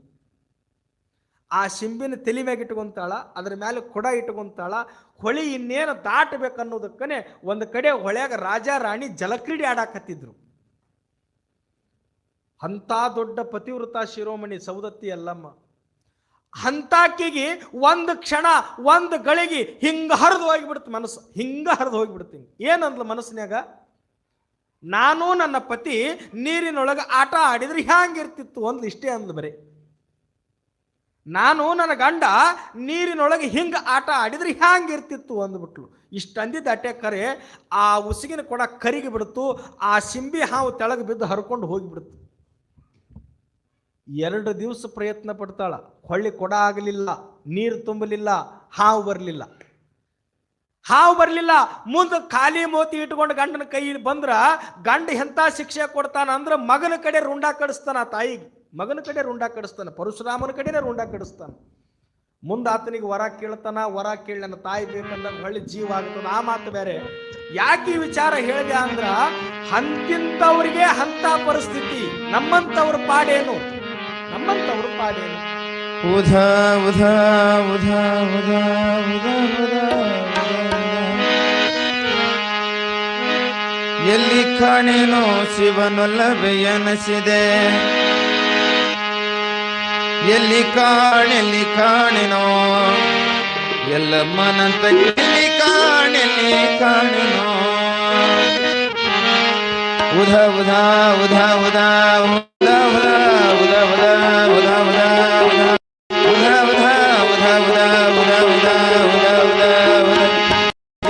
ಆ ಸಿಂಬಿನ ತಲೆ ಮ್ಯಾಗ ಇಟ್ಕೊಂತಾಳ, ಅದ್ರ ಮೇಲೆ ಕೊಡ ಇಟ್ಕೊಂತಾಳ. ಹೊಳಿ ಇನ್ನೇನು ದಾಟಬೇಕನ್ನೋದಕ್ಕನೆ ಒಂದು ಕಡೆ ಹೊಳೆಯಾಗ ರಾಜ ರಾಣಿ ಜಲಕ್ರೀಡೆ ಆಡಾಕತ್ತಿದ್ರು. ಅಂಥ ದೊಡ್ಡ ಪತಿವೃತ ಶಿರೋಮಣಿ ಸೌದತ್ತಿ ಯಲ್ಲಮ್ಮ. ಅಂತಾಕಿಗೆ ಒಂದು ಕ್ಷಣ, ಒಂದು ಗಳಿಗೆ ಹಿಂಗೆ ಹರಿದು ಹೋಗಿಬಿಡ್ತು ಮನಸ್ಸು. ಹಿಂಗೆ ಹರಿದು ಹೋಗಿಬಿಡ್ತೀನಿ. ಏನಂದ್ಲು ಮನಸ್ಸಿನಾಗ, ನಾನು ನನ್ನ ಪತಿ ನೀರಿನೊಳಗೆ ಆಟ ಆಡಿದ್ರೆ ಹ್ಯಾಂಗಿರ್ತಿತ್ತು ಅಂದ್ಲು. ಇಷ್ಟೇ ಅಂದ್ಲು ಬರೀ. ನಾನು ನನ್ನ ಗಂಡ ನೀರಿನೊಳಗೆ ಹಿಂಗೆ ಆಟ ಆಡಿದ್ರೆ ಹ್ಯಾಂಗಿರ್ತಿತ್ತು ಅಂದ್ಬಿಟ್ಲು. ಇಷ್ಟು ಅಂದಿದ್ದ ಅಟ್ಟೆ ಕರೆ ಆ ಉಸಿಗಿನ ಕೊಡ ಕರಿಗೆ ಬಿಡ್ತು. ಆ ಸಿಂಬಿ ಹಾವು ತೆಳಗೆ ಬಿದ್ದು ಹರ್ಕೊಂಡು ಹೋಗಿಬಿಡ್ತು. 2 ದಿವಸ ಪ್ರಯತ್ನ ಪಡ್ತಾಳ, ಹೊಳ್ಳಿ ಕೊಡ ಆಗಲಿಲ್ಲ, ನೀರು ತುಂಬಲಿಲ್ಲ, ಹಾವು ಬರಲಿಲ್ಲ. ಮುಂದೆ ಖಾಲಿ ಮೋತಿ ಇಟ್ಕೊಂಡು ಗಂಡನ ಕೈ ಬಂದ್ರ ಗಂಡ ಎಂಥ ಶಿಕ್ಷೆ ಕೊಡ್ತಾನ ಅಂದ್ರೆ ಮಗನ ಕಡೆ ರುಂಡ ಕಡಿಸ್ತಾನ. ಆ ತಾಯಿಗೆ ಮಗನ ಕಡೆ ರುಂಡ ಕಡಿಸ್ತಾನ, ಪರಶುರಾಮನ ಕಡೆನೇ ರುಂಡ ಕಡಿಸ್ತಾನ. ಮುಂದೆ ಆತನಿಗೆ ವರ ಕೇಳ್ತಾನ. ವರ ಕೇಳಿ ನನ್ನ ತಾಯಿ ಬೇಕಂದಾಗ ಹೊಳ್ಳಿ ಜೀವ ಆಗ್ತದ. ಆ ಮಾತು ಬೇರೆ. ಯಾಕೆ ಈ ವಿಚಾರ ಹೇಳಿದೆ ಅಂದ್ರ ಅಂತಿಂತವ್ರಿಗೆ ಅಂತ ಪರಿಸ್ಥಿತಿ. ನಮ್ಮಂತವ್ರ ಪಾಡೇನು? ಉಧಾ ಉಧಾ ಉಧಾ ಉಧಾ ಉಧಾ ಉಧಾ ಎಲ್ಲಿ ಕಾಣೆನೋ ಶಿವನೊಲ್ಲವೇ ಎನಸಿದೆ. ಎಲ್ಲಿ ಕಾಣೆನೋ ಎಲ್ಲಮ್ಮನಂತ ಎಲ್ಲಿ ಕಾಣೆನೋ ಉಧಾ ಉಧಾ ಉಧಾ ಉಧಾ ಉಧಾ ಉಧಾ ಉಧಾ ಉಧಾ ಉಧಾ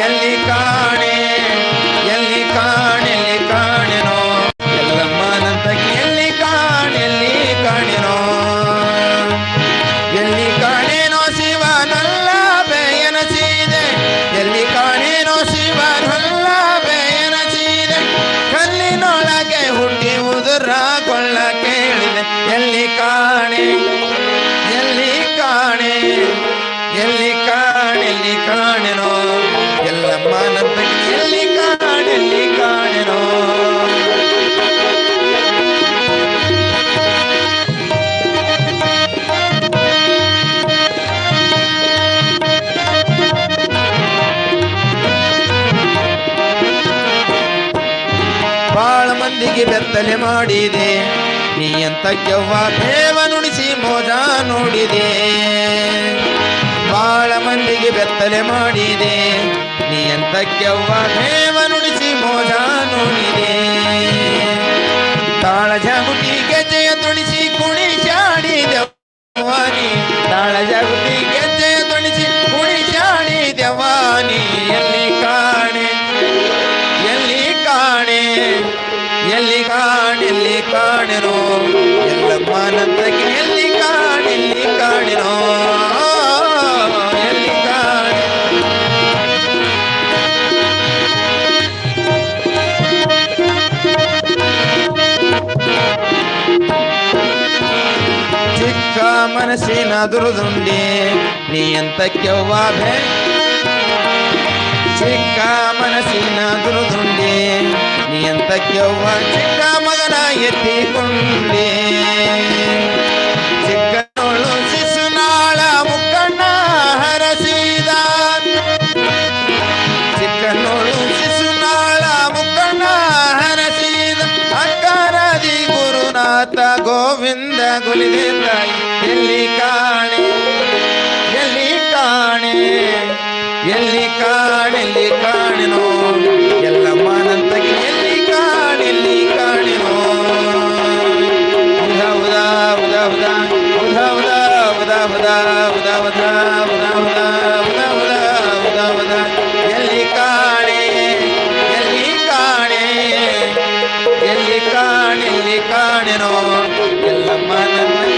ಎಲ್ಲಿ ಕಾಣೆನೋ ಎಲ್ಲಮ್ಮನಂತ ಎಲ್ಲಿ ಕಾಣೆನೋ ಎಲ್ಲಿ ಕಾಣೆನೋ ಶಿವನಲ್ಲ ಬೇಯನಸಿದೆ. ಎಲ್ಲಿ ಕಾಣೆನೋ ಶಿವನಲ್ಲ ಬೇಯನಸಿದೆ. ಕಲ್ಲಿನೊಳಗೆ ಹುಟ್ಟಿ ಉದುರ ಕೊಳ್ಳ ಕೇಳಿದೆ. ಎಲ್ಲಿ ಕಾಣೆನೋ ಎಲ್ಲಮ್ಮನಂತ ಎಲ್ಲಿ ಕಾಣೆನೋ ಬಾಳ ಮಂದಿಗೆ ಬೆತ್ತಲೆ ಮಾಡಿದೆ. ನೀ ಅಂತ ಯವ್ವ ದೇವ ನುಡಿಸಿ ಮೋಜ ನೋಡಿದೆ. ಬಾಳ ಮಂದಿಗೆ ಬೆತ್ತಲೆ ಮಾಡಿದೆ. ನೀ ಅಂತ ಯವ್ವ ದೇವ ನುಡಿಸಿ ಮೋಜ ನೋಡಿದೆ. ತಾಳ ಜಾಗುಟಿ ಗೆಜ್ಜೆಯ ತುಣಿಸಿ ಕುಣಿಸಾಡಿದೆವಾನಿ. ತಾಳ ಜಾಗುಟಿ ಗೆಜ್ಜೆಯ ತುಣಿಸಿ ಕುಣಿಸಾಡಿದೆವಾನಿ. ಎಲ್ಲಿ ಕಾಣೆನೋ ಎಲ್ಲಮ್ಮನಂತ ಎಲ್ಲಿ ಕಾಣೆನೋ ಎಲ್ಲಿ ಚಿಕ್ಕ ಮನಸ್ಸಿನ ದುರುದುಂಡಿ ನೀ ಅಂತ ಕೆವ್ವ ಚಿಕ್ಕ ಮನಸ್ಸಿನ ದುರುದುಂಡಿ ನೀ ಅಂತ ಕೆವ್ವ ಚಿಕ್ಕ ಮಗನ ಎತ್ತಿಕೊಂಡೆ. ಚಿಕ್ಕನೋಳು ಶಿಶುನಾಳ ಮುಕ್ಕಣ್ಣ ಹರಸಿದ. ಚಿಕ್ಕನೋಳು ಶಿಶುನಾಳ ಮುಕ್ಕಣ್ಣ ಹರಸಿದ. ಅಕ್ಕರದಿ ಗುರುನಾಥ ಗೋವಿಂದ ಗುಲಿದೆ ತಾಯಿ. ಎಲ್ಲಿ ಕಾಣೆನೋ ಎಲ್ಲಮ್ಮನಂತಗೆ ಎಲ್ಲಿ ಕಾಣೆನೋ ಉಧಾ ಉಧಾ ಉಧಾ ಉಧಾ ಉಧಾ ಉಧಾ ಉಧಾ ಉಧಾ ಉಧಾ ಉಧಾ ಉಧಾ ಉಧಾ ಉಧಾ ಉಧಾ ಉಧಾ ಎಲ್ಲಿ ಕಾಣೆನೋ ಎಲ್ಲಮ್ಮನಂತಗೆ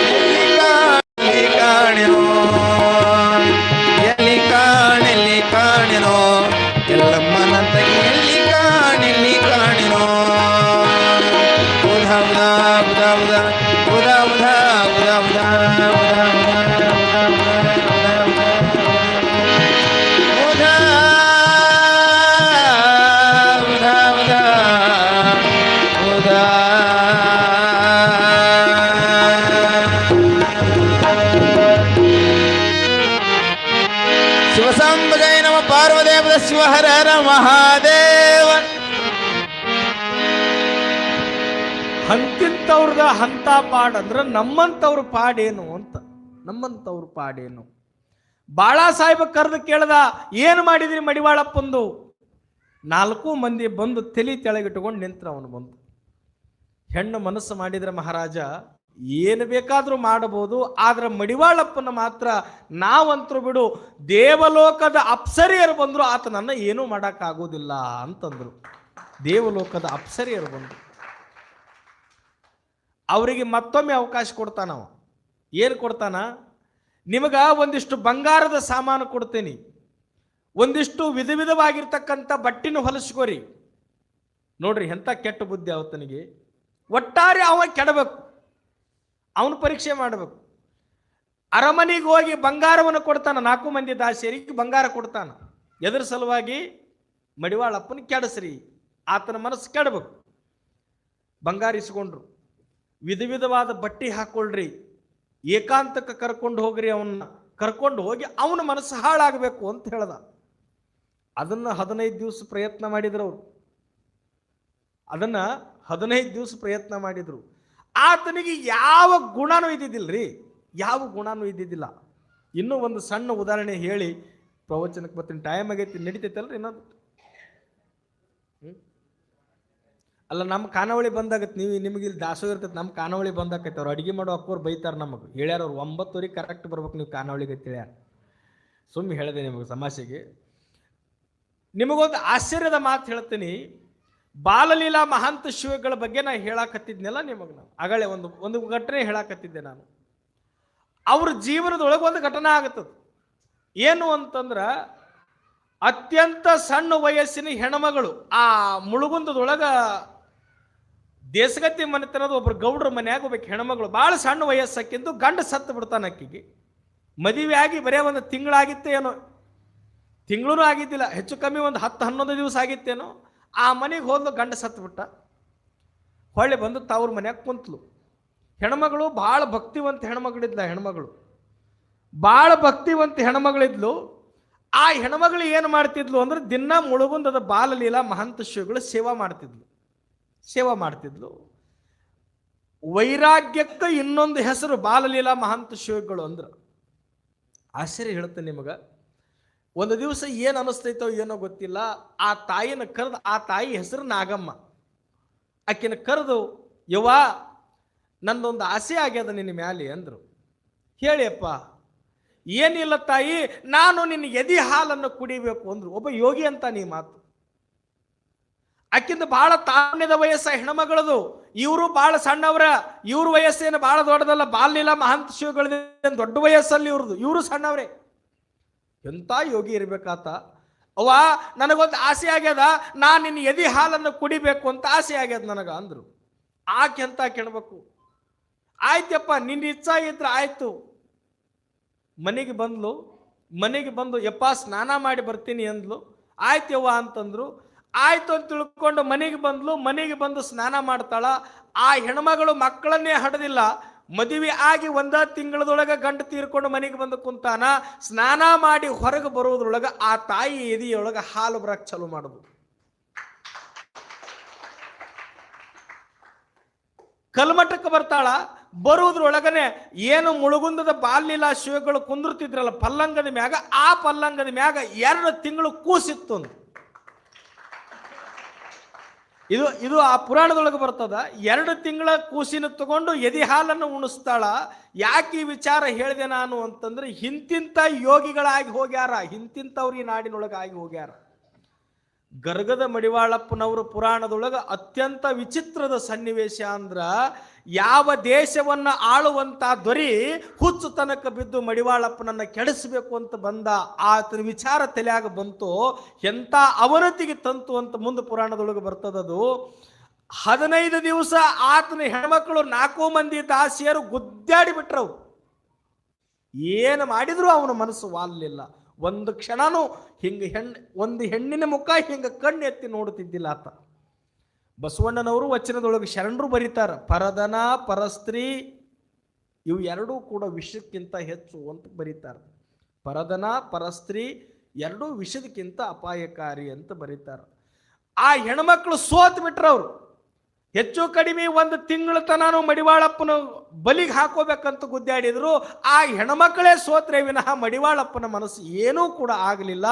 ಎಲ್ಲಿ ಕಾಣೆನೋ ಎಲ್ಲಮ್ಮನಂತಗೆ ಎಲ್ಲಿ ಕಾಣೆನೋ ಉಧಾ ಉಧಾ ಉಧಾ ಉಧಾ ಉಧಾ ಉಧಾ ಉಧಾ ಉಧಾ ಉಧಾ ಶಿವಸಾಂಬಜಯ ನಮ ಪಾರ್ವದೇವ ಶಿವ ಹರ ಹರ ಮಹಾದೇವ. ಅಂತಿಂತವ್ರದ ಹಂತ ಪಾಡಂದ್ರ ನಮ್ಮಂತವ್ರ ಪಾಡೇನು ಅಂತ. ಬಾಳ ಸಾಹೇಬ ಕರೆದು ಕೇಳ್ದ, ಏನು ಮಾಡಿದ್ರಿ ಮಡಿವಾಳಪ್ಪಂದು? 4 ಮಂದಿ ಬಂದು ತಲೆ ತೆಳಗಿಟ್ಟುಕೊಂಡು ನಿಂತ್ರ. ಅವನು ಬಂದು ಹೆಣ್ಣು ಮನಸ್ಸು ಮಾಡಿದ್ರೆ ಮಹಾರಾಜ ಏನು ಬೇಕಾದರೂ ಮಾಡಬಹುದು. ಆದ್ರೆ ಮಡಿವಾಳಪ್ಪನ ಮಾತ್ರ ನಾವಂತರೂ ಬಿಡು, ದೇವಲೋಕದ ಅಪ್ಸರಿಯರು ಬಂದ್ರು ಆತನನ್ನ ಏನೂ ಮಾಡೋಕ್ಕಾಗೋದಿಲ್ಲ ಅಂತಂದ್ರು. ದೇವಲೋಕದ ಅಪ್ಸರಿಯರು ಬಂದರು. ಅವರಿಗೆ ಮತ್ತೊಮ್ಮೆ ಅವಕಾಶ ಕೊಡ್ತಾನವ. ಏನು ಕೊಡ್ತಾನ? ನಿಮಗ ಒಂದಿಷ್ಟು ಬಂಗಾರದ ಸಾಮಾನು ಕೊಡ್ತೀನಿ, ಒಂದಿಷ್ಟು ವಿಧ ವಿಧವಾಗಿರ್ತಕ್ಕಂಥ ಬಟ್ಟಿನ ಹೊಲಿಸ್ಕೋರಿ. ನೋಡ್ರಿ ಎಂಥ ಕೆಟ್ಟ ಬುದ್ಧಿ ಅವತನಿಗೆ. ಒಟ್ಟಾರೆ ಅವ ಕೆಡಬೇಕು, ಅವನು ಪರೀಕ್ಷೆ ಮಾಡಬೇಕು. ಅರಮನೆಗೆ ಹೋಗಿ ಬಂಗಾರವನ್ನು ಕೊಡ್ತಾನ, 4 ಮಂದಿ ದಾಸಿಯರಿಗೆ ಬಂಗಾರ ಕೊಡ್ತಾನ. ಎದರ ಸಲುವಾಗಿ? ಮಡಿವಾಳಪ್ಪನ ಕೆಡಸ್ರಿ, ಆತನ ಮನಸ್ಸು ಕೆಡಬೇಕು. ಬಂಗಾರ ಇಸ್ಕೊಂಡ್ರು. ವಿಧ ವಿಧವಾದ ಬಟ್ಟೆ ಹಾಕೊಳ್ರಿ, ಏಕಾಂತಕ್ಕೆ ಕರ್ಕೊಂಡು ಹೋಗ್ರಿ, ಅವನ್ನ ಕರ್ಕೊಂಡು ಹೋಗಿ ಅವನ ಮನಸ್ಸು ಹಾಳಾಗಬೇಕು ಅಂತ ಹೇಳ್ದ. ಅದನ್ನು 15 ದಿವಸ ಪ್ರಯತ್ನ ಮಾಡಿದ್ರು ಅವರು. ಅದನ್ನು 15 ದಿವಸ ಪ್ರಯತ್ನ ಮಾಡಿದ್ರು. ಆತನಿಗೆ ಯಾವ ಗುಣನೂ ಇದ್ದಿದ್ದಿಲ್ರಿ, ಯಾವ ಗುಣನೂ ಇದ್ದಿದ್ದಿಲ್ಲ. ಇನ್ನೂ ಒಂದು ಸಣ್ಣ ಉದಾಹರಣೆ ಹೇಳಿ ಪ್ರವಚನಕ್ಕೆ ಬರ್ತೀನಿ. ಟೈಮ್ ಆಗೈತಿ, ನಡೀತೈತಲ್ರಿ ಇನ್ನೊಂದು? ಅಲ್ಲ, ನಮ್ಮ ಖಾನಾವಳಿ ಬಂದಾಗತ್ತೆ. ನಿಮಗೆ ಇಲ್ಲಿ ದಾಸೋಹ ಇರ್ತೈತೆ, ನಮ್ಮ ಖಾನಾವಳಿ ಬಂದಾಕೈತೆ. ಅವ್ರು ಅಡುಗೆ ಮಾಡೋ ಅಕ್ಕೋರು ಬೈತಾರೆ ನಮಗೆ. ಹೇಳ್ಯಾರ ಅವ್ರು 9 ಕರೆಕ್ಟ್ ಬರ್ಬೇಕು ನೀವು ಖಾನಾವಳಿಗೆ ಹೇಳ್ಯಾರ. ಸುಮ್ಮನೆ ಹೇಳಿದೆ ನಿಮಗೆ ತಮಾಷೆಗೆ. ನಿಮಗೊಂದು ಆಶ್ಚರ್ಯದ ಮಾತು ಹೇಳ್ತೀನಿ. ಬಾಲಲೀಲಾ ಮಹಾಂತ ಶಿವಗಳ ಬಗ್ಗೆ ನಾನು ಹೇಳಾಕತ್ತಿದ್ನೆಲ್ಲ ನಿಮಗೆ. ನಾನು ಆಗಲೇ ಒಂದು ಘಟನೆ ಹೇಳಾಕತ್ತಿದ್ದೆ ನಾನು. ಅವ್ರ ಜೀವನದೊಳಗೆ ಒಂದು ಘಟನೆ ಆಗುತ್ತದೆ. ಏನು ಅಂತಂದ್ರೆ, ಅತ್ಯಂತ ಸಣ್ಣ ವಯಸ್ಸಿನ ಹೆಣ್ಮಗಳು ಆ ಮುಳುಗುಂದದೊಳಗ ದೇಸಗತ್ತಿ ಮನೆತನದ ಒಬ್ರು ಗೌಡ್ರ ಮನೆಯಾಗ ಒಬ್ಬ ಹೆಣ್ಮಗಳು ಭಾಳ ಸಣ್ಣ ವಯಸ್ಸಕ್ಕಿಂದು ಗಂಡ ಸತ್ತು ಬಿಡ್ತಾನ. ಅಕ್ಕಿಗೆ ಮದುವೆ ಆಗಿ ಬರೇ ಒಂದು ತಿಂಗಳಾಗಿತ್ತೇನೋ, ತಿಂಗಳೂ ಆಗಿದ್ದಿಲ್ಲ, ಹೆಚ್ಚು ಕಮ್ಮಿ ಒಂದು 10-11 ದಿವಸ ಆಗಿತ್ತೇನೋ. ಆ ಮನೆಗೆ ಹೋದ್ಲು, ಗಂಡ ಸತ್ತು ಬಿಟ್ಟ. ಹೊಳ್ಳಿ ಬಂದು ತವ್ರ ಮನ್ಯಾಗ ಕುಂತ್ಲು. ಹೆಣ್ಮಗಳು ಭಾಳ ಭಕ್ತಿವಂತ ಹೆಣ್ಮಗಳಿದ್ಲ. ಹೆಣ್ಮಗಳು ಭಾಳ ಭಕ್ತಿವಂತ ಹೆಣ್ಮಗಳಿದ್ಲು. ಆ ಹೆಣ್ಮಗಳು ಏನು ಮಾಡ್ತಿದ್ಲು ಅಂದ್ರೆ, ದಿನ ಮುಳುಗುಂದದ ಬಾಲಲೀಲಾ ಮಹಂತ ಶಿವಗಳು ಸೇವಾ ಮಾಡ್ತಿದ್ಲು. ವೈರಾಗ್ಯಕ್ಕೆ ಇನ್ನೊಂದು ಹೆಸರು ಬಾಲಲೀಲಾ ಮಹಂತ ಶಿವಗಳು ಅಂದ್ರೆ. ಆಶ್ಚರ್ಯ ಹೇಳ್ತೇನೆ ನಿಮಗೆ. ಒಂದು ದಿವಸ ಏನು ಅನಿಸ್ತೈತೋ ಏನೋ ಗೊತ್ತಿಲ್ಲ, ಆ ತಾಯಿನ ಕರೆದು, ಆ ತಾಯಿ ಹೆಸರು ನಾಗಮ್ಮ. ಆಕಿನ ಕರೆದು, ಯವ್ವ ನಂದೊಂದು ಆಸೆ ಆಗ್ಯದ ನಿನ್ನ ಮ್ಯಾಲೆ ಅಂದರು. ಹೇಳಿಯಪ್ಪ. ಏನಿಲ್ಲ ತಾಯಿ, ನಾನು ನಿನ್ನ ಎದಿ ಹಾಲನ್ನು ಕುಡಿಬೇಕು ಅಂದ್ರು. ಒಬ್ಬ ಯೋಗಿ ಅಂತ ನೀ ಮಾತು. ಆಕಿಂದ ಬಹಳ ತಾಳ್ಮೆದ ವಯಸ್ಸ ಹೆಣ್ಮಗಳದು. ಇವರು ಬಹಳ ಸಣ್ಣವ್ರ, ಇವ್ರ ವಯಸ್ಸೇನು ಬಹಳ ದೊಡ್ಡದಲ್ಲ. ಬಾಲಲೀಲಾ ಮಹಂತ ಶಿವಗಳ ದೊಡ್ಡ ವಯಸ್ಸಲ್ಲಿ ಇವರು ಸಣ್ಣವ್ರೆ. ಎಂಥ ಯೋಗಿ ಇರ್ಬೇಕಾತ. ಅವ್ವ ನನಗೊಂದು ಆಸೆ ಆಗ್ಯದ, ನಾನು ನಿನ್ನ ಎದಿ ಹಾಲನ್ನು ಕುಡಿಬೇಕು ಅಂತ ಆಸೆ ಆಗ್ಯದ ನನಗ ಅಂದ್ರು. ಆಕೆ ಅಂತ ಕೇಳಬೇಕು. ಆಯ್ತಪ್ಪ, ನಿನ್ನ ಇಚ್ಛಾ ಇದ್ರೆ ಆಯ್ತು. ಮನೆಗೆ ಬಂದು ಯಪ್ಪ ಸ್ನಾನ ಮಾಡಿ ಬರ್ತೀನಿ ಅಂದ್ಲು. ಆಯ್ತವ್ವ ಅಂತಂದ್ರು. ಆಯ್ತು ಅಂತ ತಿಳ್ಕೊಂಡು ಮನೆಗೆ ಬಂದು ಸ್ನಾನ ಮಾಡ್ತಾಳ. ಆ ಹೆಣ್ಮಗಳು ಮಕ್ಕಳನ್ನೇ ಹಡದಿಲ್ಲ. ಮದುವೆ ಆಗಿ 1 ತಿಂಗಳದೊಳಗೆ ಗಂಡು ತೀರ್ಕೊಂಡು ಮನೆಗೆ ಬಂದು ಕುಂತಾನ. ಸ್ನಾನ ಮಾಡಿ ಹೊರಗೆ ಬರುವುದ್ರೊಳಗೆ ಆ ತಾಯಿ ಎದೆಯೊಳಗೆ ಹಾಲು ಬರಕ್ಕೆ ಚಾಲು ಮಾಡುದು. ಕಲ್ಮಠಕ್ಕೆ ಬರ್ತಾಳ. ಬರುವುದ್ರೊಳಗನೆ ಏನು ಮುಳುಗುಂದದ ಬಾಲಲೀಲಾ ಶಿವಗಳು ಕುಂದಿರ್ತಿದ್ರಲ್ಲ ಪಲ್ಲಂಗದ ಮ್ಯಾಗ, ಆ ಪಲ್ಲಂಗದ ಮ್ಯಾಗ 2 ತಿಂಗಳು ಕೂಸಿತ್ತು. ಇದು ಆ ಪುರಾಣದೊಳಗೆ ಬರ್ತದ. 2 ತಿಂಗಳ ಕೂಸಿನ ತಗೊಂಡು ಎದಿ ಹಾಲನ್ನು ಉಣಿಸ್ತಾಳ. ಯಾಕೆ ಈ ವಿಚಾರ ಹೇಳಿದೆ ನಾನು ಅಂತಂದ್ರೆ, ಇಂತಿಂತ ಯೋಗಿಗಳಾಗಿ ಹೋಗ್ಯಾರ, ಇಂತಿಂತವ್ರು ಈ ನಾಡಿನೊಳಗಾಗಿ ಹೋಗ್ಯಾರ. ಗರ್ಗದ ಮಡಿವಾಳಪ್ಪನವರು ಪುರಾಣದೊಳಗೆ ಅತ್ಯಂತ ವಿಚಿತ್ರದ ಸನ್ನಿವೇಶ ಅಂದ್ರ, ಯಾವ ದೇಶವನ್ನ ಆಳುವಂತ ದೊರೆ ಹುಚ್ಚು ತನಕ ಬಿದ್ದು ಮಡಿವಾಳಪ್ಪನನ್ನ ಕೆಡಿಸಬೇಕು ಅಂತ ಬಂದ. ಆತನ ವಿಚಾರ ತಲೆಯಾಗ ಬಂತು, ಎಂತ ಅವನತಿಗೆ ತಂತು ಅಂತ ಮುಂದೆ ಪುರಾಣದೊಳಗೆ ಬರ್ತದದು. 15 ದಿವಸ ಆತನ ಹೆಣ್ಮಕ್ಳು 4 ಮಂದಿ ದಾಸಿಯರು ಗುದ್ದಾಡಿ ಬಿಟ್ರವು. ಏನು ಮಾಡಿದ್ರು ಅವನ ಮನಸ್ಸು ವಾಲಿಲ್ಲ. ಒಂದು ಕ್ಷಣನೂ ಒಂದು ಹೆಣ್ಣಿನ ಮುಖ ಹಿಂಗೆ ಕಣ್ಣು ಎತ್ತಿ ನೋಡುತ್ತಿದ್ದಿಲ್ಲ ಆತ. ಬಸವಣ್ಣನವರು ವಚನದೊಳಗೆ ಶರಣರು ಬರೀತಾರ, ಪರದನ ಪರಸ್ತ್ರೀ ಇವು ಎರಡೂ ಕೂಡ ವಿಷಕ್ಕಿಂತ ಹೆಚ್ಚು ಅಂತ ಬರೀತಾರೆ. ಪರದನ ಪರಸ್ತ್ರೀ ಎರಡೂ ವಿಷದಕ್ಕಿಂತ ಅಪಾಯಕಾರಿ ಅಂತ ಬರೀತಾರೆ. ಆ ಹೆಣ್ಮಕ್ಳು ಸೋತ್ ಬಿಟ್ರವ್ರು. ಹೆಚ್ಚು ಕಡಿಮೆ 1 ತಿಂಗಳ ತನೂ ಮಡಿವಾಳಪ್ಪನ ಬಲಿಗೆ ಹಾಕೋಬೇಕಂತ ಗುದ್ದಾಡಿದ್ರು. ಆ ಹೆಣ್ಮಕ್ಳೇ ಸೋತ್ರೆ ವಿನಃ ಮಡಿವಾಳಪ್ಪನ ಮನಸ್ಸು ಏನೂ ಕೂಡ ಆಗಲಿಲ್ಲ.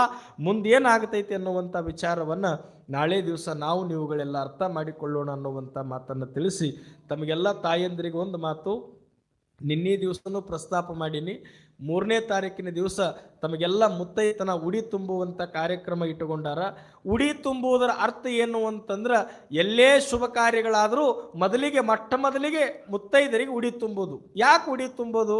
ಮುಂದೇನಾಗತೈತೆ ಅನ್ನುವಂಥ ವಿಚಾರವನ್ನು ನಾಳೆ ದಿವಸ ನಾವು ನೀವುಗಳೆಲ್ಲ ಅರ್ಥ ಮಾಡಿಕೊಳ್ಳೋಣ ಅನ್ನುವಂಥ ಮಾತನ್ನು ತಿಳಿಸಿ, ತಮಗೆಲ್ಲ ತಾಯಂದಿರಿಗೆ ಒಂದು ಮಾತು ನಿನ್ನೆ ದಿವಸನೂ ಪ್ರಸ್ತಾಪ ಮಾಡೀನಿ. 3ನೇ ತಾರೀಕಿನ ದಿವಸ ತಮಗೆಲ್ಲ ಮುತ್ತೈತನ ಉಡಿ ತುಂಬುವಂಥ ಕಾರ್ಯಕ್ರಮ ಇಟ್ಟುಕೊಂಡಾರ. ಉಡಿ ತುಂಬುವುದರ ಅರ್ಥ ಏನು ಅಂತಂದ್ರೆ, ಎಲ್ಲೇ ಶುಭ ಕಾರ್ಯಗಳಾದರೂ ಮೊದಲಿಗೆ ಮೊಟ್ಟ ಮೊದಲಿಗೆ ಮುತ್ತೈದರಿಗೆ ಉಡಿ ತುಂಬೋದು. ಯಾಕೆ ಉಡಿ ತುಂಬೋದು?